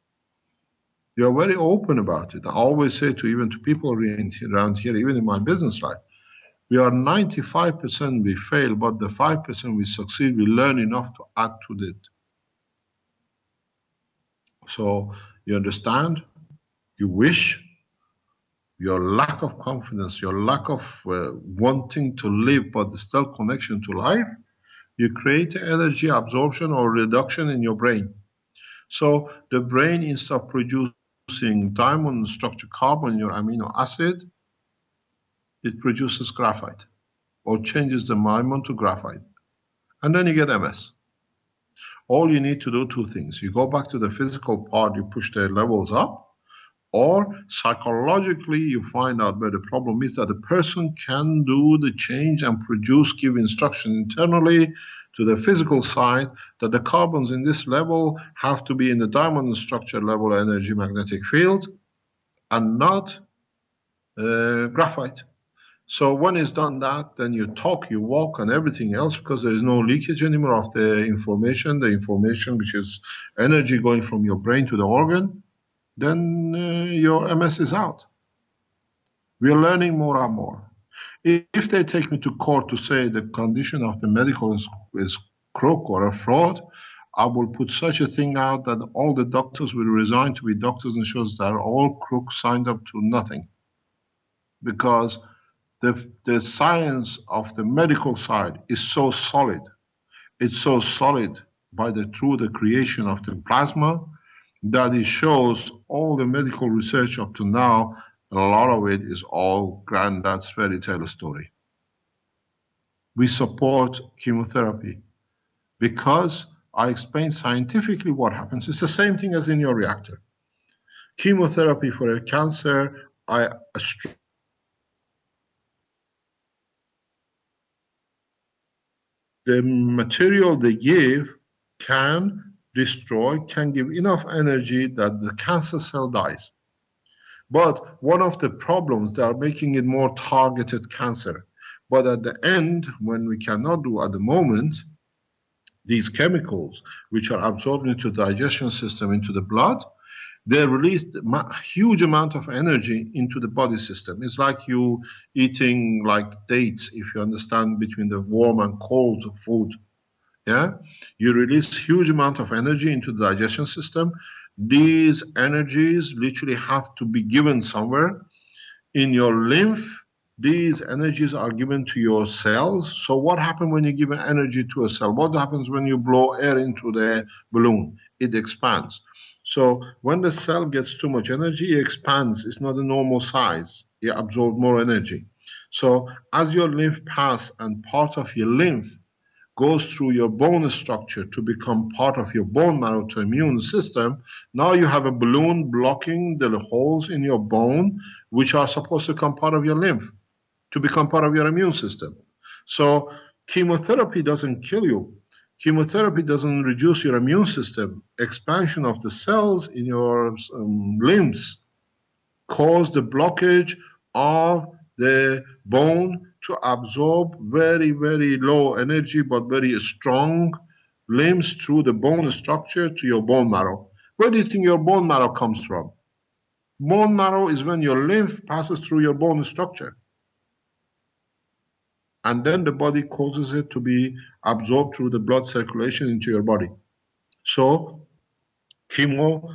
We are very open about it. I always say to even to people around here, even in my business life, we are 95% we fail, but the 5% we succeed, we learn enough to add to it. So you understand, you wish, your lack of confidence, your lack of wanting to live, but still connection to life, you create energy absorption or reduction in your brain. So the brain, instead of producing diamond structure carbon in your amino acid, it produces graphite, or changes the diamond to graphite. And then you get MS. All you need to do two things. You go back to the physical part, you push the levels up, or psychologically you find out where the problem is, that the person can do the change and produce, give instruction internally to the physical side that the carbons in this level have to be in the diamond structure level energy magnetic field and not graphite. So when it's done that, then you talk, you walk, and everything else, because there is no leakage anymore of the information which is energy going from your brain to the organ, then your MS is out. We are learning more and more. If they take me to court to say the condition of the medical is crook or a fraud, I will put such a thing out that all the doctors will resign to be doctors and shows that are all crooks signed up to nothing. Because the science of the medical side is so solid. It's so solid through the creation of the plasma that it shows all the medical research up to now, a lot of it is all granddad's fairy tale story. we support chemotherapy because I explain scientifically what happens. It's the same thing as in your reactor. Chemotherapy for a cancer, the material they give can destroy, can give enough energy that the cancer cell dies. But one of the problems, they are making it more targeted cancer. But at the end, when we cannot do at the moment, these chemicals, which are absorbed into the digestion system, into the blood, they release a huge amount of energy into the body system. It's like you eating like dates, if you understand, between the warm and cold food. Yeah, you release huge amount of energy into the digestion system. These energies literally have to be given somewhere. In your lymph, these energies are given to your cells. So what happens when you give energy to a cell? What happens when you blow air into the balloon? It expands. So when the cell gets too much energy, it expands. It's not a normal size. It absorbs more energy. So as your lymph passes and part of your lymph goes through your bone structure to become part of your bone marrow to immune system, now you have a balloon blocking the holes in your bone, which are supposed to become part of your lymph, to become part of your immune system. So chemotherapy doesn't kill you. Chemotherapy doesn't reduce your immune system. Expansion of the cells in your limbs cause the blockage of the bone to absorb very, very low energy but very strong limbs through the bone structure to your bone marrow. Where do you think your bone marrow comes from? Bone marrow is when your lymph passes through your bone structure. And then the body causes it to be absorbed through the blood circulation into your body. So chemo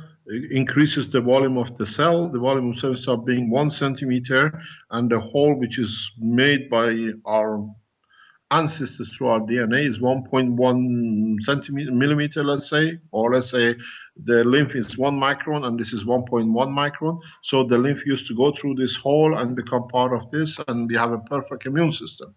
increases the volume of the cell. The volume of the cell starts being 1 centimeter, and the hole which is made by our ancestors through our DNA is 1.1 millimeter, let's say, or let's say the lymph is 1 micron and this is 1.1 micron. So the lymph used to go through this hole and become part of this, and we have a perfect immune system.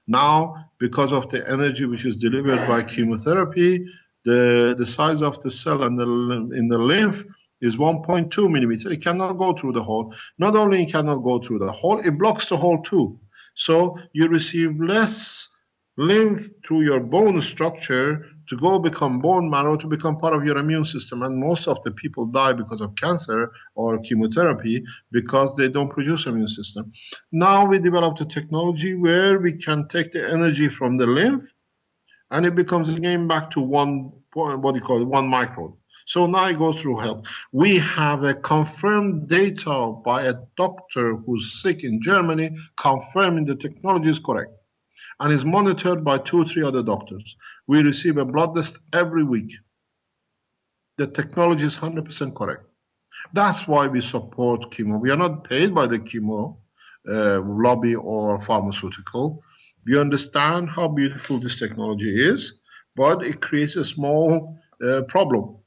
Now, because of the energy which is delivered by chemotherapy, the size of the cell in the lymph is 1.2 millimeter. It cannot go through the hole. Not only it cannot go through the hole, it blocks the hole too. So you receive less lymph through your bone structure to go become bone marrow, to become part of your immune system. And most of the people die because of cancer or chemotherapy because they don't produce immune system. Now we developed a technology where we can take the energy from the lymph and it becomes again back to 1 micron. So now it goes through health. We have a confirmed data by a doctor who's sick in Germany confirming the technology is correct and is monitored by 2 or 3 other doctors. We receive a blood test every week. The technology is 100% correct. That's why we support chemo. We are not paid by the chemo lobby or pharmaceutical. We understand how beautiful this technology is, but it creates a small problem.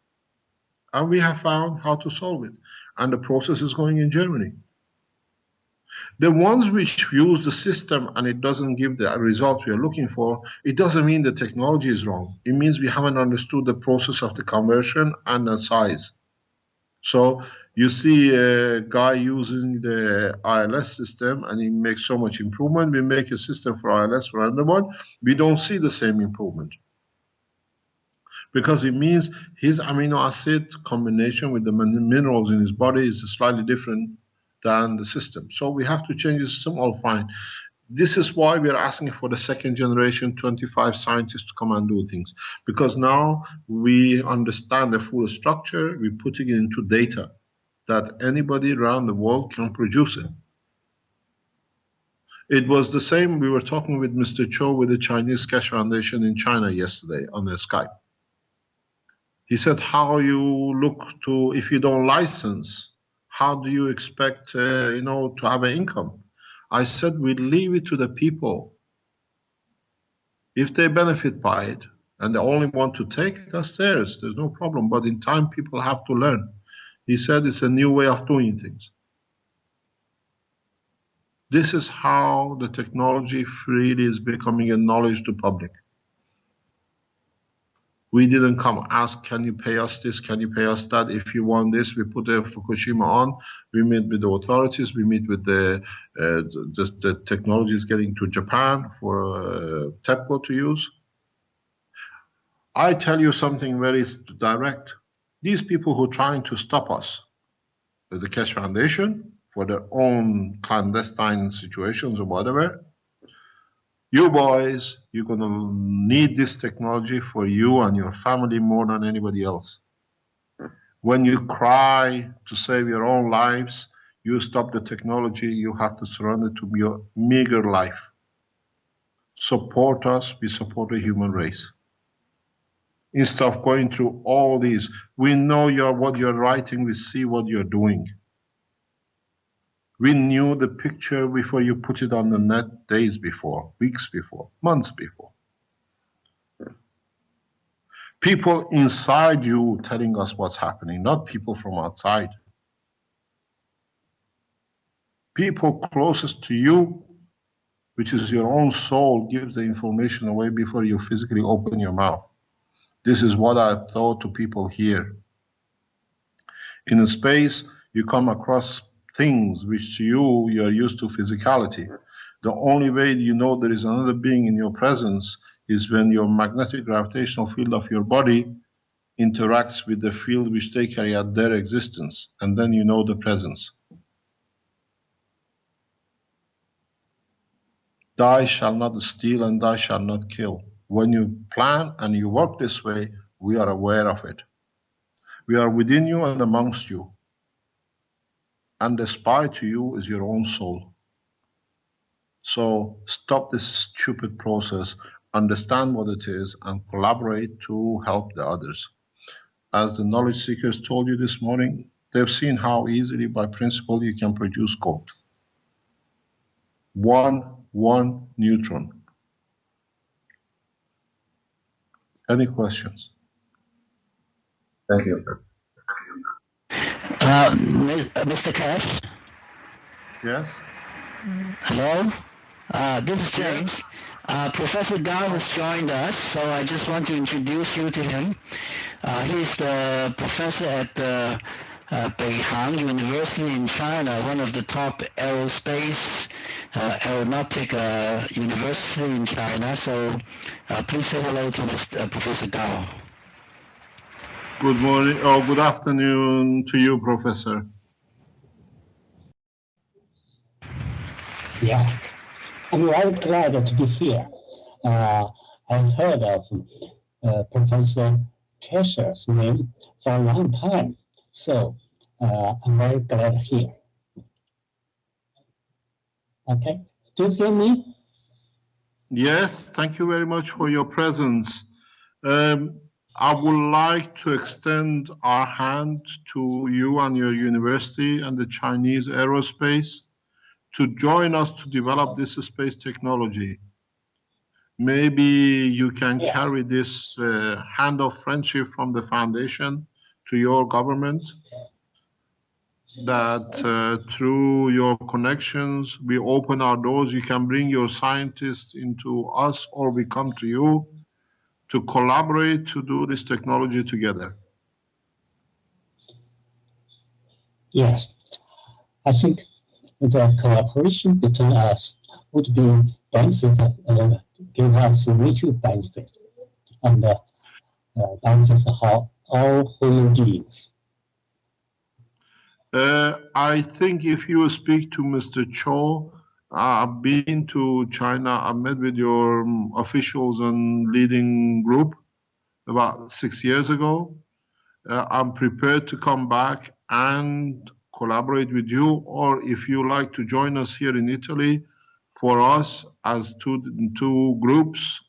And we have found how to solve it. And the process is going in Germany. The ones which use the system and it doesn't give the result we are looking for, it doesn't mean the technology is wrong. It means we haven't understood the process of the conversion and the size. So you see a guy using the ALS system and he makes so much improvement. We make a system for ALS for another one. We don't see the same improvement. Because it means his amino acid combination with the minerals in his body is slightly different than the system. So we have to change the system, all fine. This is why we are asking for the second generation 25 scientists to come and do things. Because now we understand the full structure, we're putting it into data that anybody around the world can produce it. It was the same, we were talking with Mr. Cho with the Chinese Keshe Foundation in China yesterday on the Skype. He said, how you look to, if you don't license, how do you expect, to have an income? I said, we leave it to the people. If they benefit by it and they only want to take it, that's theirs. There's no problem. But in time, people have to learn. He said it's a new way of doing things. This is how the technology freely is becoming a knowledge to public. We didn't come ask, can you pay us this, can you pay us that? If you want this, we put the Fukushima on. We meet with the authorities. We meet with the technologies getting to Japan for TEPCO to use. I tell you something very direct. These people who are trying to stop us, the Keshe Foundation, for their own clandestine situations or whatever, you boys, you're going to need this technology for you and your family more than anybody else. When you cry to save your own lives, you stop the technology, you have to surrender to your meager life. Support us, we support the human race. Instead of going through all these, we know what you're writing, we see what you're doing. We knew the picture before you put it on the net, days before, weeks before, months before. People inside you telling us what's happening, not people from outside. People closest to you, which is your own soul, gives the information away before you physically open your mouth. This is what I thought to people here. In a space, you come across things which to you are used to physicality. The only way you know there is another being in your presence is when your magnetic gravitational field of your body interacts with the field which they carry out their existence, and then you know the presence. Thou shalt not steal and thou shalt not kill. When you plan and you work this way, we are aware of it. We are within you and amongst you. And the spy to you is your own soul. So stop this stupid process, understand what it is, and collaborate to help the others. As the knowledge seekers told you this morning, they've seen how easily by principle you can produce gold. One neutron. Any questions? Thank you. Mr. Keshe? Yes? Hello? This is James. Professor Gao has joined us, so I just want to introduce you to him. He's the professor at the Beihang University in China, one of the top aerospace aeronautic university in China. So please say hello to Professor Gao. Good morning, or good afternoon to you, Professor. Yeah, I'm very glad to be here. I've heard of Professor Keshe's name for a long time, so I'm very glad here. Okay, do you hear me? Yes, thank you very much for your presence. I would like to extend our hand to you and your university and the Chinese Aerospace to join us to develop this space technology. Maybe you can carry this hand of friendship from the foundation to your government, that through your connections, we open our doors. You can bring your scientists into us, or we come to you to collaborate to do this technology together. Yes, I think the cooperation between us would be give us mutual benefit and benefits all human beings. I think if you speak to Mr. Cho, I've been to China, I met with your officials and leading group about 6 years ago. I'm prepared to come back and collaborate with you, or if you like to join us here in Italy, for us as two groups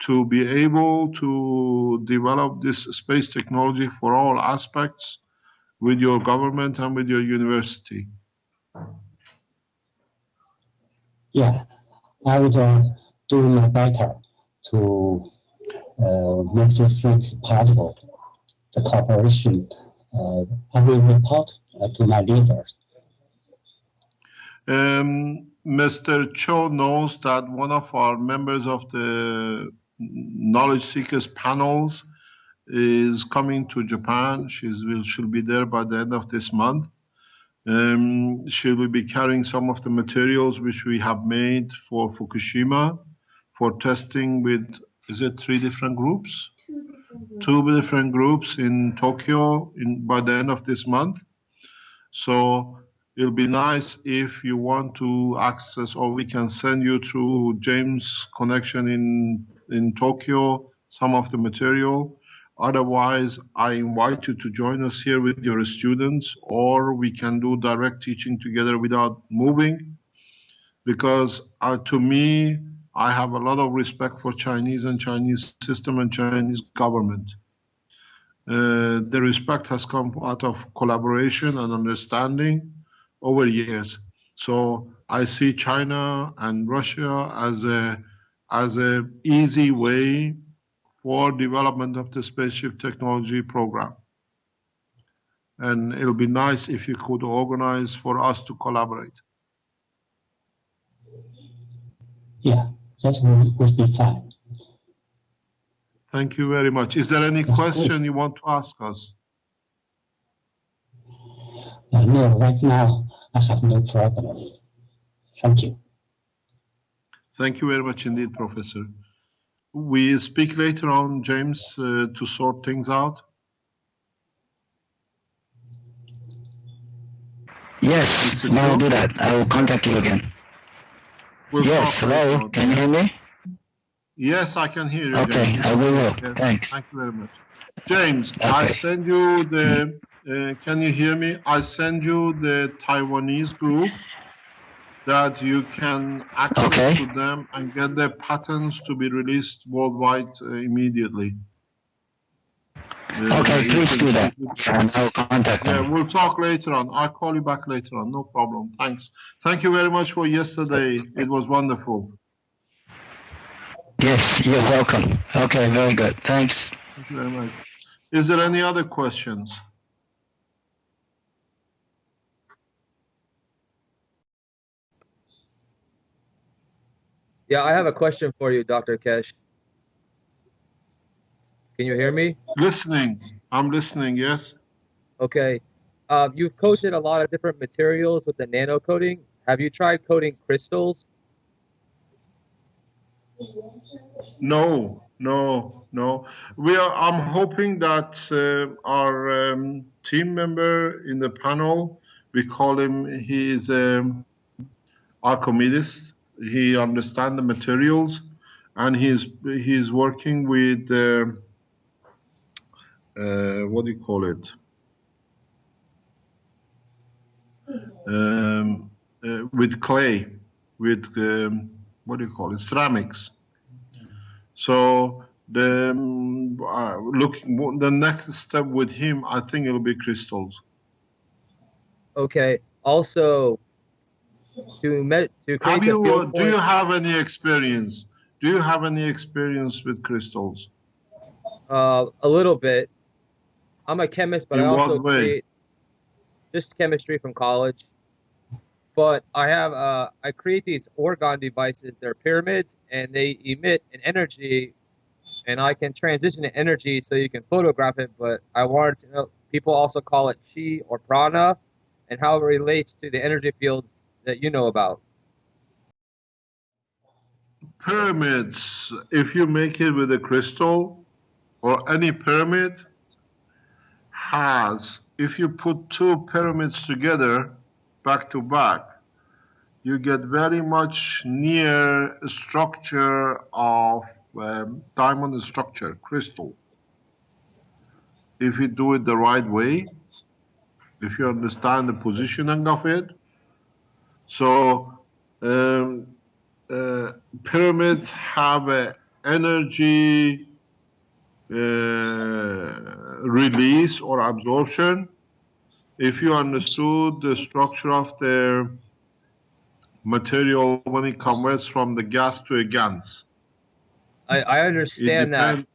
to be able to develop this space technology for all aspects with your government and with your university. Yeah, I would do my better to make these things possible. The cooperation, I will report to my leaders. Mr. Cho knows that one of our members of the Knowledge Seekers panels is coming to Japan. She'll be there by the end of this month. She will be carrying some of the materials which we have made for Fukushima for testing with, is it 3 different groups? 2 different groups in Tokyo by the end of this month. So it'll be nice if you want to access, or we can send you through James' connection in Tokyo some of the material. Otherwise, I invite you to join us here with your students, or we can do direct teaching together without moving. Because to me, I have a lot of respect for Chinese and Chinese system and Chinese government. The respect has come out of collaboration and understanding over years. So I see China and Russia as a easy way for development of the spaceship technology program. And it'll be nice if you could organize for us to collaborate. Yeah, that would be fine. Thank you very much. Is there any question you want to ask us? No, right now I have no problem. Thank you. Thank you very much indeed, Professor. We speak later on, James, to sort things out. Yes, we'll do that. I will contact you again. Yes, hello, can you hear me? Yes, I can hear you. Okay, James. I will. Yes, Thanks. Thank you very much. James, I send you the, can you hear me? I send you the Taiwanese group that you can access to them and get their patents to be released worldwide immediately. Okay, please do that. And I'll contact them. Yeah, we'll talk later on. I'll call you back later on. No problem. Thanks. Thank you very much for yesterday. It was wonderful. Yes, you're welcome. Okay, very good. Thanks. Thank you very much. Is there any other questions? Yeah, I have a question for you, Dr. Keshe. Can you hear me? Listening. I'm listening, yes. Okay. You've coated a lot of different materials with the nano coating. Have you tried coating crystals? No. I'm hoping that our team member in the panel, we call him, he is Archimedes. He understands the materials, and he's working with what do you call it? With clay, with what do you call it? Ceramics. So the next step with him, I think it'll be crystals. Okay. Also, to create do you have any experience? Do you have any experience with crystals? A little bit. I'm a chemist, but I also create just chemistry from college. But I create these orgon devices. They're pyramids, and they emit an energy, and I can transition the energy so you can photograph it. But I wanted to know, people also call it chi or prana, and how it relates to the energy fields that you know about. Pyramids, if you make it with a crystal or any pyramid, if you put 2 pyramids together back to back, you get very much near structure of diamond structure, crystal. If you do it the right way, if you understand the positioning of it. So pyramids have an energy release or absorption. If you understood the structure of their material when it converts from the gas to a GANs. I understand that.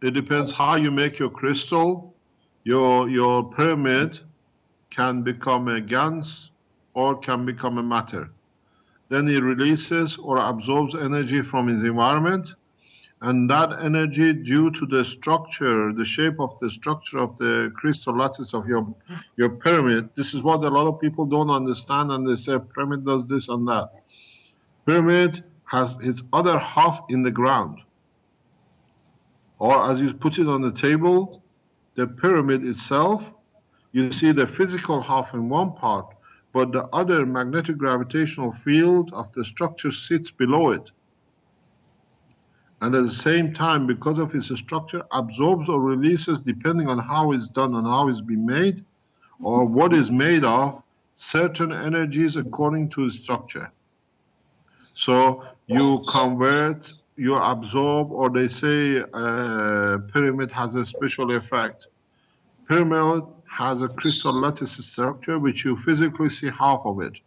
It depends how you make your crystal. Your pyramid can become a GANs or can become a matter. Then it releases or absorbs energy from its environment, and that energy, due to the structure, the shape of the structure of the crystal lattice of your pyramid, this is what a lot of people don't understand, and they say pyramid does this and that. Pyramid has its other half in the ground, or as you put it on the table, the pyramid itself, you see the physical half in one part, but the other magnetic gravitational field of the structure sits below it. And at the same time, because of its structure, absorbs or releases, depending on how it's done and how it's been made, or what is made of, certain energies according to the structure. So you convert, you absorb, or they say pyramid has a special effect. Pyramid has a crystal lattice structure which you physically see half of it.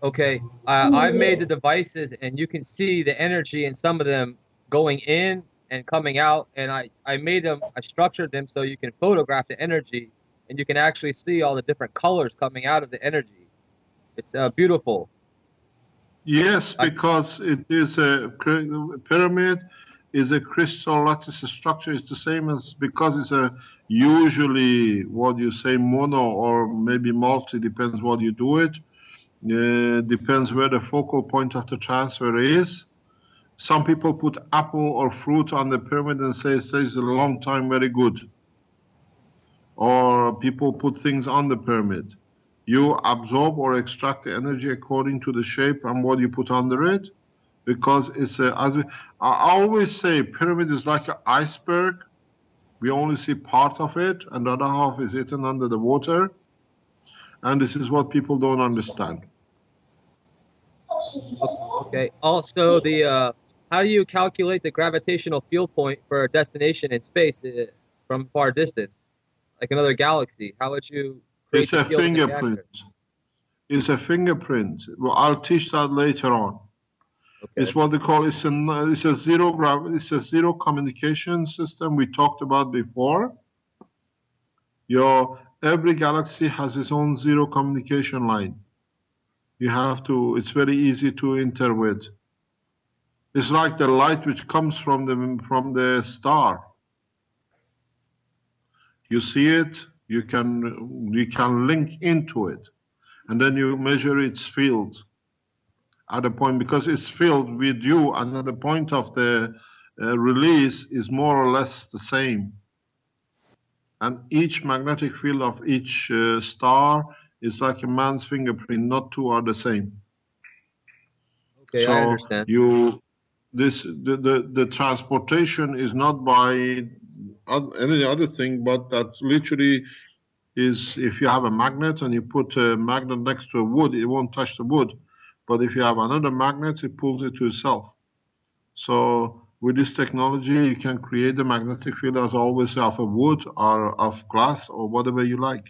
Okay, I've made the devices, and you can see the energy in some of them going in and coming out. And I made them, I structured them so you can photograph the energy, and you can actually see all the different colors coming out of the energy. It's beautiful. Yes, because it is a pyramid is a crystal lattice structure. It's the same as, because it's a usually what you say mono or maybe multi, depends what you do it. Depends where the focal point of the transfer is. Some people put apple or fruit on the pyramid and say it stays a long time very good. Or people put things on the pyramid. You absorb or extract the energy according to the shape and what you put under it, because it's I always say pyramid is like an iceberg. We only see part of it, and the other half is hidden under the water. And this is what people don't understand. Okay. Also, the how do you calculate the gravitational field point for a destination in space from far distance, like another galaxy? How would you create It's the a field in the fingerprint. reactor? It's a fingerprint. Well, I'll teach that later on. Okay. It's what they call it's a zero communication system we talked about before. Every galaxy has its own zero communication line. You have to. It's very easy to enter with. It's like the light which comes from the star. You see it. You can link into it, and then you measure its field at a point, because it's filled with you, and at the point of the release is more or less the same. And each magnetic field of each star is like a man's fingerprint, not two are the same. Okay, so I understand. The transportation is not by any other thing, but that literally is, if you have a magnet and you put a magnet next to a wood, it won't touch the wood. But if you have another magnet, it pulls it to itself. So with this technology, you can create the magnetic field, as always, of a wood or of glass or whatever you like.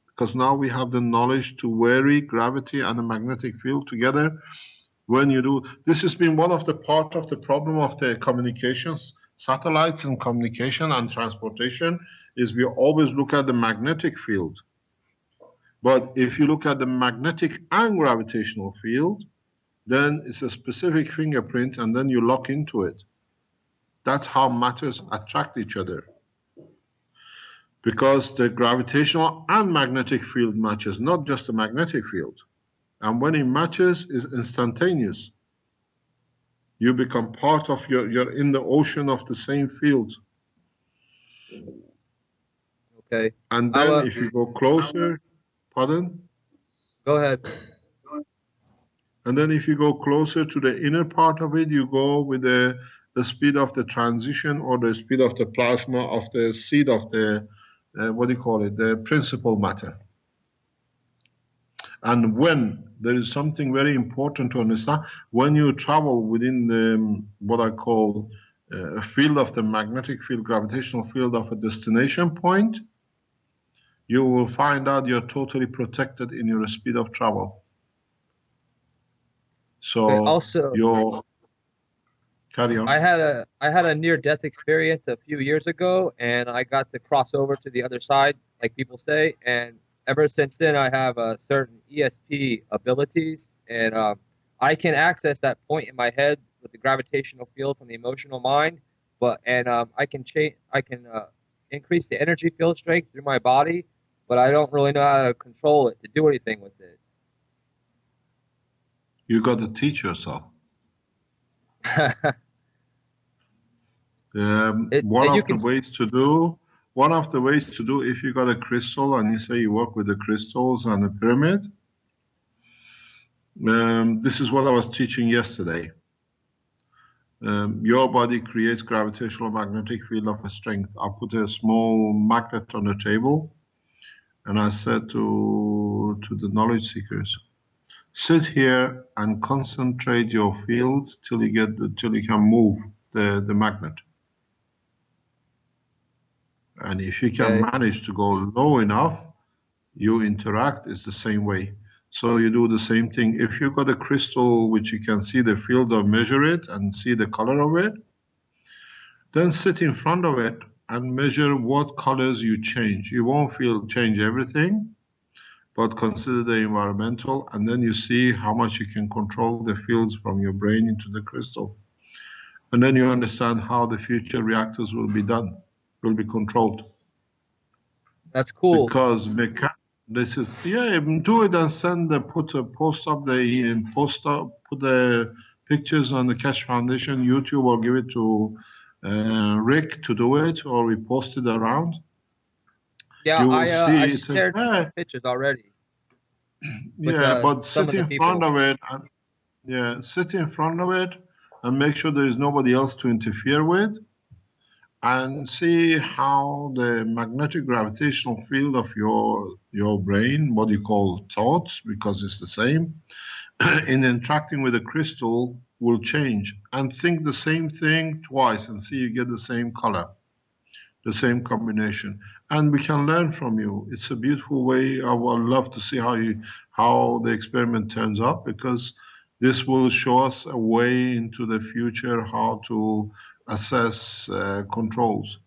Because now we have the knowledge to vary gravity and the magnetic field together. When you do, this has been one of the part of the problem of the communications, satellites and communication and transportation, is we always look at the magnetic field. But if you look at the magnetic and gravitational field, then it's a specific fingerprint, and then you lock into it. That's how matters attract each other. Because the gravitational and magnetic field matches, not just the magnetic field. And when it matches, it's instantaneous. You become part of you're in the ocean of the same field. Okay. And then if you go closer, pardon? Go ahead. And then if you go closer to the inner part of it, you go with the speed of the transition, or the speed of the plasma of the seed of the, what do you call it, the principal matter. And when there is something very important to understand, when you travel within the, what I call a field of the magnetic field, gravitational field of a destination point, you will find out you're totally protected in your speed of travel. So okay, also, carry on. I had a near-death experience a few years ago, and I got to cross over to the other side, like people say. And ever since then, I have certain ESP abilities, and I can access that point in my head with the gravitational field from the emotional mind. I can change. I can increase the energy field strength through my body, but I don't really know how to control it to do anything with it. You got to teach yourself. One of the ways to do, if you got a crystal and you say you work with the crystals and the pyramid, this is what I was teaching yesterday. Your body creates gravitational magnetic field of a strength. I put a small magnet on the table, and I said to the knowledge seekers, sit here and concentrate your fields till you can move the magnet. And if you can manage to go low enough, you interact is the same way. So you do the same thing. If you've got a crystal which you can see the field or measure it and see the color of it, then sit in front of it and measure what colors you change. You won't change everything, but consider the environmental, and then you see how much you can control the fields from your brain into the crystal. And then you understand how the future reactors will be done, will be controlled. That's cool. Because this is, do it and put the pictures on the Keshe Foundation YouTube, or give it to Rick to do it, or we post it around. Yeah, I shared pictures already. But sit in front of it, sit in front of it and make sure there is nobody else to interfere with, and see how the magnetic gravitational field of your brain, what you call thoughts, because it's the same, in interacting with the crystal will change. And think the same thing twice and see you get the same color, the same combination. And we can learn from you. It's a beautiful way. I would love to see how the experiment turns up, because this will show us a way into the future how to assess controls.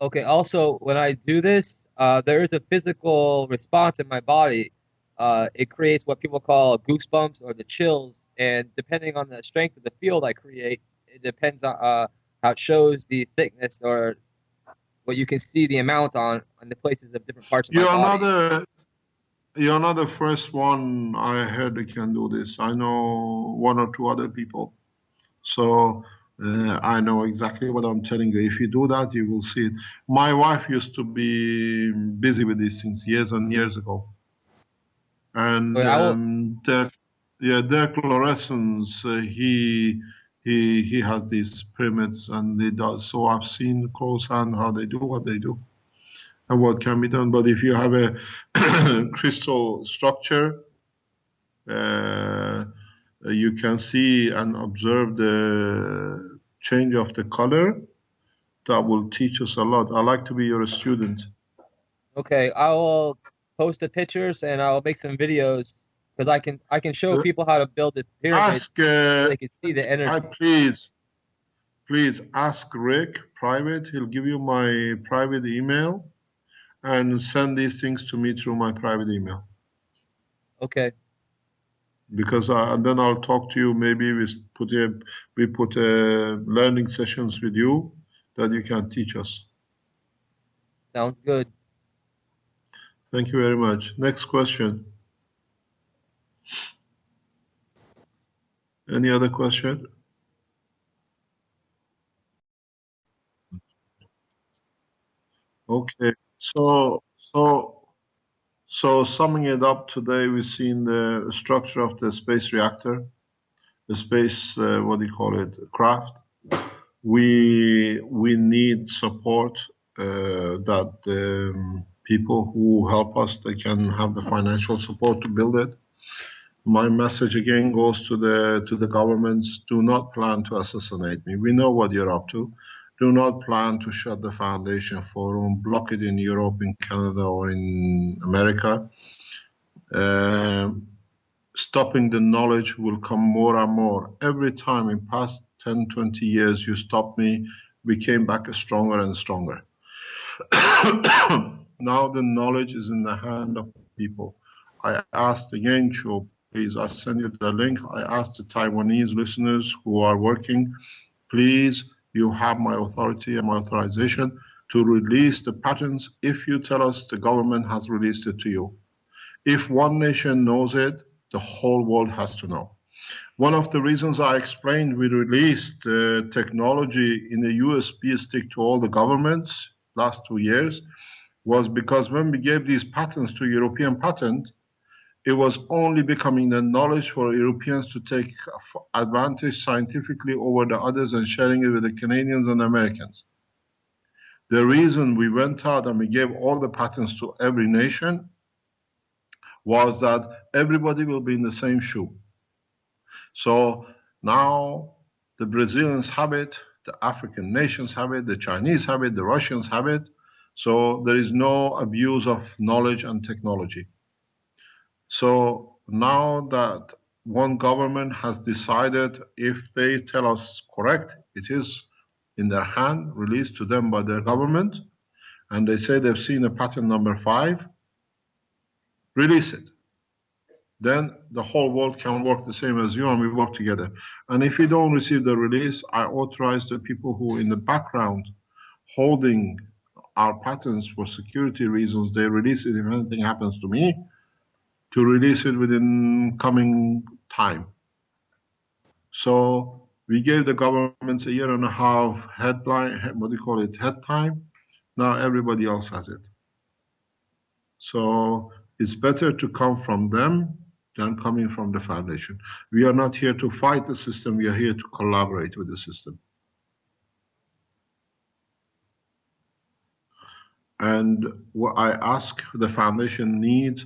Okay, also, when I do this, there is a physical response in my body. It creates what people call goosebumps or the chills, and depending on the strength of the field I create, it depends on how it shows the thickness or what you can see the amount on the places of different parts of my body. You're not the first one I heard that can do this. I know one or two other people. So I know exactly what I'm telling you. If you do that, you will see it. My wife used to be busy with these things years and years ago. And Dirk Lorenz, he has these pyramids and he does. So I've seen close-hand how they do what they do and what can be done. But if you have a crystal structure, you can see and observe the change of the color. That will teach us a lot. I like to be your student. Okay, I will post the pictures and I'll make some videos, because I can show people how to build the pyramids so they can see the energy. Please ask Rick private. He'll give you my private email and send these things to me through my private email. Okay. Because then I'll talk to you. Maybe we put learning sessions with you that you can teach us. Sounds good. Thank you very much. Next question. Any other question? Okay. So summing it up today, we've seen the structure of the space reactor, the space, craft. We need support that the people who help us, they can have the financial support to build it. My message again goes to the governments: do not plan to assassinate me. We know what you're up to. Do not plan to shut the foundation forum, block it in Europe, in Canada, or in America. Stopping the knowledge will come more and more. Every time in past 10, 20 years you stopped me, we came back stronger and stronger. Now the knowledge is in the hand of people. I asked again, Cho, please, I send you the link. I asked the Taiwanese listeners who are working, please, you have my authority and my authorization to release the patents if you tell us the government has released it to you. If one nation knows it, the whole world has to know. One of the reasons I explained we released technology in a USB stick to all the governments last 2 years was because when we gave these patents to European patent, it was only becoming the knowledge for Europeans to take advantage scientifically over the others and sharing it with the Canadians and Americans. The reason we went out and we gave all the patents to every nation was that everybody will be in the same shoe. So now the Brazilians have it, the African nations have it, the Chinese have it, the Russians have it. So there is no abuse of knowledge and technology. So now that one government has decided, if they tell us correct, it is in their hand, released to them by their government, and they say they've seen a patent number 5, release it. Then the whole world can work the same as you and we work together. And if you don't receive the release, I authorize the people who in the background holding our patents for security reasons, they release it if anything happens to me, to release it within coming time. So we gave the governments a 1.5 year headline, head time. Now everybody else has it. So it's better to come from them than coming from the foundation. We are not here to fight the system, we are here to collaborate with the system. And what I ask the foundation needs,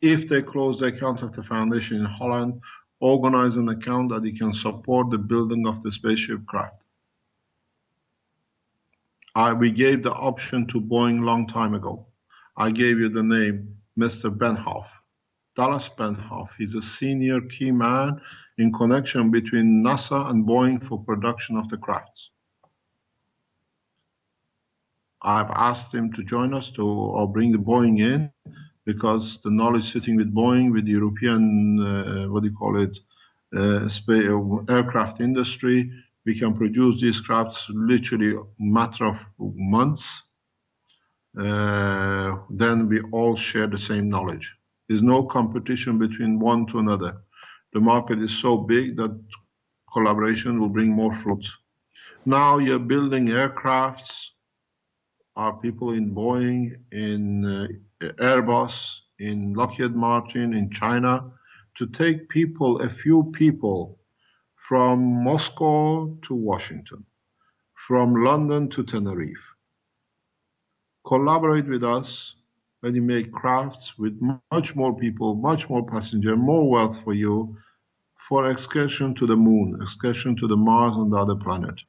if they close the account of the foundation in Holland, organize an account that it can support the building of the spaceship craft. We gave the option to Boeing long time ago. I gave you the name, Mr. Benhoff. Dallas Benhoff. He's a senior key man in connection between NASA and Boeing for production of the crafts. I've asked him to join us or bring the Boeing in because the knowledge sitting with Boeing, with the European, aircraft industry, we can produce these crafts literally a matter of months. Then we all share the same knowledge. There's no competition between one to another. The market is so big that collaboration will bring more fruits. Now you're building aircrafts. Are people in Boeing, in Airbus, in Lockheed Martin, in China, to take people, a few people, from Moscow to Washington, from London to Tenerife. Collaborate with us when you make crafts with much more people, much more passenger, more wealth for you, for excursion to the moon, excursion to the Mars and the other planet.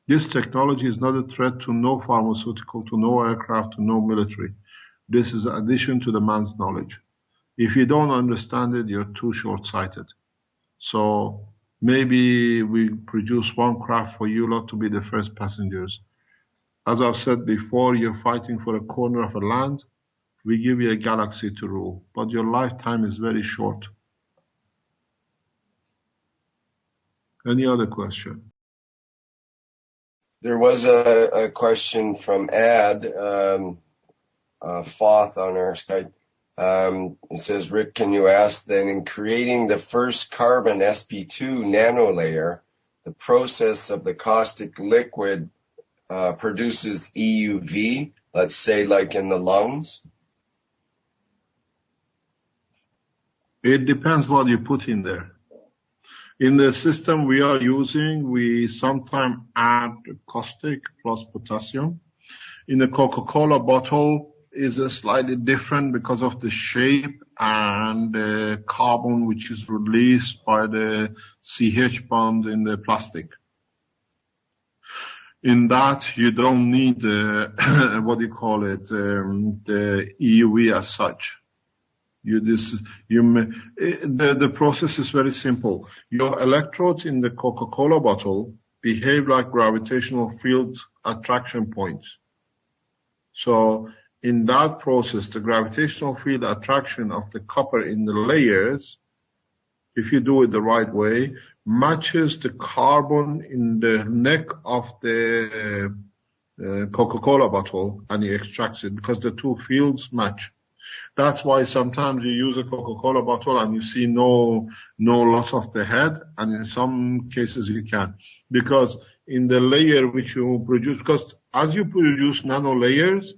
This technology is not a threat to no pharmaceutical, to no aircraft, to no military. This is an addition to the man's knowledge. If you don't understand it, you're too short-sighted. So maybe we produce one craft for you lot to be the first passengers. As I've said before, you're fighting for a corner of a land. We give you a galaxy to rule, but your lifetime is very short. Any other question? There was a question from Ad Foth on our Skype. It says, Rick, can you ask that in creating the first carbon sp2 nanolayer, the process of the caustic liquid produces EUV, let's say like in the lungs? It depends what you put in there. In the system we are using, we sometimes add caustic plus potassium. In the Coca-Cola bottle is slightly different because of the shape and the carbon which is released by the CH bond in the plastic. In that, you don't need the EUV as such. The process is very simple. Your electrodes in the Coca-Cola bottle behave like gravitational field attraction points. So in that process, the gravitational field attraction of the copper in the layers, if you do it the right way, matches the carbon in the neck of the Coca-Cola bottle, and he extracts it because the two fields match. That's why sometimes you use a Coca-Cola bottle and you see no loss of the head, and in some cases you can. Because in the layer which you produce, because as you produce nano layers,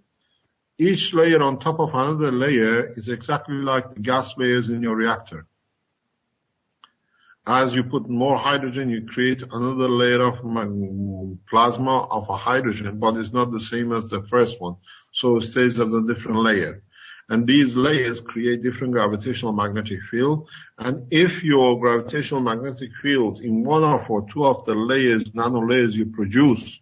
each layer on top of another layer is exactly like the gas layers in your reactor. As you put more hydrogen, you create another layer of plasma of a hydrogen, but it's not the same as the first one. So it stays as a different layer. And these layers create different gravitational magnetic field. And if your gravitational magnetic field in one or two of the layers, nano layers you produce,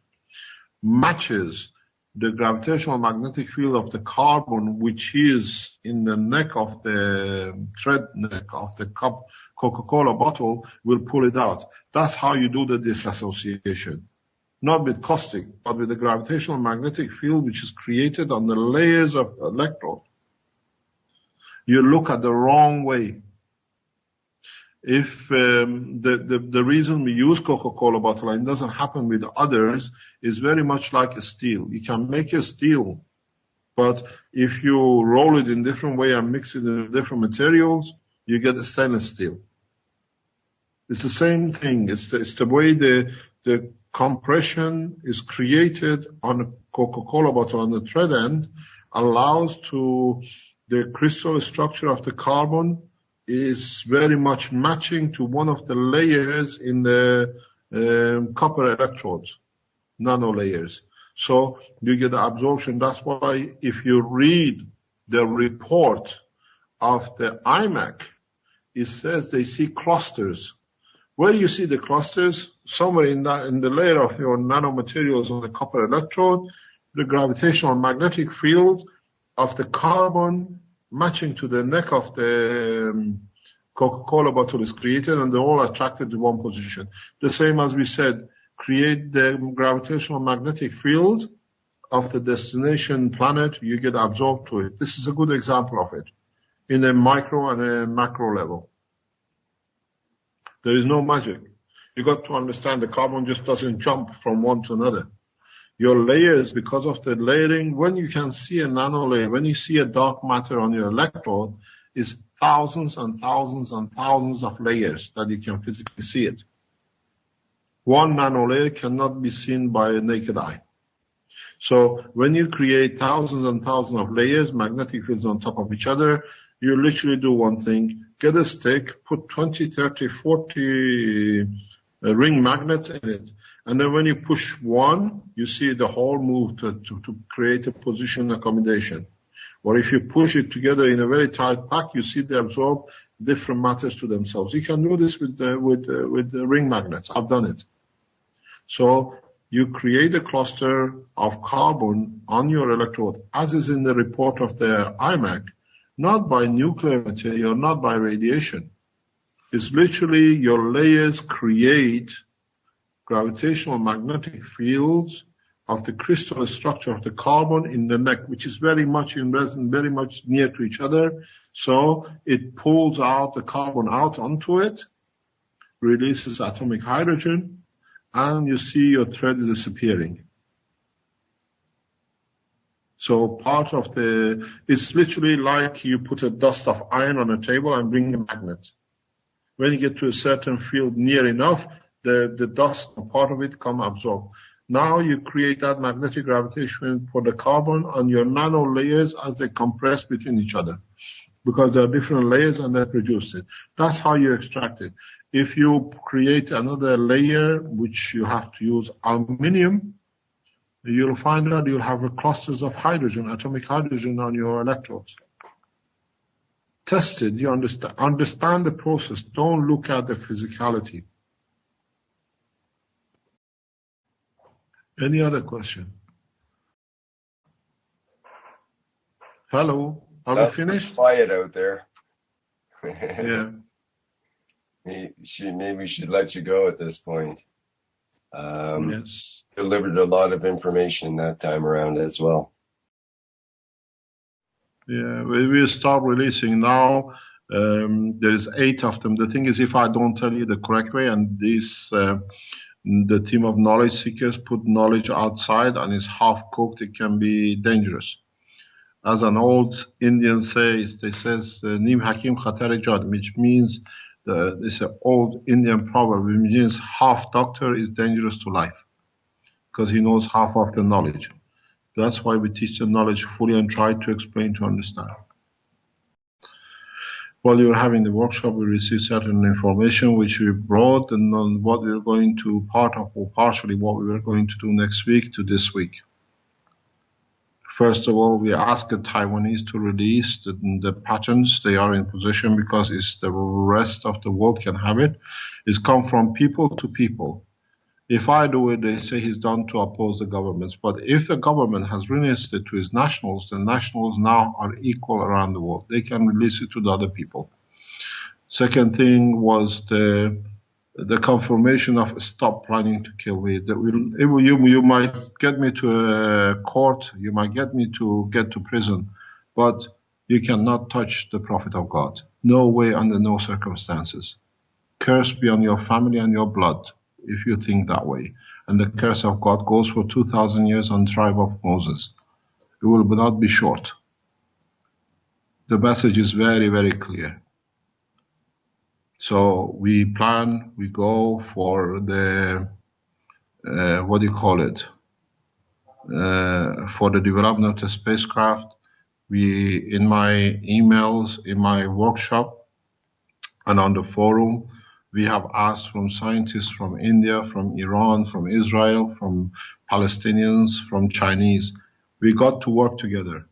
matches the gravitational magnetic field of the carbon, which is in the neck of the thread neck of the cup Coca-Cola bottle, will pull it out. That's how you do the disassociation. Not with caustic, but with the gravitational magnetic field which is created on the layers of electrode. You look at the wrong way. If the reason we use Coca-Cola bottle and it doesn't happen with others is very much like a steel. You can make a steel, but if you roll it in different way and mix it in different materials, you get a stainless steel. It's the same thing. It's the way the compression is created on a Coca-Cola bottle on the thread end allows to the crystal structure of the carbon is very much matching to one of the layers in the copper electrodes, nano layers. So you get the absorption. That's why if you read the report of the IMAC, it says they see clusters. Where you see the clusters, somewhere in the layer of your nanomaterials on the copper electrode, the gravitational magnetic field of the carbon matching to the neck of the Coca-Cola bottle is created, and they're all attracted to one position. The same as we said, create the gravitational magnetic field of the destination planet, you get absorbed to it. This is a good example of it in a micro and a macro level. There is no magic. You got to understand the carbon just doesn't jump from one to another. Your layers, because of the layering, when you can see a nano layer, when you see a dark matter on your electrode, is thousands and thousands and thousands of layers that you can physically see it. One nano layer cannot be seen by a naked eye. So when you create thousands and thousands of layers, magnetic fields on top of each other, you literally do one thing. Get a stick, put 20, 30, 40 ring magnets in it. And then when you push one, you see the whole move to create a position accommodation. Or if you push it together in a very tight pack, you see they absorb different matters to themselves. You can do this with the ring magnets. I've done it. So you create a cluster of carbon on your electrode, as is in the report of the IMAC, not by nuclear material, not by radiation. It's literally your layers create gravitational magnetic fields of the crystal structure of the carbon in the neck, which is very much in resin, very much near to each other. So it pulls out the carbon out onto it, releases atomic hydrogen, and you see your thread is disappearing. So part of it's literally like you put a dust of iron on a table and bring a magnet. When you get to a certain field near enough, the dust, part of it, come absorb. Now you create that magnetic gravitation for the carbon on your nano layers as they compress between each other. Because there are different layers and they produce it. That's how you extract it. If you create another layer, which you have to use aluminium, you'll find out you'll have clusters of hydrogen, atomic hydrogen on your electrodes. Test it, you understand the process. Don't look at the physicality. Any other question? Hello, are we finished? Quiet out there. Yeah. Maybe we should let you go at this point. Yes. Delivered a lot of information that time around as well. Yeah, we will start releasing now. There is 8 of them. The thing is, if I don't tell you the correct way, and this the team of knowledge seekers put knowledge outside and it's half cooked, it can be dangerous. As an old Indian says, "Nim hakim khatar jad," which means this old Indian proverb, which means half doctor is dangerous to life because he knows half of the knowledge. That's why we teach the knowledge fully and try to explain to understand. While you were having the workshop, we received certain information which we brought, and on what we were going to part of, or partially what we were going to do next week to this week. First of all, we asked the Taiwanese to release the patents they are in possession because it's the rest of the world can have it. It's come from people to people. If I do it, they say he's done to oppose the governments. But if the government has released it to its nationals, the nationals now are equal around the world. They can release it to the other people. Second thing was the confirmation of stop planning to kill me. You might get me to a court, you might get me to get to prison, but you cannot touch the Prophet of God. No way, under no circumstances. Curse be on your family and your blood if you think that way. And the curse of God goes for 2,000 years on the tribe of Moses. It will not be short. The message is very, very clear. So we plan, we go for the, what do you call it? For the development of the spacecraft. In my emails, in my workshop, and on the forum, we have asked from scientists from India, from Iran, from Israel, from Palestinians, from Chinese. We got to work together.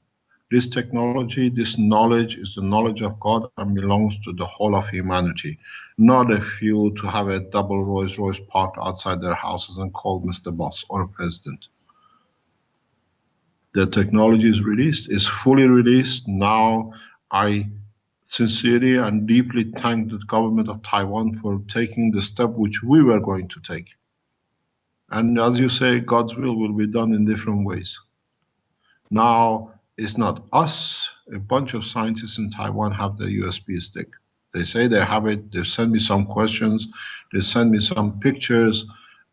This technology, this knowledge is the knowledge of God and belongs to the whole of humanity, not a few to have a double Rolls-Royce parked outside their houses and called Mr. Boss or President. The technology is released, is fully released. Now I sincerely and deeply thank the government of Taiwan for taking the step which we were going to take. And as you say, God's will be done in different ways. Now, it's not us. A bunch of scientists in Taiwan have the USB stick. They say they have it. They send me some questions. They send me some pictures.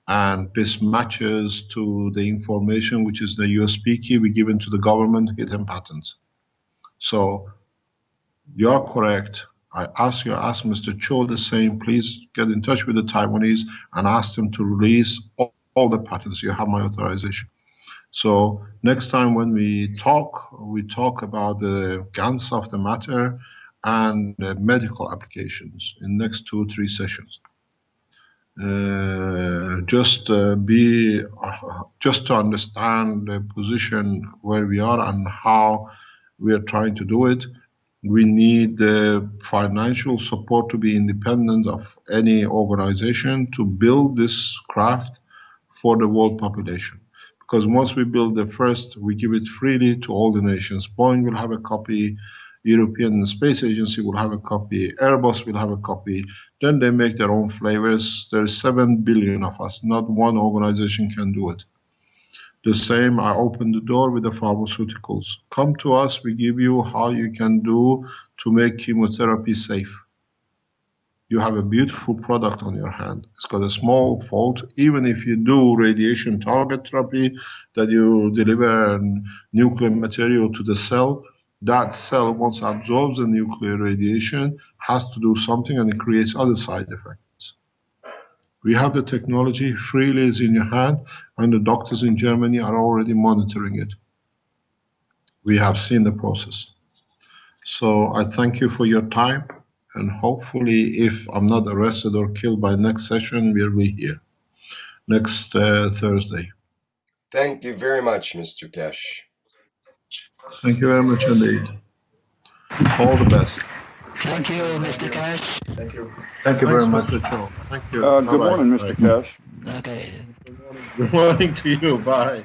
And this matches to the information, which is the USB key we given to the government to get them patents. So you are correct. I ask Mr. Cho the same. Please get in touch with the Taiwanese and ask them to release all the patents. You have my authorization. So next time when we talk about the GANs of the matter and medical applications in next 2-3 sessions. Just to understand the position where we are and how we are trying to do it. We need the financial support to be independent of any organization to build this craft for the world population. Because once we build the first, we give it freely to all the nations. Boeing will have a copy, European Space Agency will have a copy, Airbus will have a copy. Then they make their own flavors. There's 7 billion of us. Not one organization can do it. The same, I open the door with the pharmaceuticals. Come to us, we give you how you can do to make chemotherapy safe. You have a beautiful product on your hand. It's got a small fault. Even if you do radiation target therapy, that you deliver nuclear material to the cell, that cell, once absorbs the nuclear radiation, has to do something and it creates other side effects. We have the technology, freely is in your hand, and the doctors in Germany are already monitoring it. We have seen the process. So I thank you for your time, and hopefully if I'm not arrested or killed by next session, we'll be here next Thursday. Thank you very much, Mr. Keshe. Thank you very much indeed. All the best. Thank you, Mr. Keshe. Thank you. Thank you very much. Mr. Cho. Thank you. Good morning, Mr. Keshe. Okay. Good morning to you. Bye.